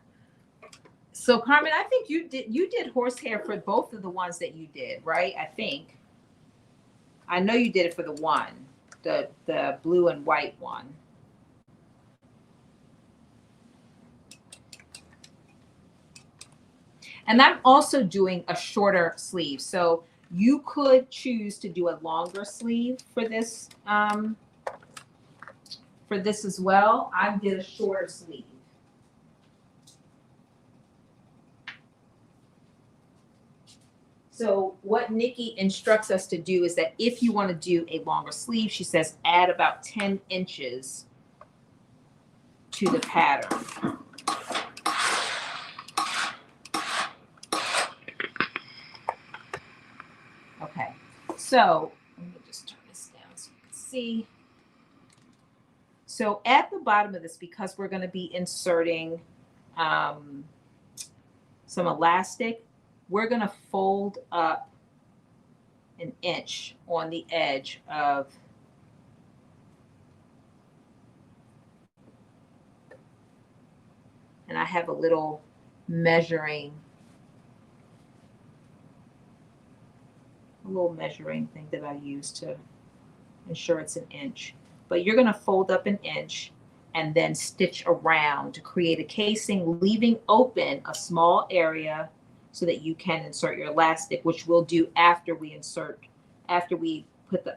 So Carmen, I think you did horsehair for both of the ones that you did, right? I think. I know you did it for the one, the blue and white one. And I'm also doing a shorter sleeve. So you could choose to do a longer sleeve for this as well. I did a shorter sleeve. So what Nikki instructs us to do is that if you want to do a longer sleeve, she says add about 10 inches to the pattern. Okay, so let me just turn this down so you can see. So at the bottom of this, because we're going to be inserting some elastic, we're going to fold up an inch on the edge of and I have a little measuring thing that I use to ensure it's an inch. But you're going to fold up an inch and then stitch around to create a casing, leaving open a small area so that you can insert your elastic, which we'll do after we put the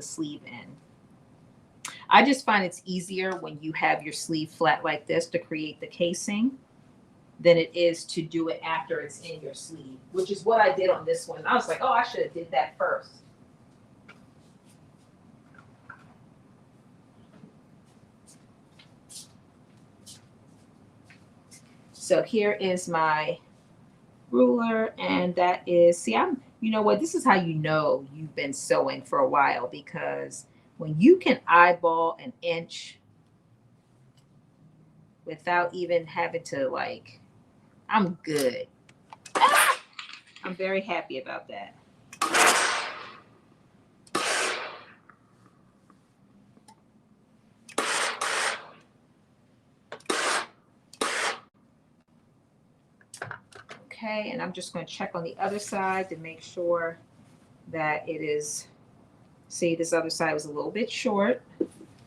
sleeve in. I just find it's easier when you have your sleeve flat like this to create the casing. than it is to do it after it's in your sleeve, which is what I did on this one. I was like, oh, I should have did that first. So here is my ruler, and that is, see, you know what, this is how you know you've been sewing for a while, because when you can eyeball an inch without even having to, like, I'm good. I'm very happy about that. Okay, and I'm just going to check on the other side to make sure that it is, see, this other side was a little bit short.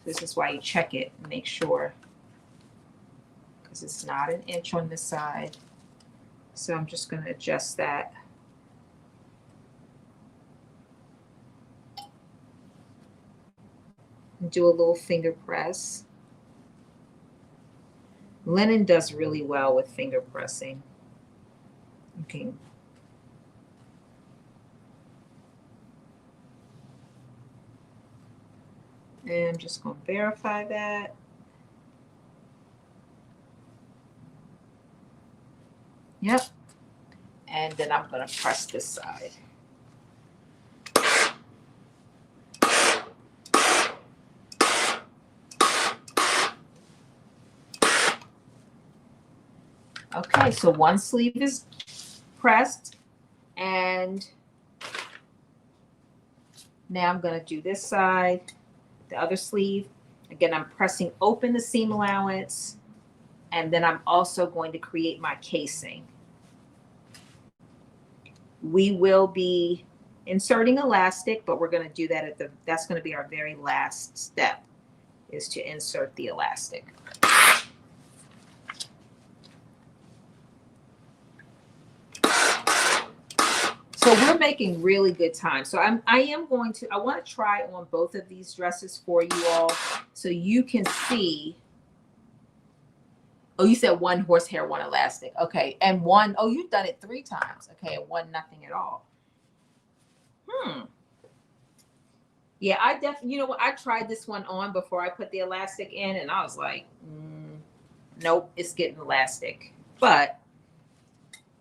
This is why you check it and make sure, because it's not an inch on this side. So I'm just going to adjust that. And do a little finger press. Linen does really well with finger pressing. Okay. And I'm just going to verify that. Yep. And then I'm going to press this side. Okay, so one sleeve is pressed, and now I'm going to do this side, the other sleeve. Again, I'm pressing open the seam allowance, and then I'm also going to create my casing. We will be inserting elastic, but we're going to do that at that's going to be our very last step, is to insert the elastic. So we're making really good time. So I want to try on both of these dresses for you all so you can see. Oh, you said one horsehair, one elastic. Okay. And one, oh, you've done it 3 times. Okay. And one, nothing at all. Yeah, I definitely, you know what? I tried this one on before I put the elastic in, and I was like, nope, it's getting elastic. But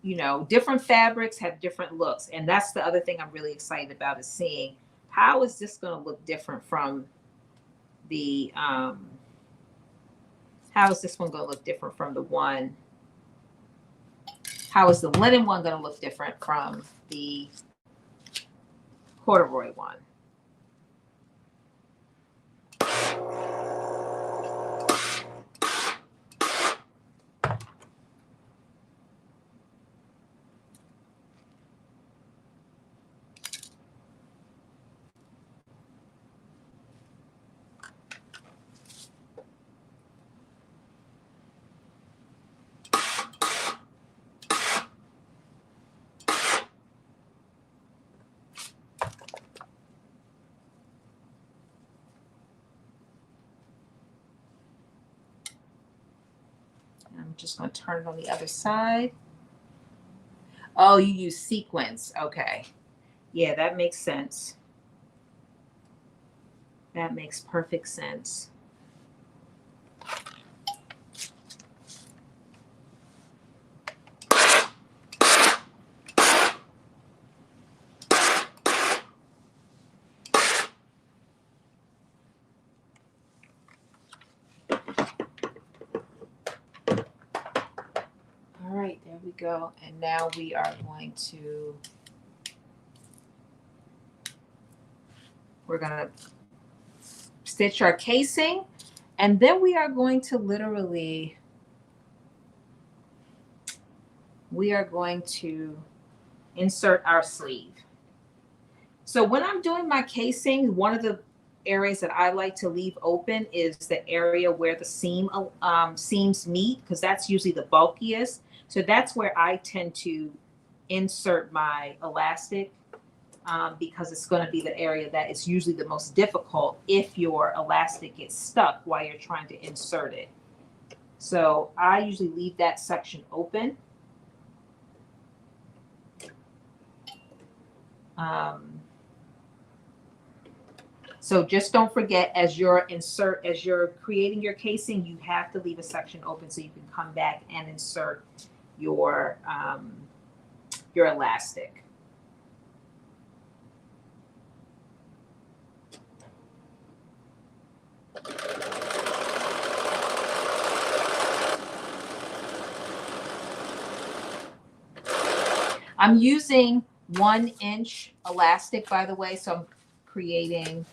you know, different fabrics have different looks. And that's the other thing I'm really excited about, is seeing how is this going to look different from the, how is this one going to look different from the one? How is the linen one going to look different from the corduroy one? I'm just going to turn it on the other side. Oh, you use sequins. Okay. Yeah, that makes sense. That makes perfect sense. All right, there we go. And now we are going to, we're going to stitch our casing, and then we are going to literally, we are going to insert our sleeve. So when I'm doing my casing, one of the areas that I like to leave open is the area where the seams meet, because that's usually the bulkiest. So that's where I tend to insert my elastic, because it's going to be the area that is usually the most difficult if your elastic gets stuck while you're trying to insert it. So I usually leave that section open. So just don't forget, as you're creating your casing, you have to leave a section open so you can come back and insert your elastic. I'm using 1 inch elastic, by the way, so I'm creating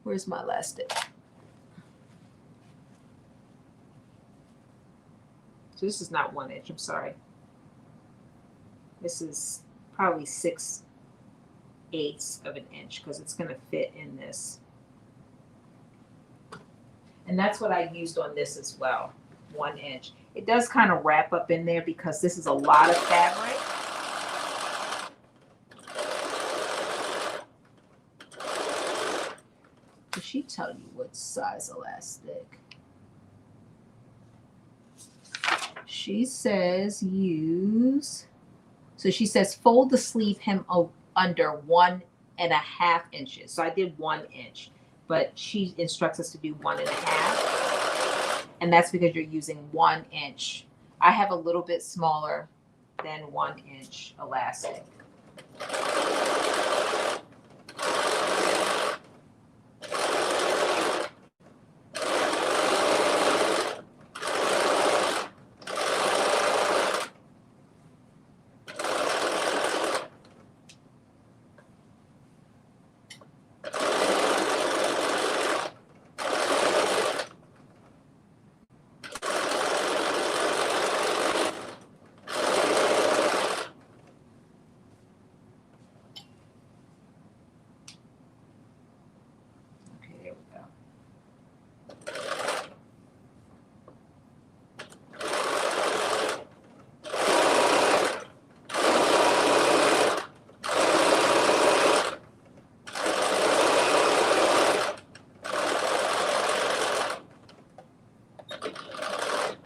where's my elastic? So this is not 1 inch, I'm sorry. This is probably 6/8 of an inch because it's going to fit in this. And that's what I used on this as well, 1 inch. It does kind of wrap up in there because this is a lot of fabric. Did she tell you what size elastic? She says use, so she says fold the sleeve hem under 1.5 inches. So I did 1 inch, but she instructs us to do 1.5. And that's because you're using 1 inch. I have a little bit smaller than 1 inch elastic.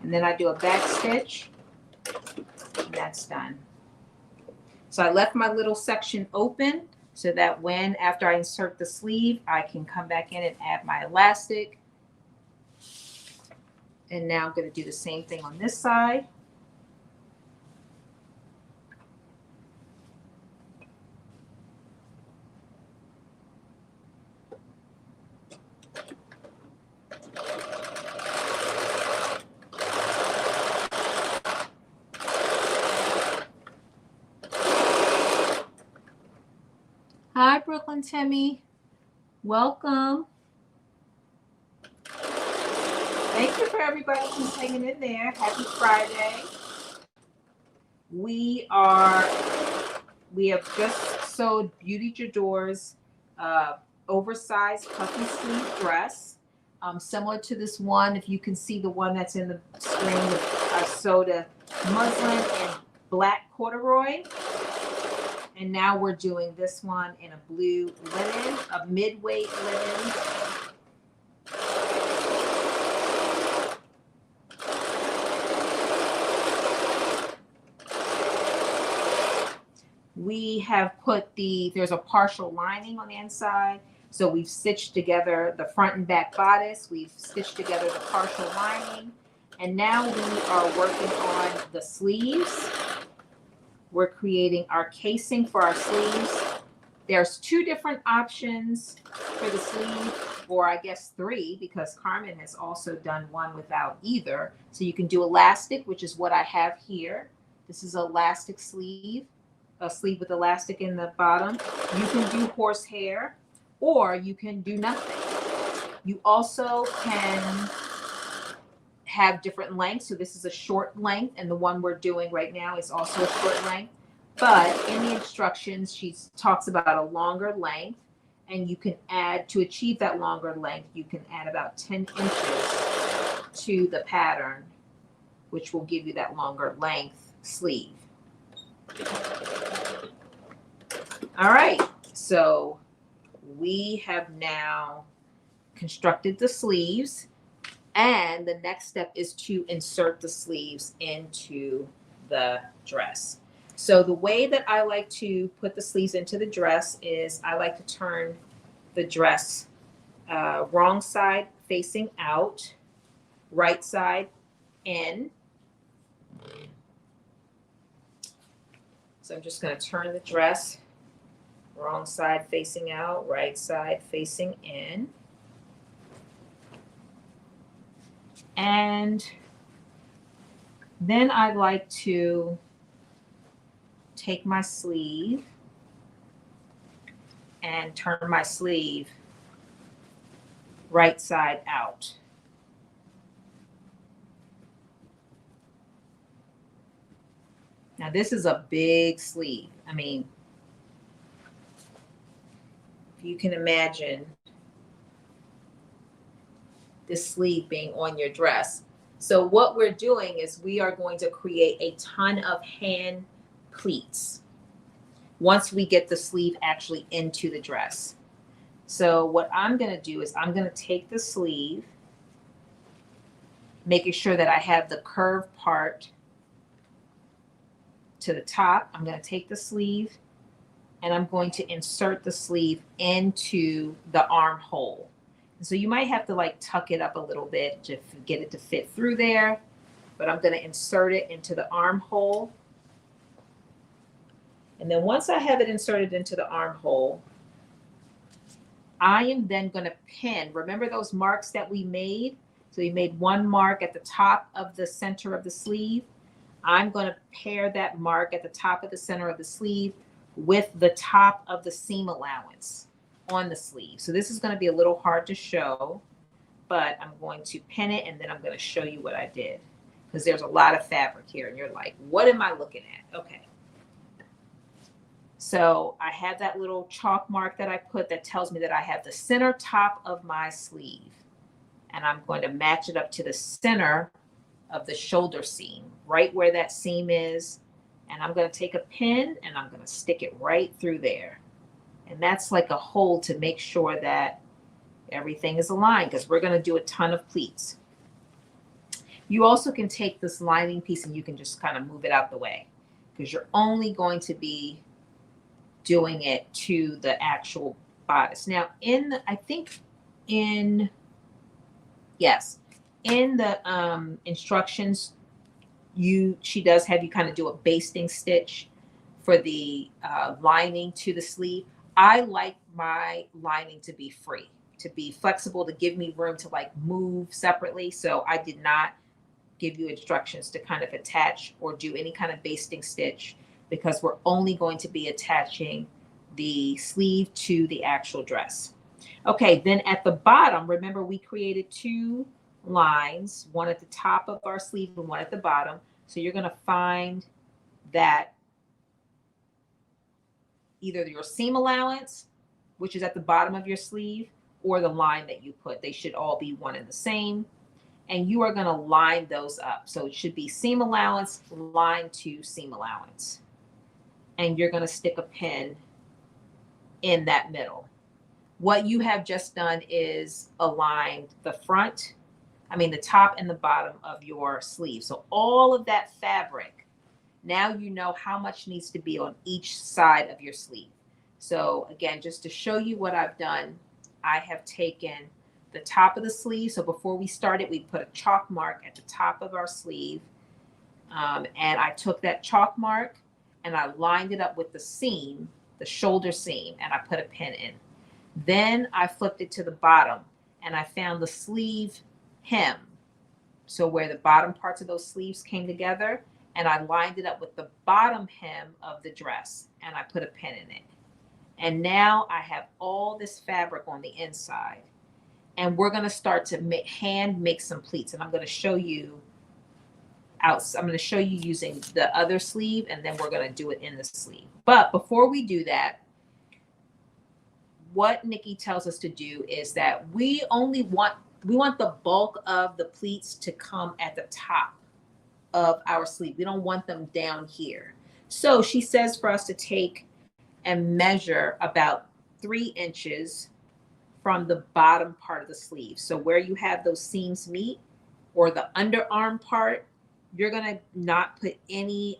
And then I do a back stitch, and that's done. So I left my little section open so that when, after I insert the sleeve, I can come back in and add my elastic. And now I'm going to do the same thing on this side. Hi, Brooklyn Timmy. Welcome. Thank you for everybody who's hanging in there. Happy Friday. We have just sewed Beaute J'adore's oversized puffy sleeve dress. Similar to this one, if you can see the one that's in the screen, I sewed a muslin and black corduroy. And now we're doing this one in a blue linen, a mid-weight linen. We have put there's a partial lining on the inside. So we've stitched together the front and back bodice. We've stitched together the partial lining. And now we are working on the sleeves. We're creating our casing for our sleeves. There's 2 different options for the sleeve, or I guess 3, because Carmen has also done one without either. So you can do elastic, which is what I have here. This is an elastic sleeve, a sleeve with elastic in the bottom. You can do horsehair, or you can do nothing. You also can have different lengths. So this is a short length, and the one we're doing right now is also a short length. But in the instructions, she talks about a longer length, and you can add, to achieve that longer length, you can add about 10 inches to the pattern, which will give you that longer length sleeve. All right, so we have now constructed the sleeves, and the next step is to insert the sleeves into the dress. So the way that I like to put the sleeves into the dress is I like to turn the dress wrong side facing out, right side in. So I'm just going to turn the dress wrong side facing out, right side facing in. And then I like to take my sleeve and turn my sleeve right side out. Now this is a big sleeve. I mean, if you can imagine this sleeve being on your dress. So what we're doing is we are going to create a ton of hand pleats once we get the sleeve actually into the dress. So what I'm going to do is I'm going to take the sleeve, making sure that I have the curved part to the top. I'm going to take the sleeve and I'm going to insert the sleeve into the armhole. So you might have to like tuck it up a little bit to get it to fit through there, but I'm going to insert it into the armhole. And then once I have it inserted into the armhole, I am then going to pin. Remember those marks that we made? So we made one mark at the top of the center of the sleeve. I'm going to pair that mark at the top of the center of the sleeve with the top of the seam allowance on the sleeve. So this is going to be a little hard to show, but I'm going to pin it and then I'm going to show you what I did, because there's a lot of fabric here and you're like, what am I looking at? Okay. So I have that little chalk mark that I put that tells me that I have the center top of my sleeve, and I'm going to match it up to the center of the shoulder seam, right where that seam is. And I'm going to take a pin and I'm going to stick it right through there. And that's like a hole to make sure that everything is aligned, because we're going to do a ton of pleats. You also can take this lining piece and you can just kind of move it out the way, because you're only going to be doing it to the actual bodice. Now I think in the instructions, she does have you kind of do a basting stitch for the lining to the sleeve. I like my lining to be free, to be flexible, to give me room to like move separately. So I did not give you instructions to kind of attach or do any kind of basting stitch, because we're only going to be attaching the sleeve to the actual dress. Okay, then at the bottom, remember we created two lines, one at the top of our sleeve and one at the bottom. So you're going to find that either your seam allowance, which is at the bottom of your sleeve, or the line that you put. They should all be one and the same. And you are going to line those up. So it should be seam allowance, line to seam allowance. And you're going to stick a pin in that middle. What you have just done is aligned the top and the bottom of your sleeve. So all of that fabric, now you know how much needs to be on each side of your sleeve. So again, just to show you what I've done, I have taken the top of the sleeve. So before we started, we put a chalk mark at the top of our sleeve. And I took that chalk mark and I lined it up with the seam, the shoulder seam, and I put a pin in. Then I flipped it to the bottom and I found the sleeve hem. So where the bottom parts of those sleeves came together, and I lined it up with the bottom hem of the dress and I put a pin in it. And now I have all this fabric on the inside, and we're going to start to hand make some pleats. And I'm going to show you using the other sleeve, and then we're going to do it in the sleeve. But before we do that, what Nikki tells us to do is that we want the bulk of the pleats to come at the top of our sleeve. We don't want them down here. So she says for us to take and measure about 3 inches from the bottom part of the sleeve. So where you have those seams meet, or the underarm part, you're gonna not put any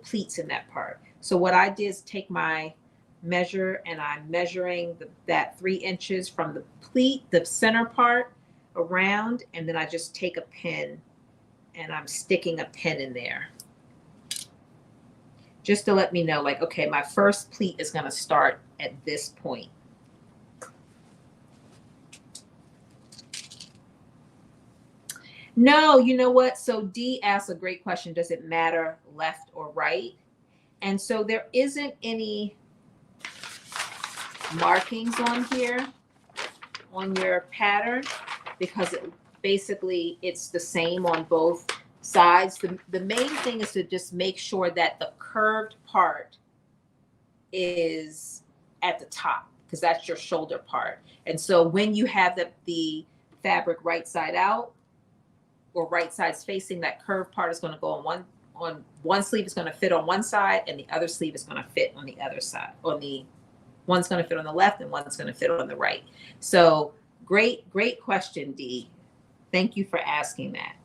pleats in that part. So what I did is take my measure, and I'm measuring that 3 inches from the pleat, the center part around, and then I just take a pin and I'm sticking a pin in there just to let me know, like, okay, my first pleat is going to start at this point. No, you know what? So D asks a great question. Does it matter left or right? And so there isn't any markings on here on your pattern, because basically it's the same on both sides. The main thing is to just make sure that the curved part is at the top, because that's your shoulder part. And so when you have the fabric right side out or right sides facing, that curved part is going to go on one sleeve is going to fit on one side, and the other sleeve is going to fit on the other side. One's going to fit on the left and one's going to fit on the right. So great question, D. Thank you for asking that.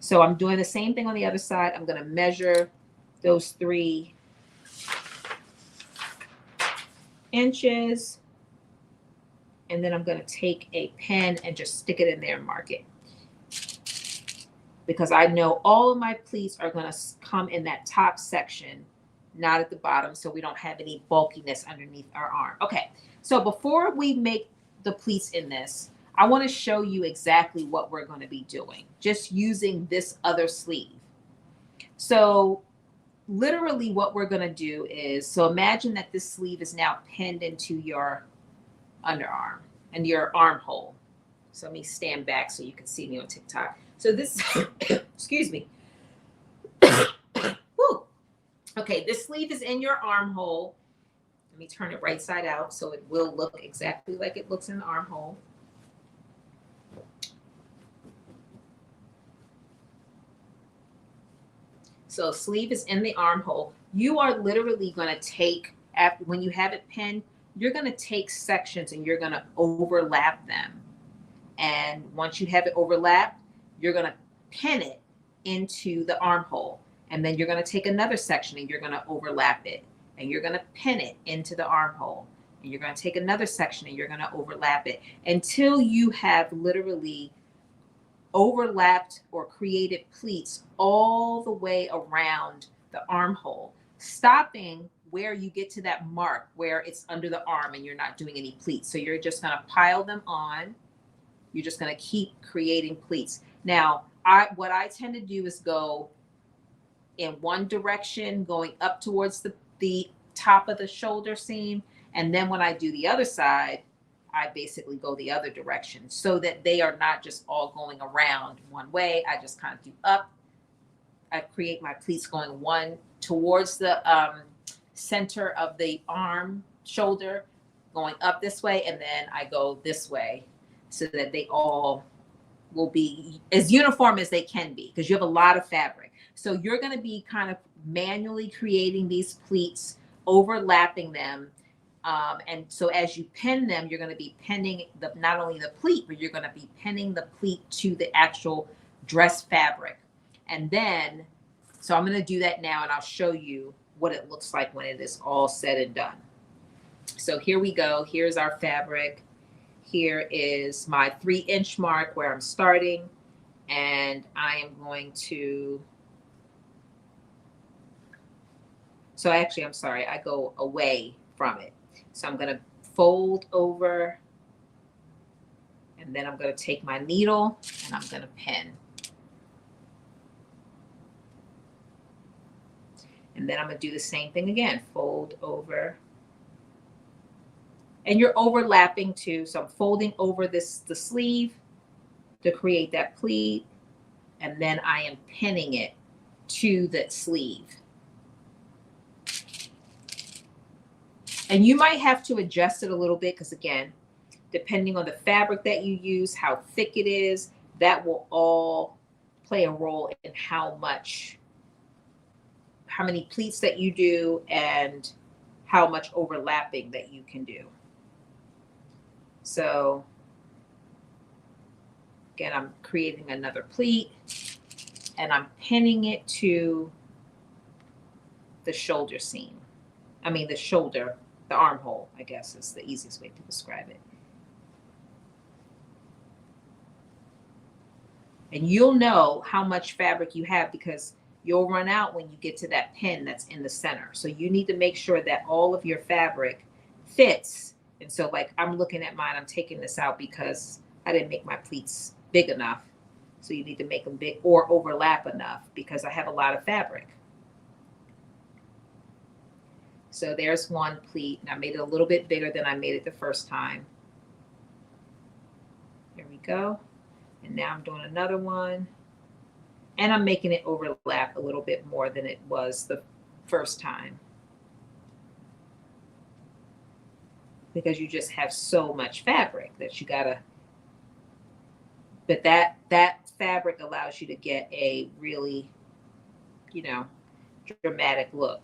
So I'm doing the same thing on the other side. I'm going to measure those 3 inches. And then I'm going to take a pen and just stick it in there and mark it. Because I know all of my pleats are going to come in that top section, not at the bottom, so we don't have any bulkiness underneath our arm. Okay, so before we make the pleats in this, I want to show you exactly what we're going to be doing, just using this other sleeve. So literally what we're going to do is, so imagine that this sleeve is now pinned into your underarm and your armhole. So let me stand back so you can see me on TikTok. So this, excuse me. Woo. Okay, this sleeve is in your armhole. Let me turn it right side out so it will look exactly like it looks in the armhole. So sleeve is in the armhole. You are literally going to take, after, when you have it pinned, you're going to take sections and you're going to overlap them. And once you have it overlapped, you're going to pin it into the armhole. And then you're going to take another section and you're going to overlap it. And you're going to pin it into the armhole. And you're going to take another section and you're going to overlap it until you have literally overlapped or created pleats all the way around the armhole, stopping where you get to that mark where it's under the arm and you're not doing any pleats. So you're just going to pile them on. You're just going to keep creating pleats. Now, what I tend to do is go in one direction, going up towards the top of the shoulder seam. And then when I do the other side, I basically go the other direction so that they are not just all going around one way. I just kind of do up. I create my pleats going one towards the center of the arm, shoulder, going up this way. And then I go this way so that they all will be as uniform as they can be, because you have a lot of fabric. So you're going to be kind of manually creating these pleats, overlapping them. And so as you pin them, you're going to be pinning not only the pleat, but you're going to be pinning the pleat to the actual dress fabric. And then, so I'm going to do that now, and I'll show you what it looks like when it is all said and done. So here we go. Here's our fabric. Here is my 3-inch mark where I'm starting. And I am going to, so actually, I'm sorry, I go away from it. So I'm going to fold over, and then I'm going to take my needle and I'm going to pin. And then I'm going to do the same thing again, fold over. And you're overlapping too. So I'm folding over the sleeve to create that pleat, and then I am pinning it to the sleeve. And you might have to adjust it a little bit because, again, depending on the fabric that you use, how thick it is, that will all play a role in how many pleats that you do and how much overlapping that you can do. So again, I'm creating another pleat and I'm pinning it to the shoulder seam. I mean, the shoulder, the armhole, I guess is the easiest way to describe it. And you'll know how much fabric you have because you'll run out when you get to that pin that's in the center. So you need to make sure that all of your fabric fits. And so like I'm looking at mine, I'm taking this out because I didn't make my pleats big enough. So you need to make them big or overlap enough because I have a lot of fabric. So there's one pleat, and I made it a little bit bigger than I made it the first time. There we go. And now I'm doing another one. And I'm making it overlap a little bit more than it was the first time. Because you just have so much fabric that you gotta, but that fabric allows you to get a really, you know, dramatic look.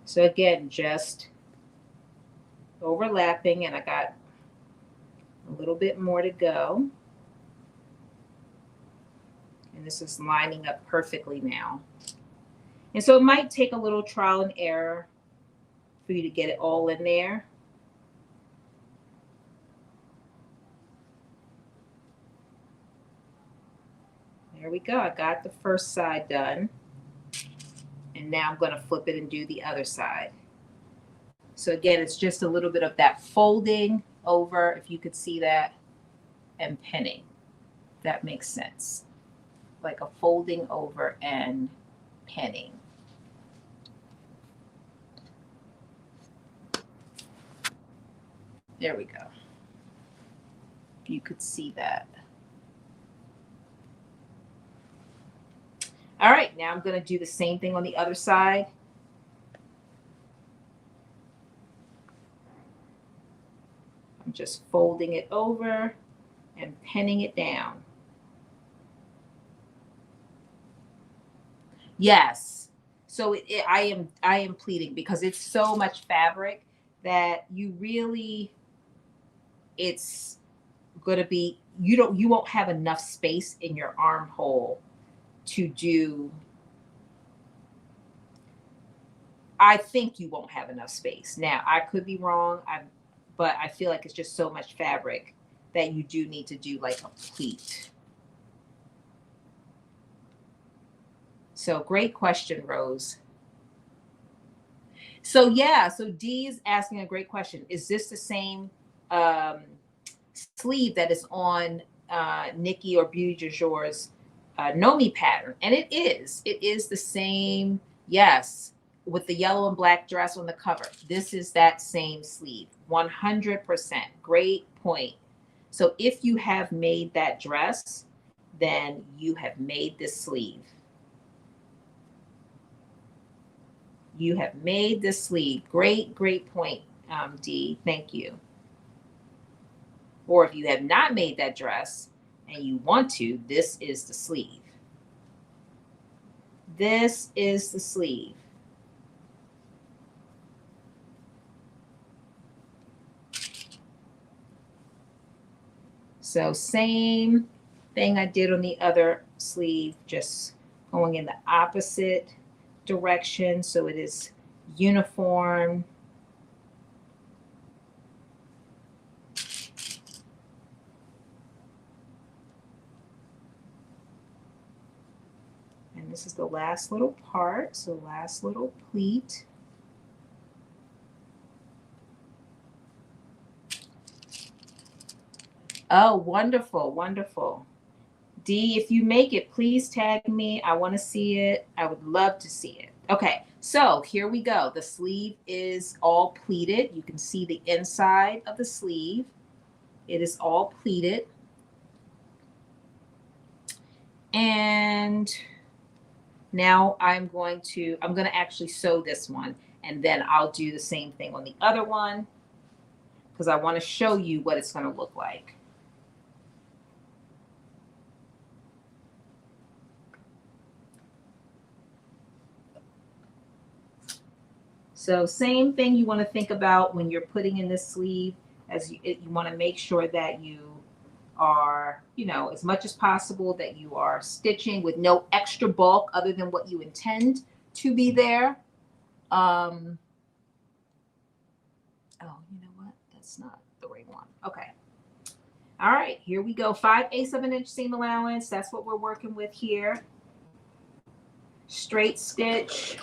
So again, just overlapping, and I got a little bit more to go. And this is lining up perfectly now. And so it might take a little trial and error for you to get it all in there. There we go. I got the first side done. And now I'm going to flip it and do the other side. So again, it's just a little bit of that folding over, if you could see that, and pinning. That makes sense. Like a folding over and pinning. There we go. You could see that. All right, now I'm going to do the same thing on the other side. I'm just folding it over and pinning it down. Yes. So I am pleating because it's so much fabric that you really, it's going to be, you won't have enough space in your armhole to do. I think you won't have enough space. Now, I could be wrong, but I feel like it's just so much fabric that you do need to do like a pleat. So great question, Rose. So yeah, so Dee is asking a great question. Is this the same sleeve that is on Nikki or Beaute J'adore's Nomi pattern? And it is the same, yes, with the yellow and black dress on the cover. This is that same sleeve, 100%. Great point. So if you have made that dress, then you have made this sleeve. You have made this sleeve. Great, great point, Dee. Thank you. Or if you have not made that dress and you want to, this is the sleeve. This is the sleeve. So same thing I did on the other sleeve, just going in the opposite direction so it is uniform. And this is the last little part, so last little pleat. Oh, wonderful, wonderful. Dee, if you make it, please tag me. I want to see it. I would love to see it. Okay, So here we go. The sleeve is all pleated. You can see the inside of the sleeve. It is all pleated. And now I'm going to actually sew this one, and then I'll do the same thing on the other one because I want to show you what it's going to look like. So same thing you want to think about when you're putting in this sleeve, as you want to make sure that you are, you know, as much as possible that you are stitching with no extra bulk other than what you intend to be there. Oh, you know what? That's not the right one. Okay. All right, here we go. 5/8 of an inch seam allowance. That's what we're working with here. Straight stitch.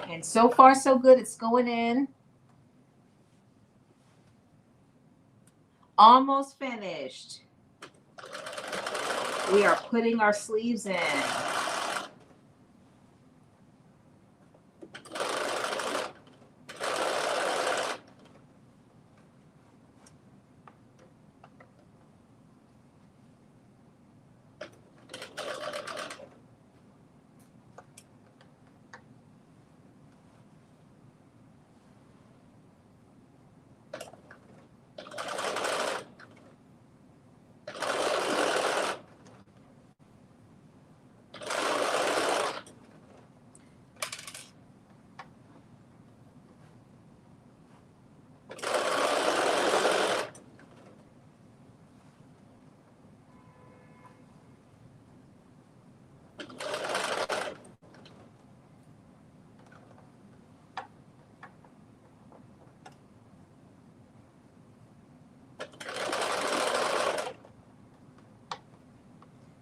And so far, so good. It's going in. Almost finished. We are putting our sleeves in.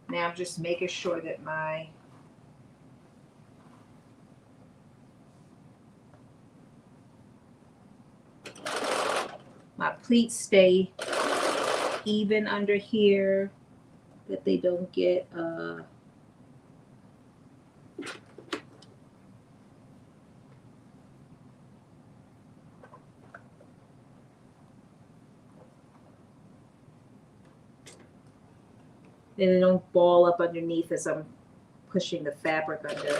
Now I'm just making sure that my pleats stay even under here, that they don't get they don't ball up underneath as I'm pushing the fabric under.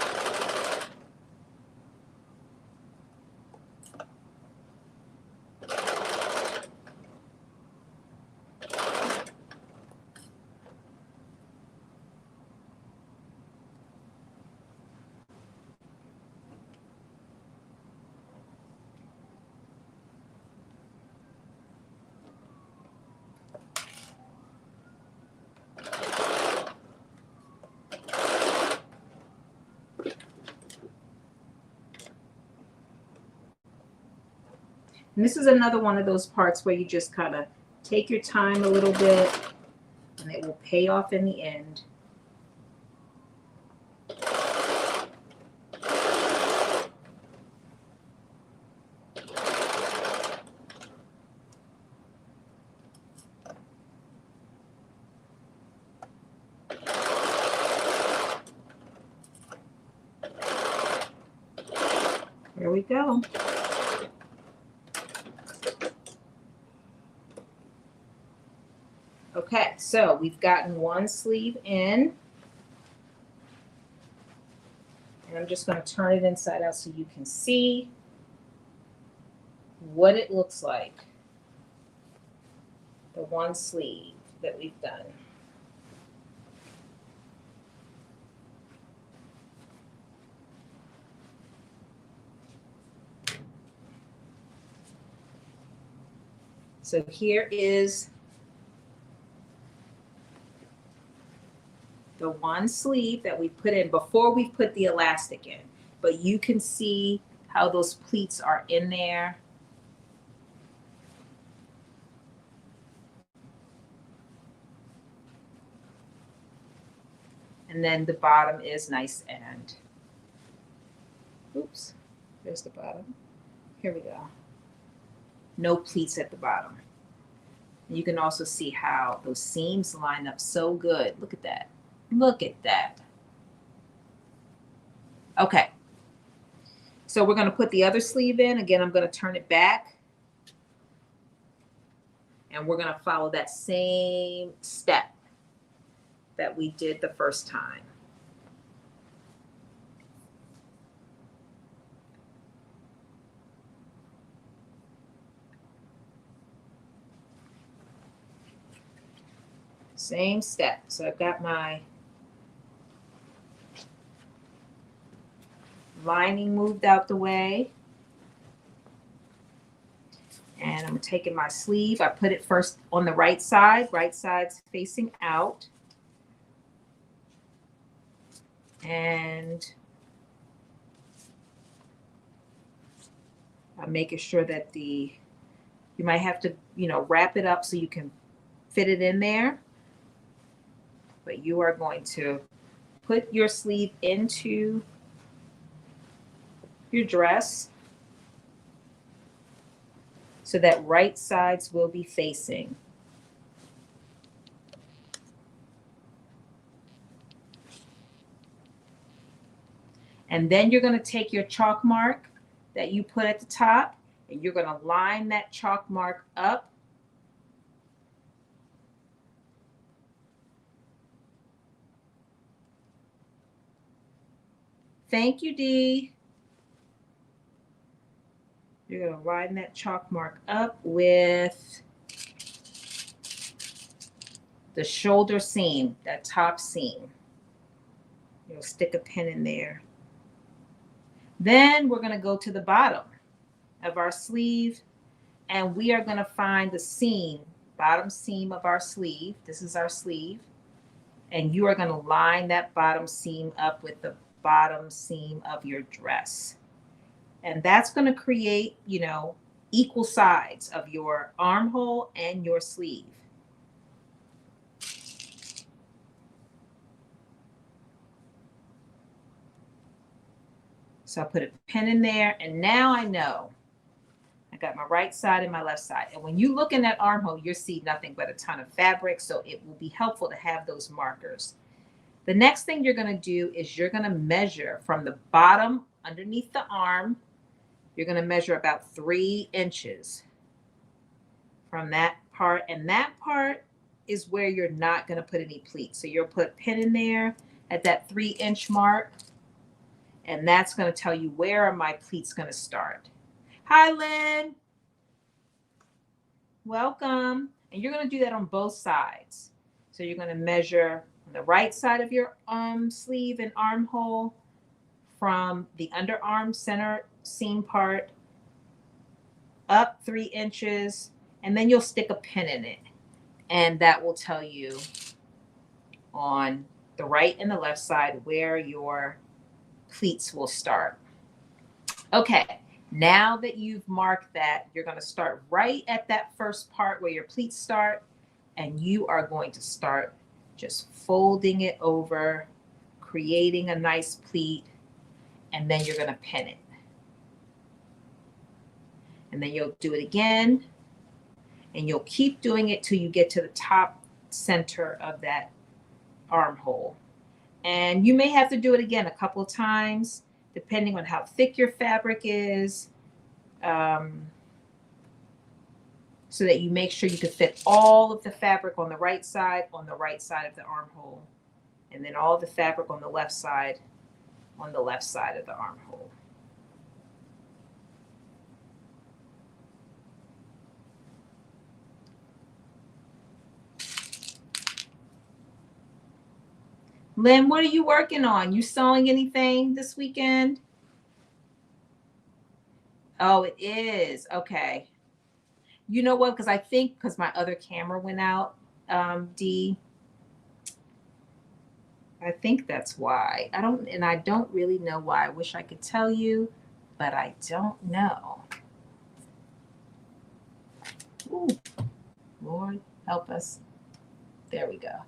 And this is another one of those parts where you just kind of take your time a little bit, and it will pay off in the end. There we go. Okay, so we've gotten one sleeve in. And I'm just going to turn it inside out so you can see what it looks like. The one sleeve that we've done. So here is the one sleeve that we put in before we put the elastic in. But you can see how those pleats are in there. And then the bottom is nice and, oops, there's the bottom. Here we go. No pleats at the bottom. You can also see how those seams line up so good. Look at that. Look at that. Okay. So we're going to put the other sleeve in. Again, I'm going to turn it back. And we're going to follow that same step that we did the first time. Same step. So I've got my lining moved out the way. And I'm taking my sleeve. I put it first on the right side's facing out. And I'm making sure that you might have to, wrap it up so you can fit it in there. But you are going to put your sleeve into your dress so that right sides will be facing. And then you're going to take your chalk mark that you put at the top and you're going to line that chalk mark up. Thank you, Dee. You're going to line that chalk mark up with the shoulder seam, that top seam. You'll stick a pin in there. Then we're going to go to the bottom of our sleeve and we are going to find the seam, bottom seam of our sleeve. This is our sleeve. And you are going to line that bottom seam up with the bottom seam of your dress. And that's going to create, equal sides of your armhole and your sleeve. So I put a pin in there and now I know I got my right side and my left side. And when you look in that armhole, you'll see nothing but a ton of fabric. So it will be helpful to have those markers. The next thing you're going to do is you're going to measure from the bottom underneath the arm. You're going to measure about 3 inches from that part. And that part is where you're not going to put any pleats. So you'll put a pin in there at that 3-inch mark. And that's going to tell you where are my pleats going to start. Hi, Lynn. Welcome. And you're going to do that on both sides. So you're going to measure on the right side of your sleeve and armhole from the underarm center seam part up 3 inches, and then you'll stick a pin in it. And that will tell you on the right and the left side where your pleats will start. Okay, now that you've marked that, you're going to start right at that first part where your pleats start, and you are going to start just folding it over, creating a nice pleat, and then you're going to pin it. And then you'll do it again, and you'll keep doing it till you get to the top center of that armhole. And you may have to do it again a couple of times, depending on how thick your fabric is, so that you make sure you can fit all of the fabric on the right side of the armhole, and then all the fabric on the left side of the armhole. Lynn, what are you working on? You sewing anything this weekend? Oh, it is. Okay. You know what? Because my other camera went out, Dee. I think that's why. I don't really know why. I wish I could tell you, but I don't know. Ooh, Lord, help us. There we go.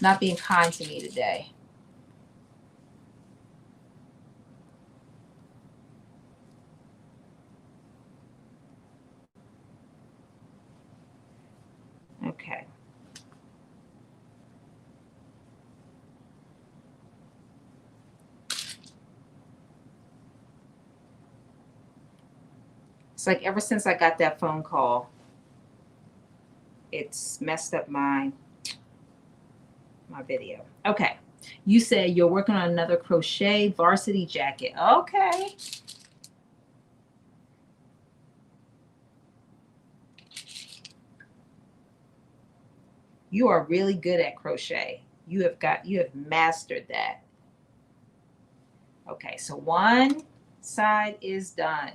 not being kind to me today. Okay. It's like ever since I got that phone call, it's messed up my video. Okay. You said you're working on another crochet varsity jacket. Okay. You are really good at crochet. You have mastered that. Okay, so one side is done.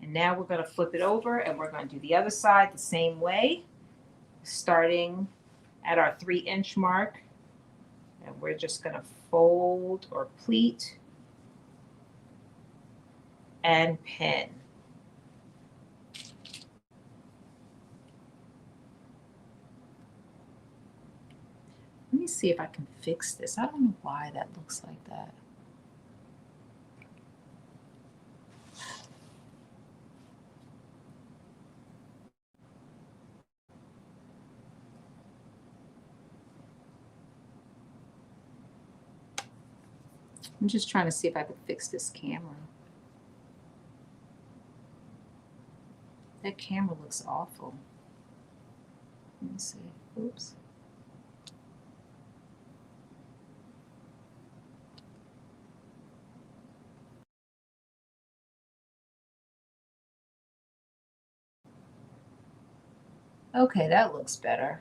And now we're going to flip it over and we're going to do the other side the same way, starting at our 3-inch mark. And we're just going to fold or pleat and pin. Let me see if I can fix this. I don't know why that looks like that. I'm just trying to see if I can fix this camera. That camera looks awful. Let me see. Oops. Okay, that looks better.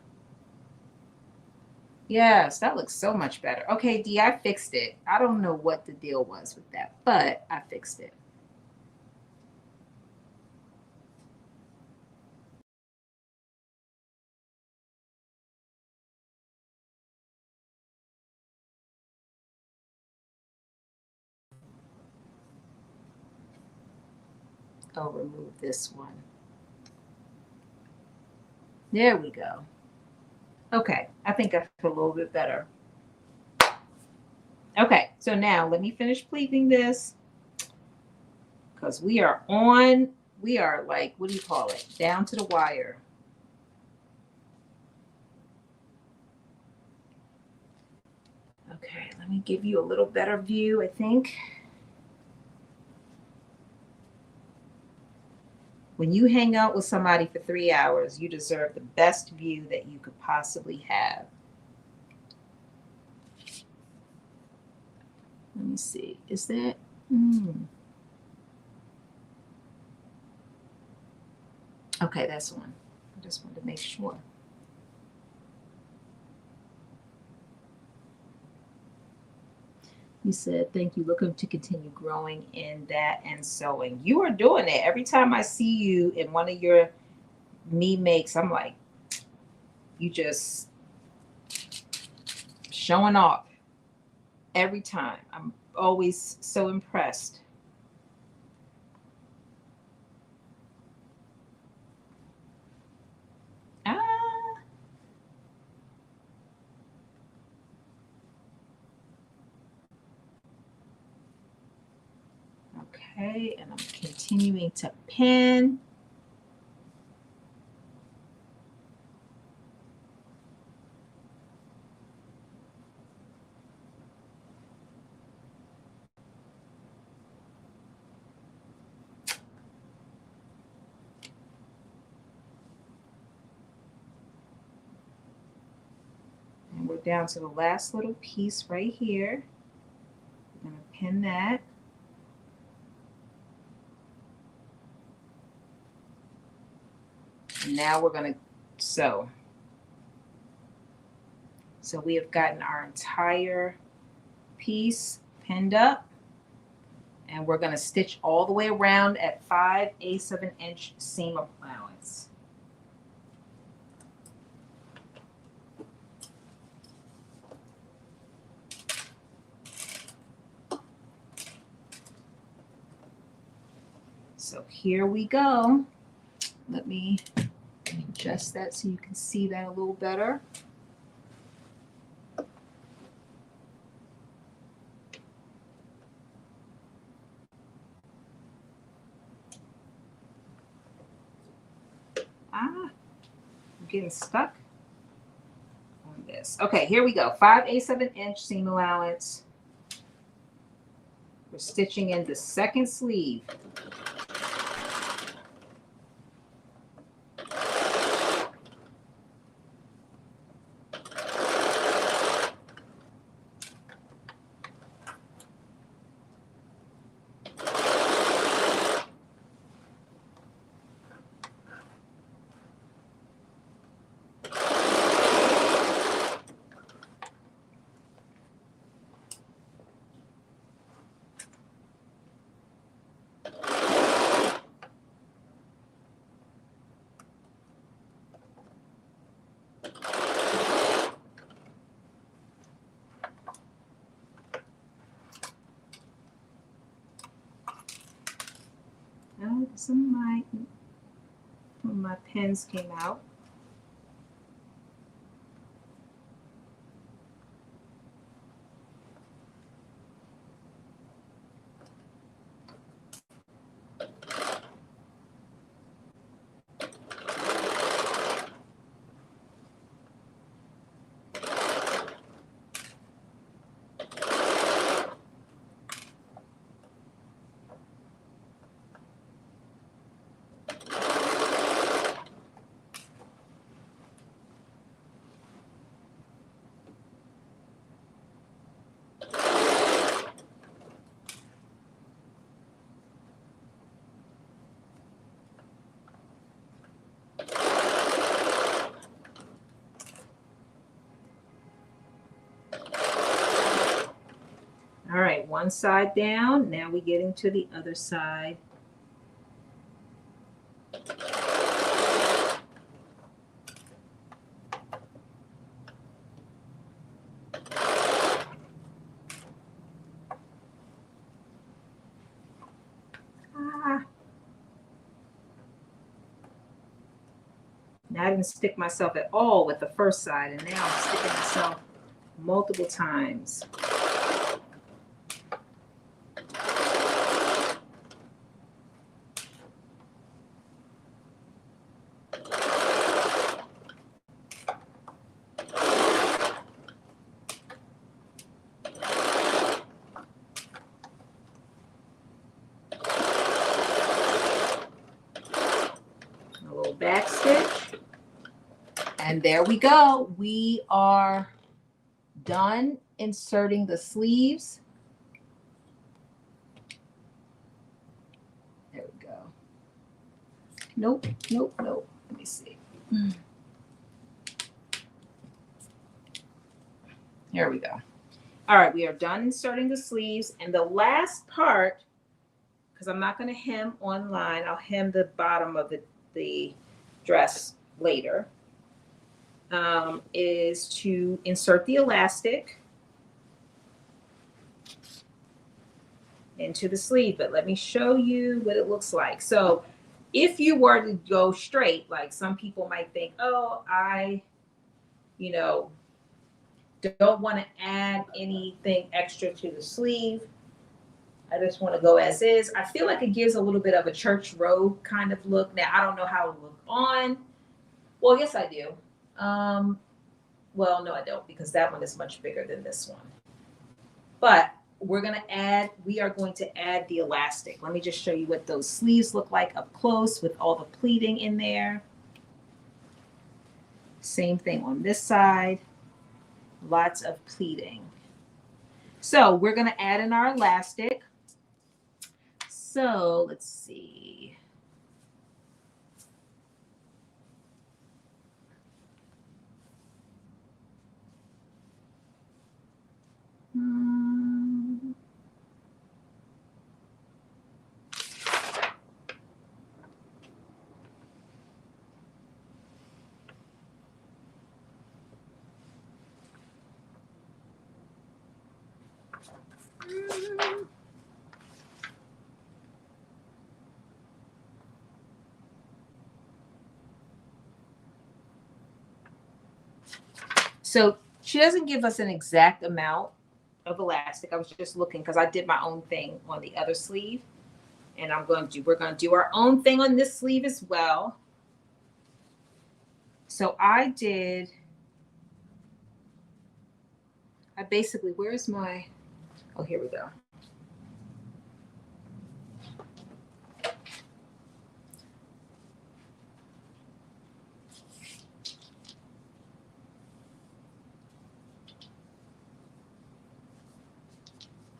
Yes, that looks so much better. Okay, D, I fixed it. I don't know what the deal was with that, but I fixed it. I'll remove this one. There we go. Okay, I think I feel a little bit better. Okay, so now let me finish pleating this because we are like, what do you call it? Down to the wire. Okay, let me give you a little better view, I think. When you hang out with somebody for 3 hours, you deserve the best view that you could possibly have. Let me see. Is that? Okay, that's one. I just wanted to make sure. You said, thank you. Looking to continue growing in that and sewing. You are doing it. Every time I see you in one of your me makes, I'm like, you just showing off every time. I'm always so impressed. Ah. Okay, and I'm continuing to pin. And we're down to the last little piece right here. I'm going to pin that. And now we're going to sew. So we have gotten our entire piece pinned up. And we're going to stitch all the way around at 5/8 of an inch seam allowance. So here we go. Let me adjust that so you can see that a little better. I'm getting stuck on this. Okay, here we go. 5/8 of an inch seam allowance. We're stitching in the second sleeve. Oh, some of my pens came out. All right, one side down. Now we get into the other side. Now I didn't stick myself at all with the first side, and now I'm sticking myself multiple times. A little back stitch. And there we go. We are done inserting the sleeves. There we go. Nope, nope, nope. Let me see. Here we go. All right, we are done inserting the sleeves. And the last part, because I'm not going to hem online, I'll hem the bottom of the dress later, is to insert the elastic into the sleeve. But let me show you what it looks like. So if you were to go straight, like some people might think, oh, I, don't want to add anything extra to the sleeve. I just want to go as is. I feel like it gives a little bit of a church robe kind of look. Now, I don't know how it will look on. Well, yes, I do. Well, no, I don't, because that one is much bigger than this one. But we are going to add the elastic. Let me just show you what those sleeves look like up close with all the pleating in there. Same thing on this side. Lots of pleating. So we're going to add in our elastic. So let's see. So she doesn't give us an exact amount of elastic. I was just looking because I did my own thing on the other sleeve, and we're going to do our own thing on this sleeve as well. So I basically, where's my, oh, here we go.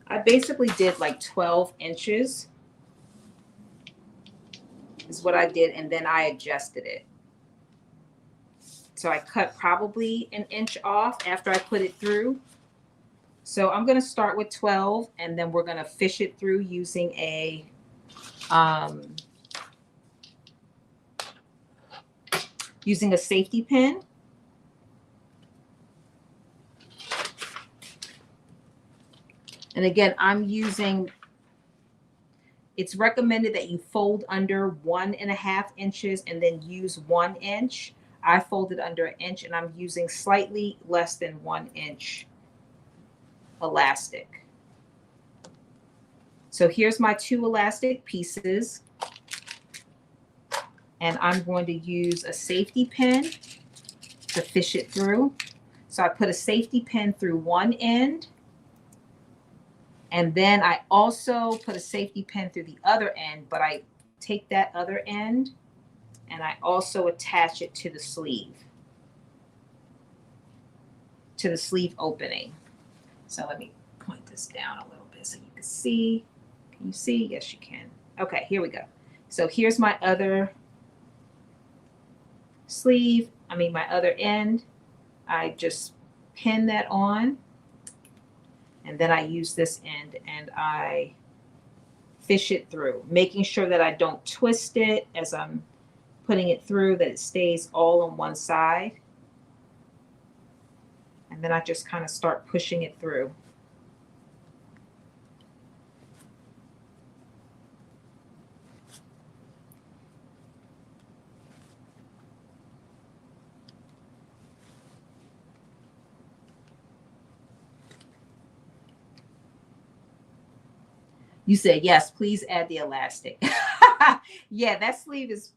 I basically did like 12 inches is what I did, and then I adjusted it. So I cut probably an inch off after I put it through. So I'm going to start with 12, and then we're going to fish it through using a safety pin. And again, it's recommended that you fold under 1.5 inches and then use 1 inch. I folded under 1 inch, and I'm using slightly less than 1 inch elastic. So here's my 2 elastic pieces, and I'm going to use a safety pin to fish it through. So I put a safety pin through one end, and then I also put a safety pin through the other end, but I take that other end and I also attach it to the sleeve opening. So let me point this down a little bit so you can see. Can you see? Yes, you can. Okay, here we go. So here's my other sleeve, my other end. I just pin that on, and then I use this end and I fish it through, making sure that I don't twist it as I'm putting it through, that it stays all on one side. And then I just kind of start pushing it through. You said, yes, please add the elastic. Yeah, that sleeve is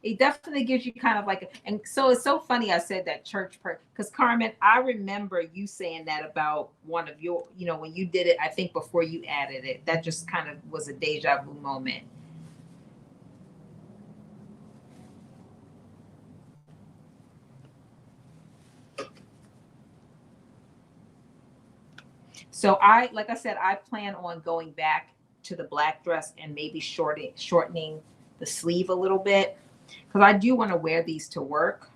it definitely gives you kind of like, and so it's so funny I said that church prayer, because Carmen, I remember you saying that about one of your, when you did it, I think before you added it, that just kind of was a deja vu moment. So like I said, I plan on going back to the black dress and maybe shortening the sleeve a little bit, because I do want to wear these to work.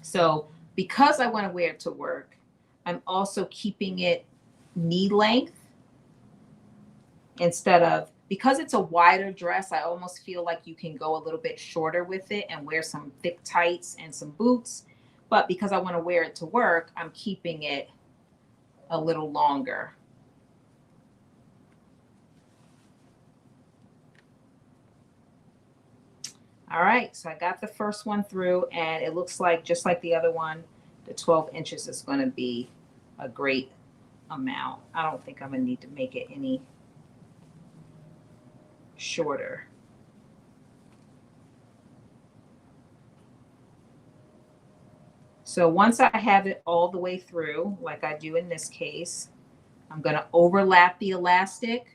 So because I want to wear it to work, I'm also keeping it knee length because it's a wider dress, I almost feel like you can go a little bit shorter with it and wear some thick tights and some boots. But because I want to wear it to work, I'm keeping it a little longer. All right, so I got the first one through, and it looks like, just like the other one, the 12 inches is going to be a great amount. I don't think I'm going to need to make it any shorter. So once I have it all the way through, like I do in this case, I'm going to overlap the elastic.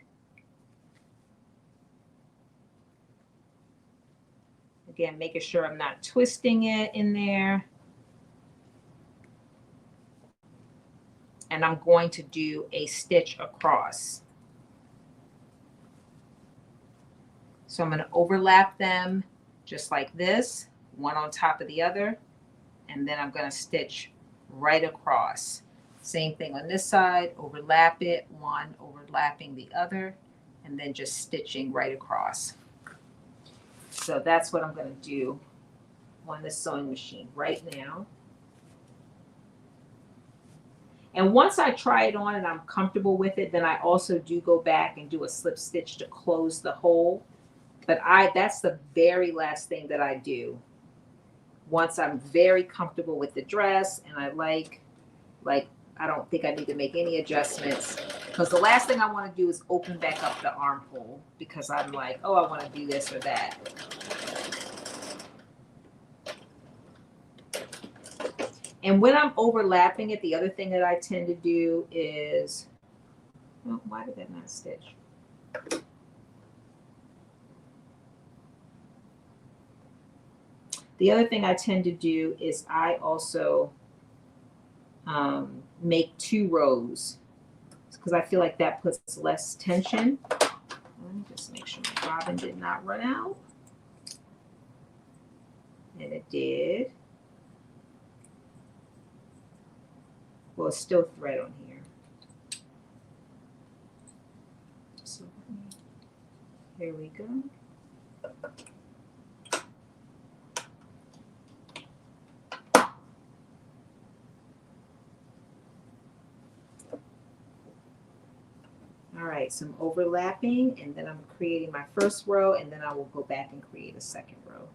Again, making sure I'm not twisting it in there. And I'm going to do a stitch across. So I'm going to overlap them just like this, one on top of the other, and then I'm going to stitch right across. Same thing on this side, overlap it, one overlapping the other, and then just stitching right across. So that's what I'm going to do on this sewing machine right now. And once I try it on and I'm comfortable with it, then I also do go back and do a slip stitch to close the hole. But that's the very last thing that I do. Once I'm very comfortable with the dress and I like I don't think I need to make any adjustments, because the last thing I want to do is open back up the armhole because I'm like, oh, I want to do this or that. And when I'm overlapping it, the other thing that I tend to do is, oh, why did that not stitch? The other thing I tend to do is I also make 2 rows because I feel like that puts less tension. Let me just make sure my bobbin did not run out. And it did. Well, it's still thread on here. So here we go. All right, so I'm overlapping, and then I'm creating my first row, and then I will go back and create a second row.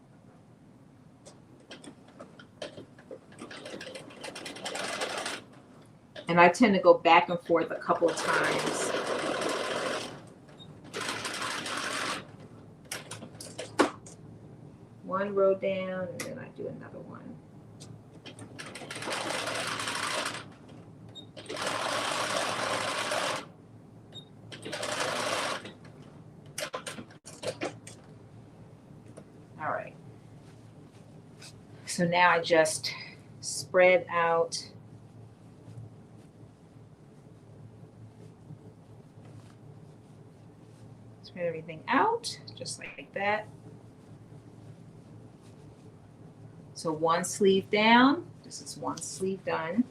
And I tend to go back and forth a couple of times. One row down, and then I do another one. All right. So now I just spread out. Spread everything out, just like that. So one sleeve down. This is one sleeve done.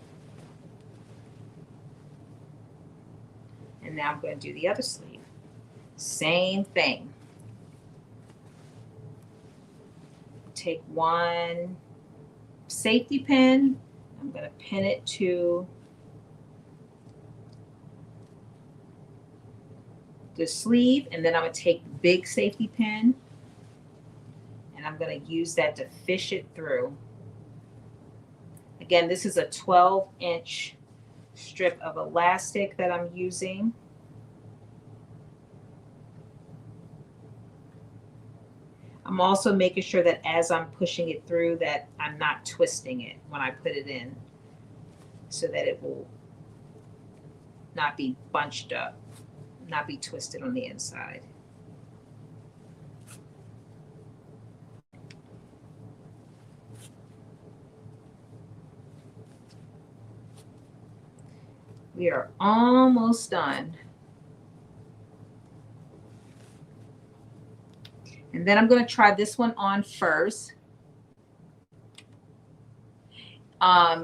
And now I'm going to do the other sleeve. Same thing. Take one safety pin. I'm going to pin it to the sleeve, and then I'm going to take the big safety pin, and I'm going to use that to fish it through. Again, this is a 12-inch strip of elastic that I'm using. I'm also making sure that as I'm pushing it through that I'm not twisting it when I put it in, so that it will not be bunched up, not be twisted on the inside. We are almost done. And then I'm going to try this one on first.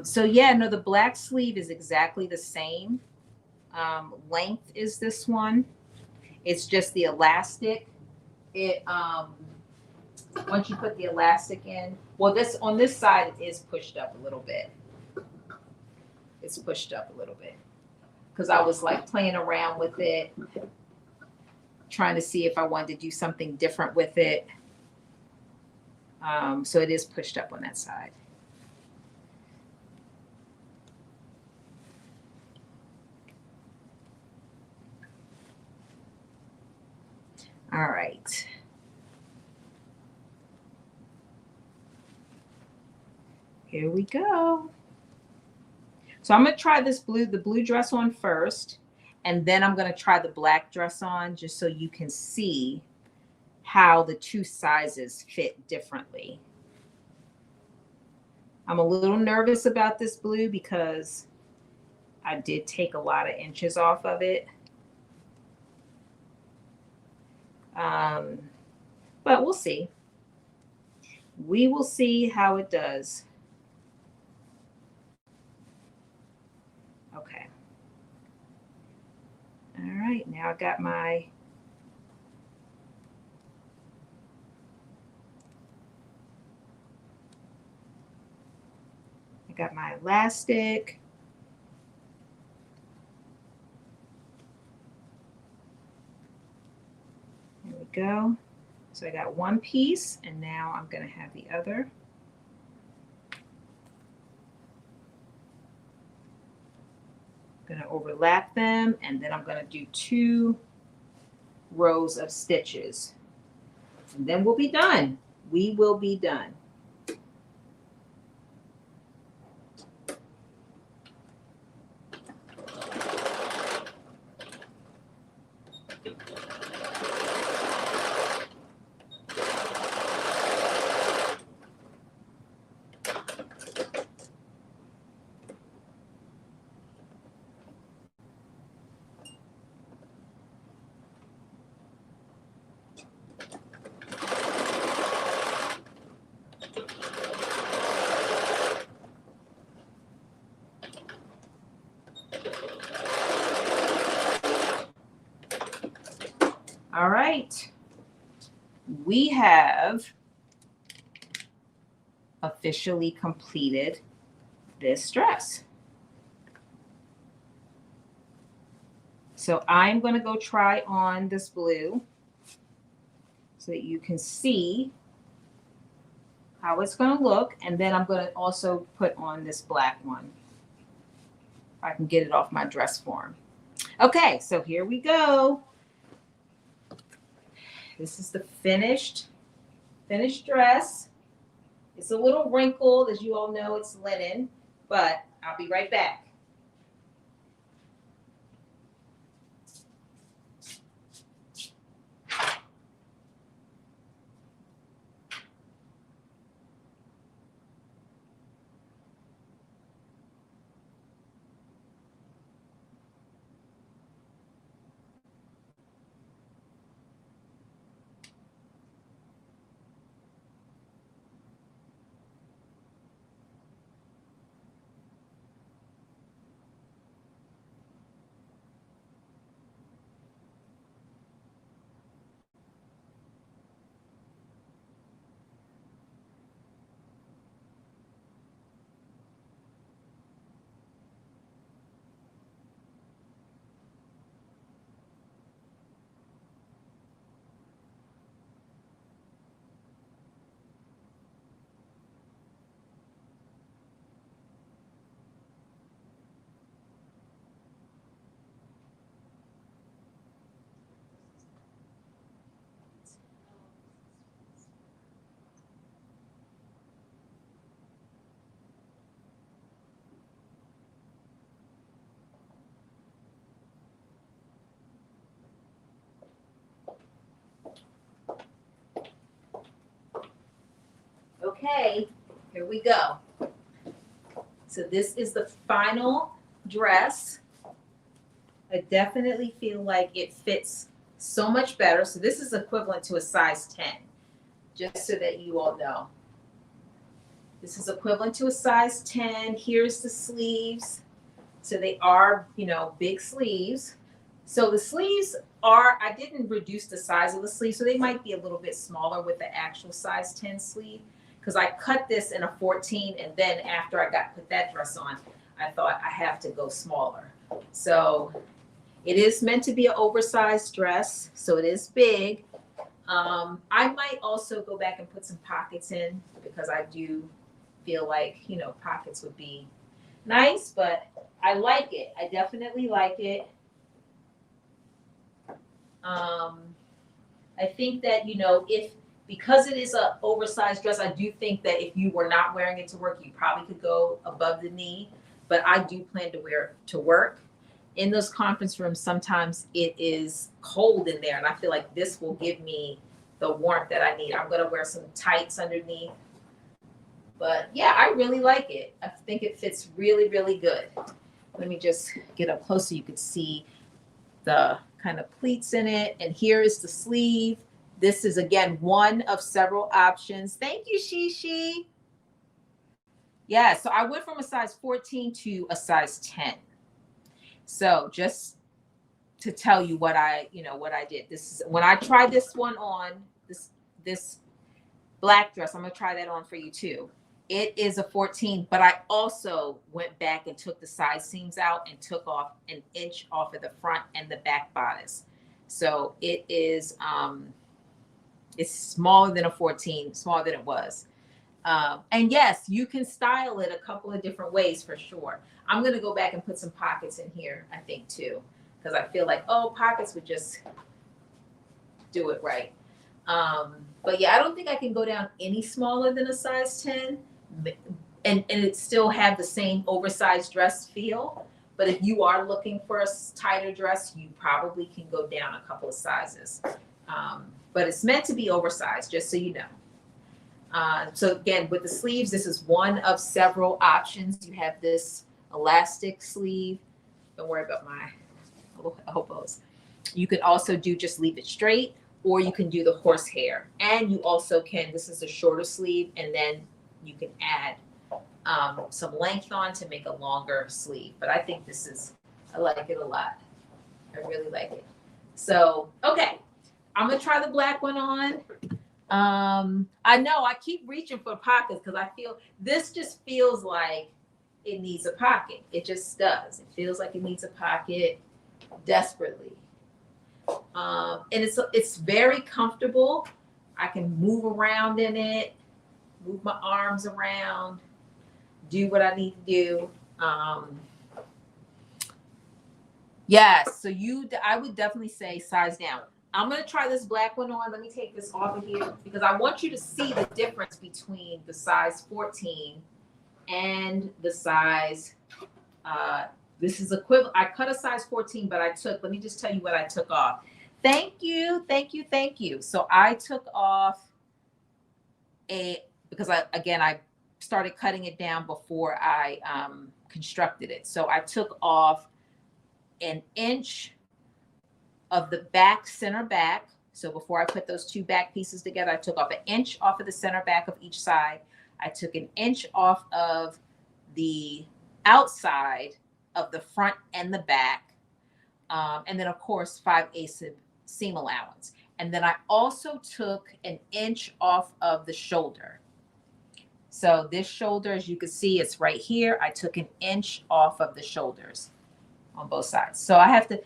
So yeah, no, the black sleeve is exactly the same. Length is this one. It's just the elastic. It once you put the elastic in, well, this on this side it is pushed up a little bit. It's pushed up a little bit because I was like playing around with it, trying to see if I wanted to do something different with it. So it is pushed up on that side. All right. Here we go. So I'm going to try the blue dress on first, and then I'm going to try the black dress on just so you can see how the 2 sizes fit differently. I'm a little nervous about this blue because I did take a lot of inches off of it. But we'll see. We will see how it does. Okay. All right, now I got my elastic. There we go. So I got one piece, and now I'm going to have the other. I'm going to overlap them, and then I'm going to do 2 rows of stitches. And then we'll be done. We will be done. All right. We have officially completed this dress. So I'm going to go try on this blue so that you can see how it's going to look. And then I'm going to also put on this black one. If I can get it off my dress form. Okay, so here we go. This is the finished dress. It's a little wrinkled, as you all know, it's linen, but I'll be right back. Okay, here we go. So this is the final dress. I definitely feel like it fits so much better. So this is equivalent to a size 10, just so that you all know. This is equivalent to a size 10. Here's the sleeves. So they are, big sleeves. So the sleeves are, I didn't reduce the size of the sleeve, so they might be a little bit smaller with the actual size 10 sleeve, because I cut this in a 14, and then after I put that dress on, I thought I have to go smaller. So it is meant to be an oversized dress, so it is big. I might also go back and put some pockets in, because I do feel like, pockets would be nice, but I like it. I definitely like it. I think that, because it is an oversized dress, I do think that if you were not wearing it to work, you probably could go above the knee, but I do plan to wear it to work. In those conference rooms, sometimes it is cold in there, and I feel like this will give me the warmth that I need. I'm going to wear some tights underneath. But yeah, I really like it. I think it fits really, really good. Let me just get up close so you can see the kind of pleats in it. And here is the sleeve. This is, again, one of several options. Thank you, Shishi. Yeah, so I went from a size 14 to a size 10. So just to tell you what I did. This is when I tried this one on, this black dress. I'm gonna try that on for you too. It is a 14, but I also went back and took the side seams out and took off an inch off of the front and the back bodice. So it is, it's smaller than a 14, smaller than it was. And yes, you can style it a couple of different ways for sure. I'm going to go back and put some pockets in here, I think, too, because I feel like, pockets would just do it right. But yeah, I don't think I can go down any smaller than a size 10 and it still have the same oversized dress feel. But if you are looking for a tighter dress, you probably can go down a couple of sizes. But it's meant to be oversized, just so you know. So again, with the sleeves, this is one of several options. You have this elastic sleeve. Don't worry about my elbows. You can also just leave it straight, or you can do the horsehair. And you also can, this is a shorter sleeve, and then you can add some length on to make a longer sleeve. But I think I like it a lot. I really like it. So, okay. I'm gonna try the black one on. I know I keep reaching for pockets because I feel this just feels like it needs a pocket. It just does. It feels like it needs a pocket desperately. And it's very comfortable. I can move around in it, move my arms around, do what I need to do. Yes, so I would definitely say size down. I'm gonna try this black one on. Let me take this off of here because I want you to see the difference between the size 14 and the size. This is equivalent. I cut a size 14, but let me just tell you what I took off. Thank you, thank you, thank you. So I took off because I started cutting it down before I constructed it. So I took off an inch of the center back. So before I put those two back pieces together, I took off an inch off of the center back of each side. I took an inch off of the outside of the front and the back. And then of course, 5/8 seam allowance. And then I also took an inch off of the shoulder. So this shoulder, as you can see, it's right here. I took an inch off of the shoulders on both sides. So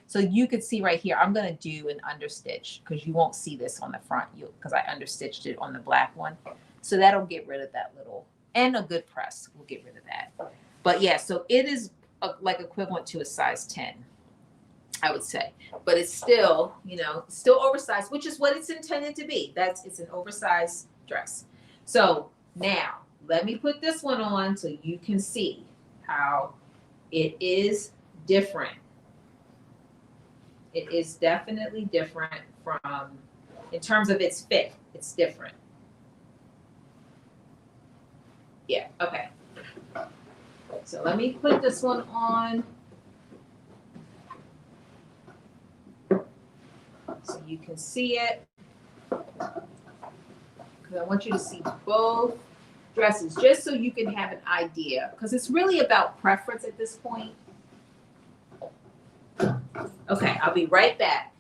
so you could see right here, I'm going to do an understitch because you won't see this on the front because I understitched it on the black one. So that'll get rid of that little, and a good press will get rid of that. But yeah, so it is like equivalent to a size 10, I would say. But it's still, still oversized, which is what it's intended to be. It's an oversized dress. So now let me put this one on so you can see how it is different. It is definitely different in terms of its fit. It's different. Yeah, okay. So let me put this one on so you can see it. Because I want you to see both dresses just so you can have an idea. Because it's really about preference at this point. Okay, I'll be right back.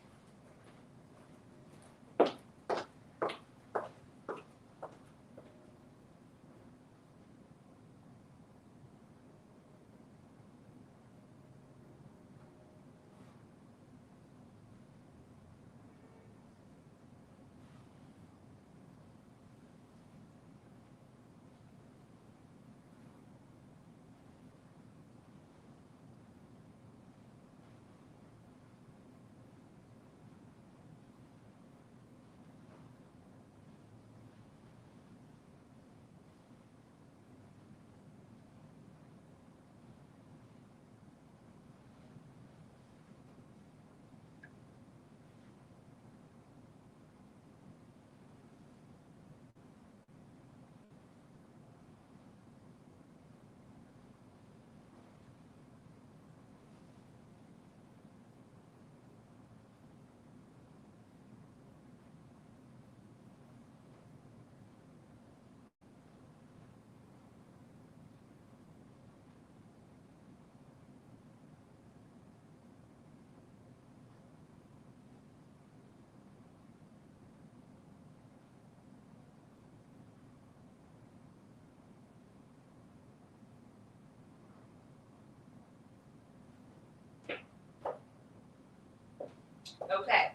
Okay.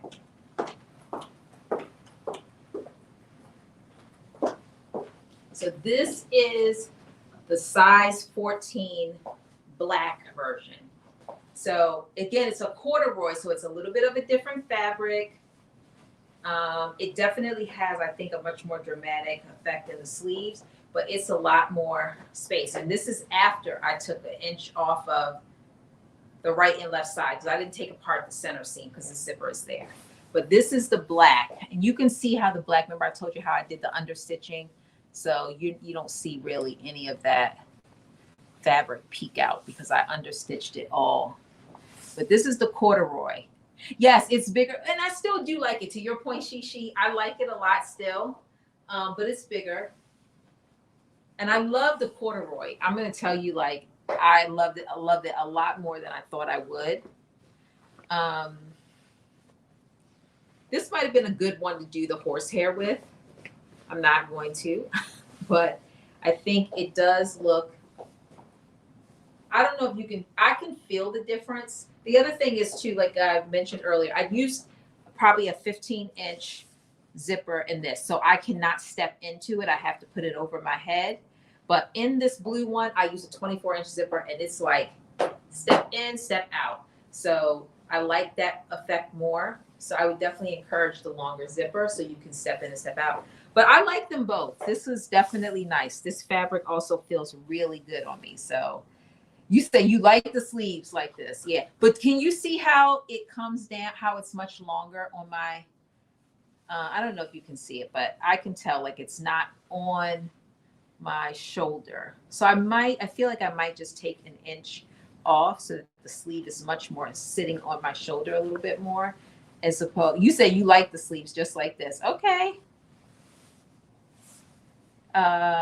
So this is the size 14 black version. So again, it's a corduroy, so it's a little bit of a different fabric. It definitely has, I think, a much more dramatic effect in the sleeves, but it's a lot more space. And this is after I took an inch off of the right and left side, because I didn't take apart the center seam because the zipper is there. But this is the black, and you can see how the black, remember I told you how I did the understitching? So you don't see really any of that fabric peek out because I understitched it all. But this is the corduroy. Yes, it's bigger, and I still do like it. To your point, Shishi, I like it a lot still, but it's bigger. And I love the corduroy. I'm going to tell you, like, I loved it. I loved it a lot more than I thought I would. This might have been a good one to do the horsehair with. I'm not going to, but I think it does look, I don't know if you can, I can feel the difference. The other thing is too, like I mentioned earlier, I used probably a 15-inch zipper in this, so I cannot step into it. I have to put it over my head. But in this blue one, I use a 24-inch zipper, and it's like step in, step out. So I like that effect more. So I would definitely encourage the longer zipper so you can step in and step out. But I like them both. This is definitely nice. This fabric also feels really good on me. So you say you like the sleeves like this. Yeah. But can you see how it comes down, how it's much longer on my, I don't know if you can see it, but I can tell like it's not on my shoulder. So I feel like I might just take an inch off so that the sleeve is much more sitting on my shoulder a little bit more. As opposed, you say you like the sleeves just like this. Okay. Okay.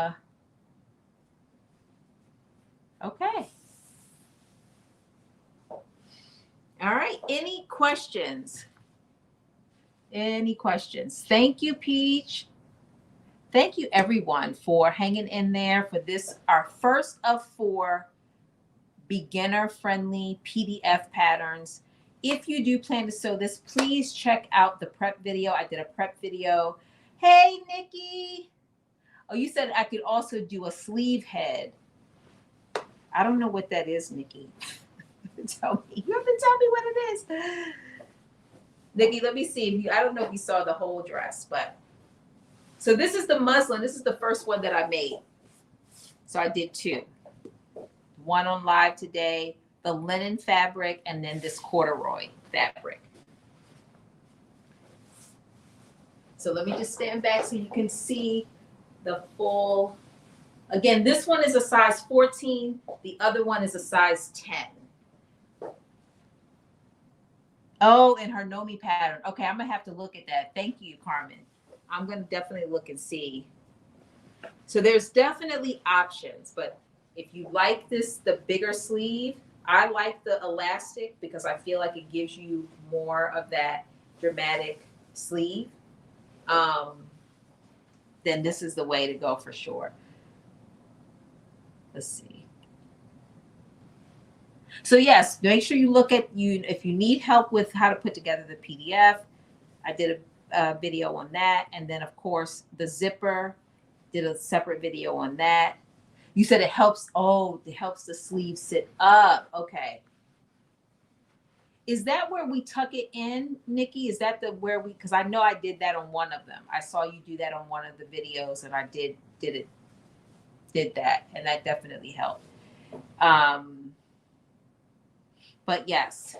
All right. Any questions? Any questions? Thank you, Peach. Thank you, everyone, for hanging in there for this, our first of 4 beginner-friendly PDF patterns. If you do plan to sew this, please check out the prep video. I did a prep video. Hey, Nikki. Oh, you said I could also do a sleeve head. I don't know what that is, Nikki. Tell me. You have to tell me what it is. Nikki, let me see if you, I don't know if you saw the whole dress, but so this is the muslin. This is the first one that I made. So I did 2. One on live today, the linen fabric, and then this corduroy fabric. So let me just stand back so you can see the full. Again, this one is a size 14. The other one is a size 10. Oh, and her Nomi pattern. Okay, I'm gonna have to look at that. Thank you, Carmen. I'm gonna definitely look and see. So there's definitely options, but if you like this, the bigger sleeve, I like the elastic because I feel like it gives you more of that dramatic sleeve. Then this is the way to go for sure. Let's see. So yes, make sure you look at you if you need help with how to put together the PDF. I did a video on that, and then of course the zipper, did a separate video on that. You said it helps. Oh, it helps the sleeve sit up. Okay. Is that where we tuck it in, Nikki? Is that the where we? Because I know I did that on one of them. I saw you do that on one of the videos, and I did that, and that definitely helped. But yes,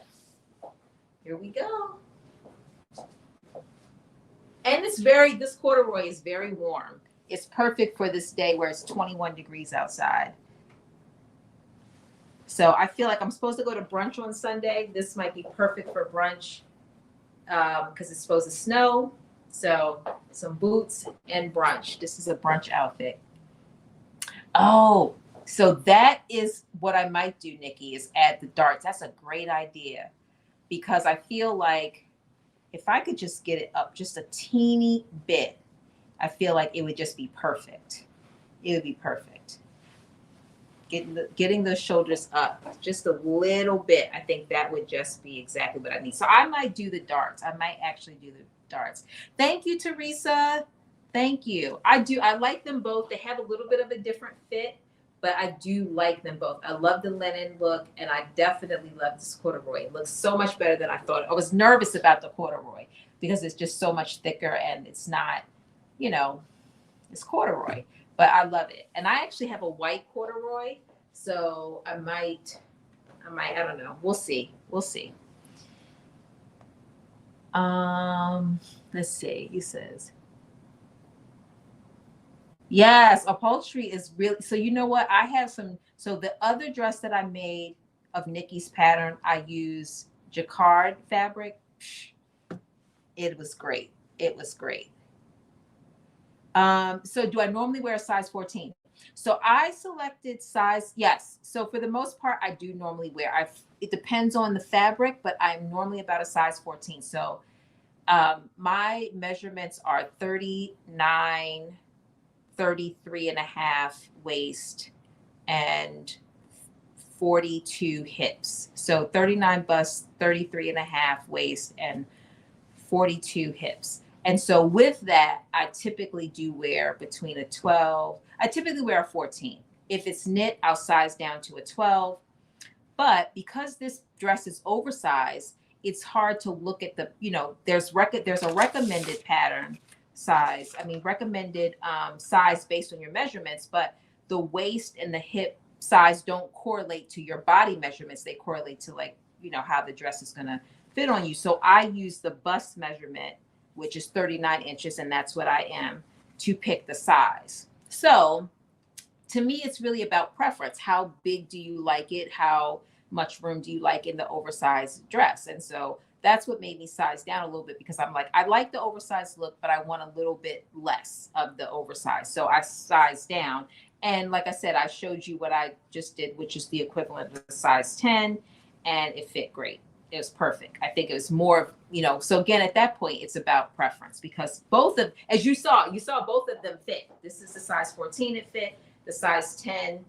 here we go. And this corduroy is very warm. It's perfect for this day where it's 21 degrees outside. So I feel like I'm supposed to go to brunch on Sunday. This might be perfect for brunch because it's supposed to snow. So some boots and brunch. This is a brunch outfit. Oh, so that is what I might do, Nikki, is add the darts. That's a great idea because I feel like if I could just get it up just a teeny bit, I feel like it would just be perfect. It would be perfect. Getting those shoulders up just a little bit. I think that would just be exactly what I need. So I might do the darts. I might actually do the darts. Thank you, Teresa. Thank you. I like them both. They have a little bit of a different fit, but I do like them both. I love the linen look, and I definitely love this corduroy. It looks so much better than I thought. I was nervous about the corduroy because it's just so much thicker and it's not, it's corduroy, but I love it. And I actually have a white corduroy, so I don't know. We'll see. Let's see. He says, yes, upholstery is really, so you know what? I have so the other dress that I made of Nikki's pattern, I use jacquard fabric. It was great. So do I normally wear a size 14? So I selected size, yes. So for the most part, I do normally wear, it depends on the fabric, but I'm normally about a size 14. So My measurements are 39, 33 and a half waist and 42 hips. So 39 bust, 33 and a half waist, and 42 hips. And so with that, I typically do wear between a 12, I typically wear a 14. If it's knit, I'll size down to a 12. But because this dress is oversized, it's hard to look at the, there's a recommended pattern size. I mean, recommended size based on your measurements, but the waist and the hip size don't correlate to your body measurements. They correlate to like, how the dress is going to fit on you. So I use the bust measurement, which is 39 inches, and that's what I am, to pick the size. So to me, it's really about preference. How big do you like it? How much room do you like in the oversized dress? And so that's what made me size down a little bit, because I'm like, I like the oversized look, but I want a little bit less of the oversized. So I sized down. And like I said, I showed you what I just did, which is the equivalent of the size 10, and it fit great. It was perfect. I think it was more, so again, at that point, it's about preference, because both of, as you saw both of them fit. This is the size 14, it fit. The size 10,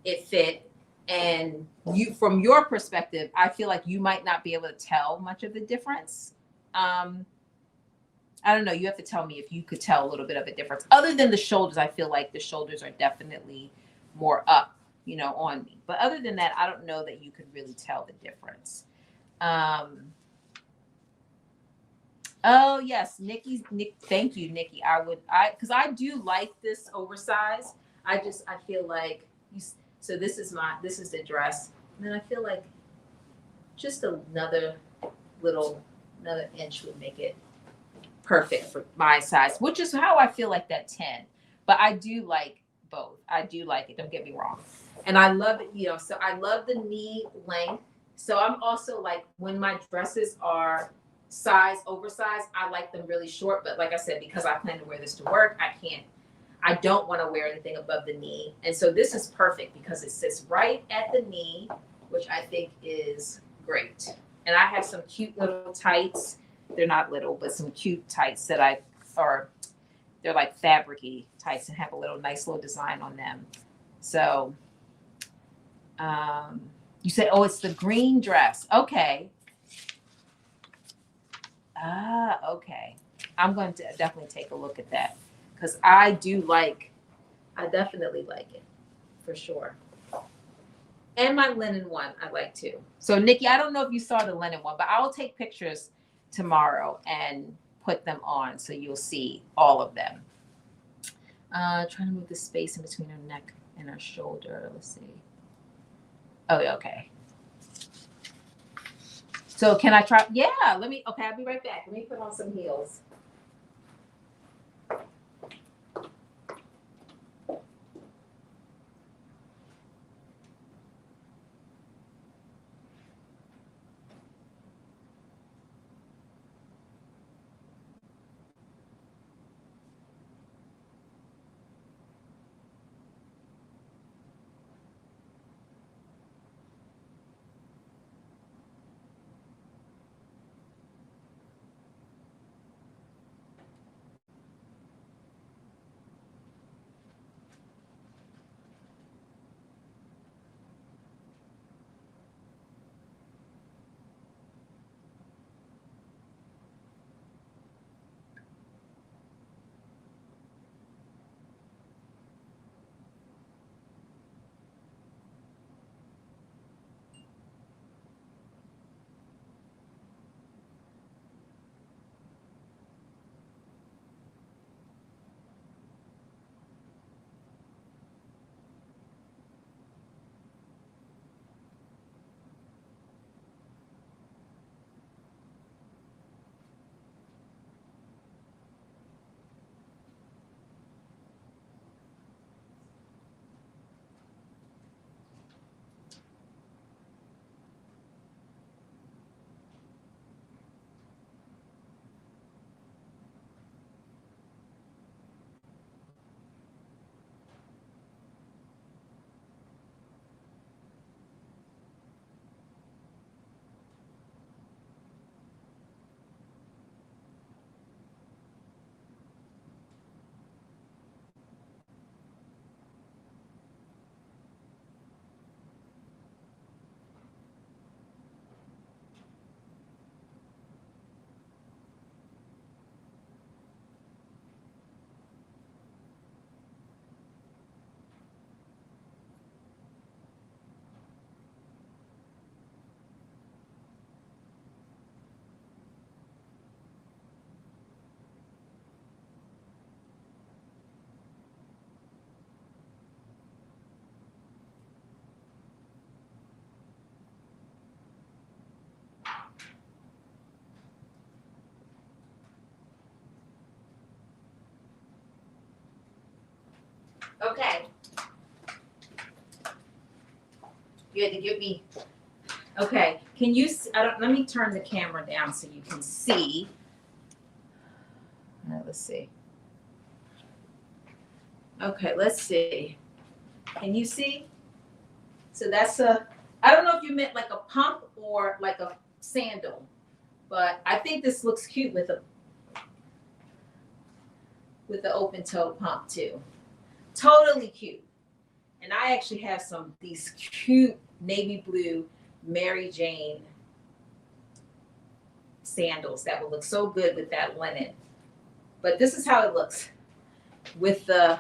it fit. And you, from your perspective, I feel like you might not be able to tell much of the difference. I don't know. You have to tell me if you could tell a little bit of a difference. Other than the shoulders, I feel like the shoulders are definitely more up, on me. But other than that, I don't know that you could really tell the difference. Oh yes, thank you, Nikki. Because I do like this oversized. I feel like so this is the dress. And then I feel like just another inch would make it perfect for my size, which is how I feel like that 10. But I do like both. I do like it. Don't get me wrong. And I love it, so I love the knee length. So I'm also like, when my dresses are oversized, I like them really short. But like I said, because I plan to wear this to work, I don't want to wear anything above the knee. And so this is perfect because it sits right at the knee, which I think is great. And I have some cute little tights. They're not little, but some cute tights that they're like fabric-y tights and have a nice little design on them. So you said, oh, it's the green dress. Okay. Okay. I'm going to definitely take a look at that, because I definitely like it for sure. And my linen one, I like too. So Nikki, I don't know if you saw the linen one, but I will take pictures tomorrow and put them on so you'll see all of them. Trying to move the space in between her neck and her shoulder. Let's see. Oh, okay. So can I try? Yeah, I'll be right back. Let me put on some heels. Okay. You had to give me. Okay. Can you? Let me turn the camera down so you can see. All right, let's see. Okay, let's see. Can you see? So that's a. I don't know if you meant like a pump or like a sandal, but I think this looks cute with the open toe pump too. Totally cute. And I actually have these cute navy blue Mary Jane sandals that would look so good with that linen. But this is how it looks with the,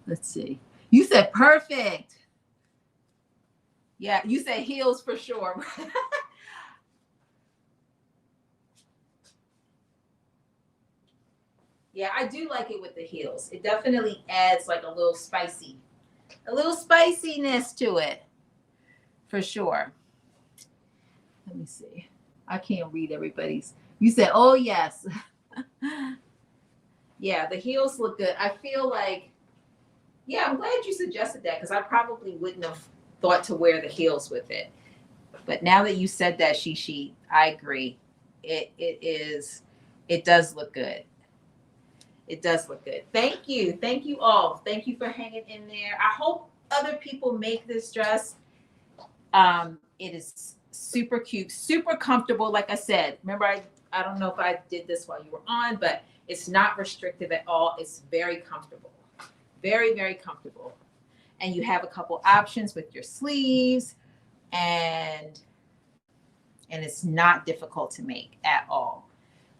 let's see. You said perfect. Yeah, you said heels for sure. Yeah, I do like it with the heels. It definitely adds like a little spiciness to it for sure. Let me see. I can't read everybody's. You said, oh, yes. Yeah, the heels look good. I feel like, yeah, I'm glad you suggested that because I probably wouldn't have thought to wear the heels with it. But now that you said that, Shishi, I agree. It does look good. It does look good. Thank you. Thank you all. Thank you for hanging in there. I hope other people make this dress. It is super cute, super comfortable. Like I said, remember, I don't know if I did this while you were on, but it's not restrictive at all. It's very comfortable. Very, very comfortable. And you have a couple options with your sleeves, and it's not difficult to make at all.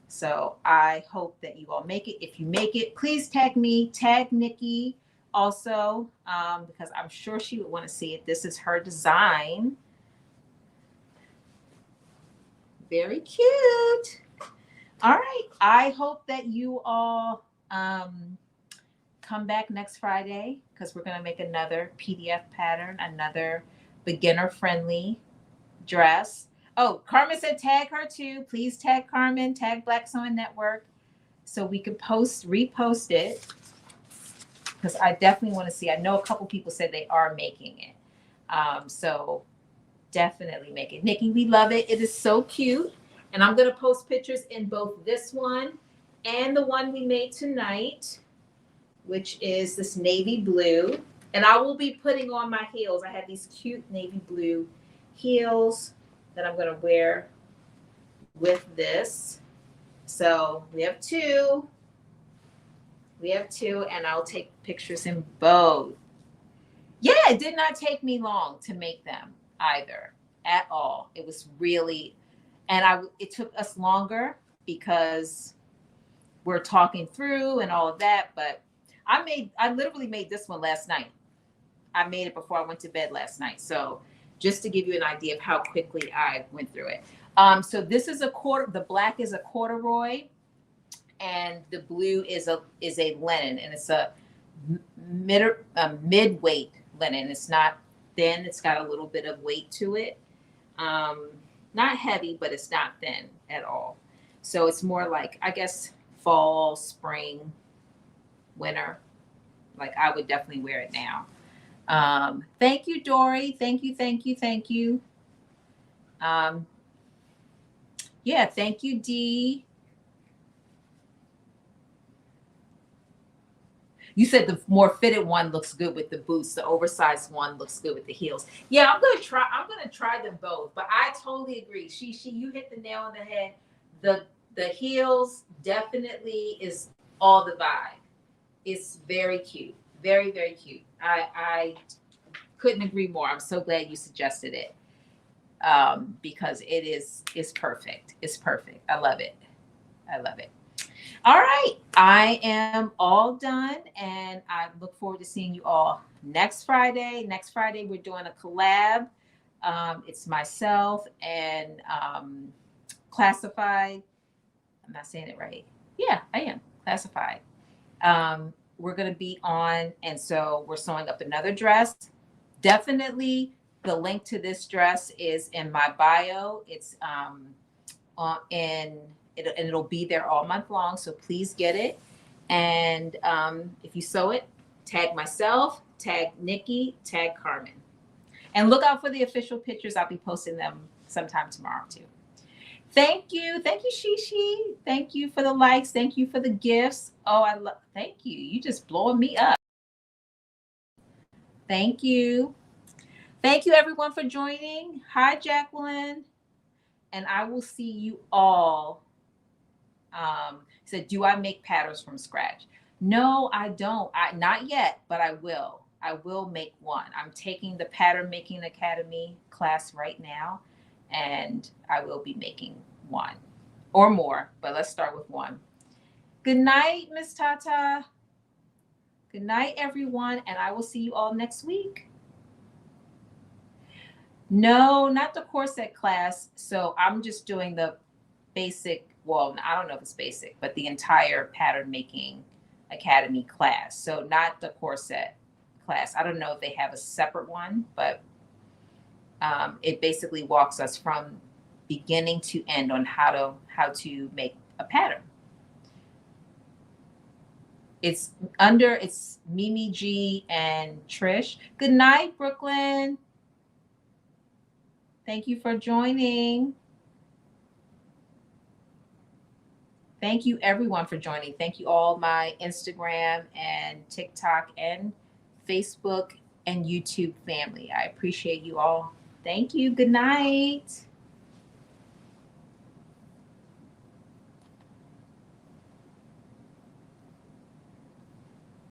So I hope that you all make it. If you make it, please tag me, tag Nikki also, because I'm sure she would want to see it. This is her design. Very cute. All right. I hope that you all come back next Friday because we're going to make another PDF pattern, another beginner-friendly dress. Oh, Carmen said tag her too. Please tag Carmen, tag Black Sewing Network so we can repost it because I definitely want to see. I know a couple people said they are making it. So definitely make it. Nikki, we love it. It is so cute. And I'm going to post pictures in both this one and the one we made tonight, which is this navy blue. And I will be putting on my heels. I have these cute navy blue heels that I'm going to wear with this. So we have two. And I'll take pictures in both. Yeah, it did not take me long to make them either at all. It was really, and it took us longer because we're talking through and all of that. But I literally made this one last night. I made it before I went to bed last night. So just to give you an idea of how quickly I went through it. So this is the black is a corduroy and the blue is a linen, and it's a mid-weight linen. It's not thin. It's got a little bit of weight to it. Not heavy, but it's not thin at all. So it's more like, I guess, fall, spring, winter. Like I would definitely wear it now. Thank you, Dory. Thank you. Yeah, thank you, Dee. You said the more fitted one looks good with the boots. The oversized one looks good with the heels. Yeah, I'm gonna try them both. But I totally agree. You hit the nail on the head. The heels definitely is all the vibe. It's very cute. Very, very cute. I couldn't agree more. I'm so glad you suggested it. Because it's perfect. It's perfect. I love it. All right. I am all done, and I look forward to seeing you all next Friday. Next Friday, we're doing a collab. It's myself and Classified. I'm not saying it right. Yeah, I am. Classified. We're going to be on, and so we're sewing up another dress. Definitely the link to this dress is in my bio. It's it'll be there all month long, so please get it. And if you sew it, Tag myself, tag Nikki, tag Carmen. And look out for the official pictures. I'll be posting them sometime tomorrow too. Thank you. Thank you, Shishi. Thank you for the likes. Thank you for the gifts. Oh, I love, thank you. You just blowing me up. Thank you. Thank you everyone for joining. Hi, Jacqueline. And I will see you all. Said, do I make patterns from scratch? No, I don't. Not yet, but I will. I will make one. I'm taking the Pattern Making Academy class right now, and I will be making one or more, but let's start with one. Good night, Miss Tata. Good night, everyone, and I will see you all next week. No, not the corset class. So I'm just doing the basic, well, I don't know if it's basic, but the entire Pattern Making Academy class. So not the corset class. I don't know if they have a separate one, but it basically walks us from beginning to end on how to make a pattern. It's Mimi G and Trish. Good night, Brooklyn. Thank you for joining. Thank you everyone for joining. Thank you all my Instagram and TikTok and Facebook and YouTube family. I appreciate you all. Thank you. Good night.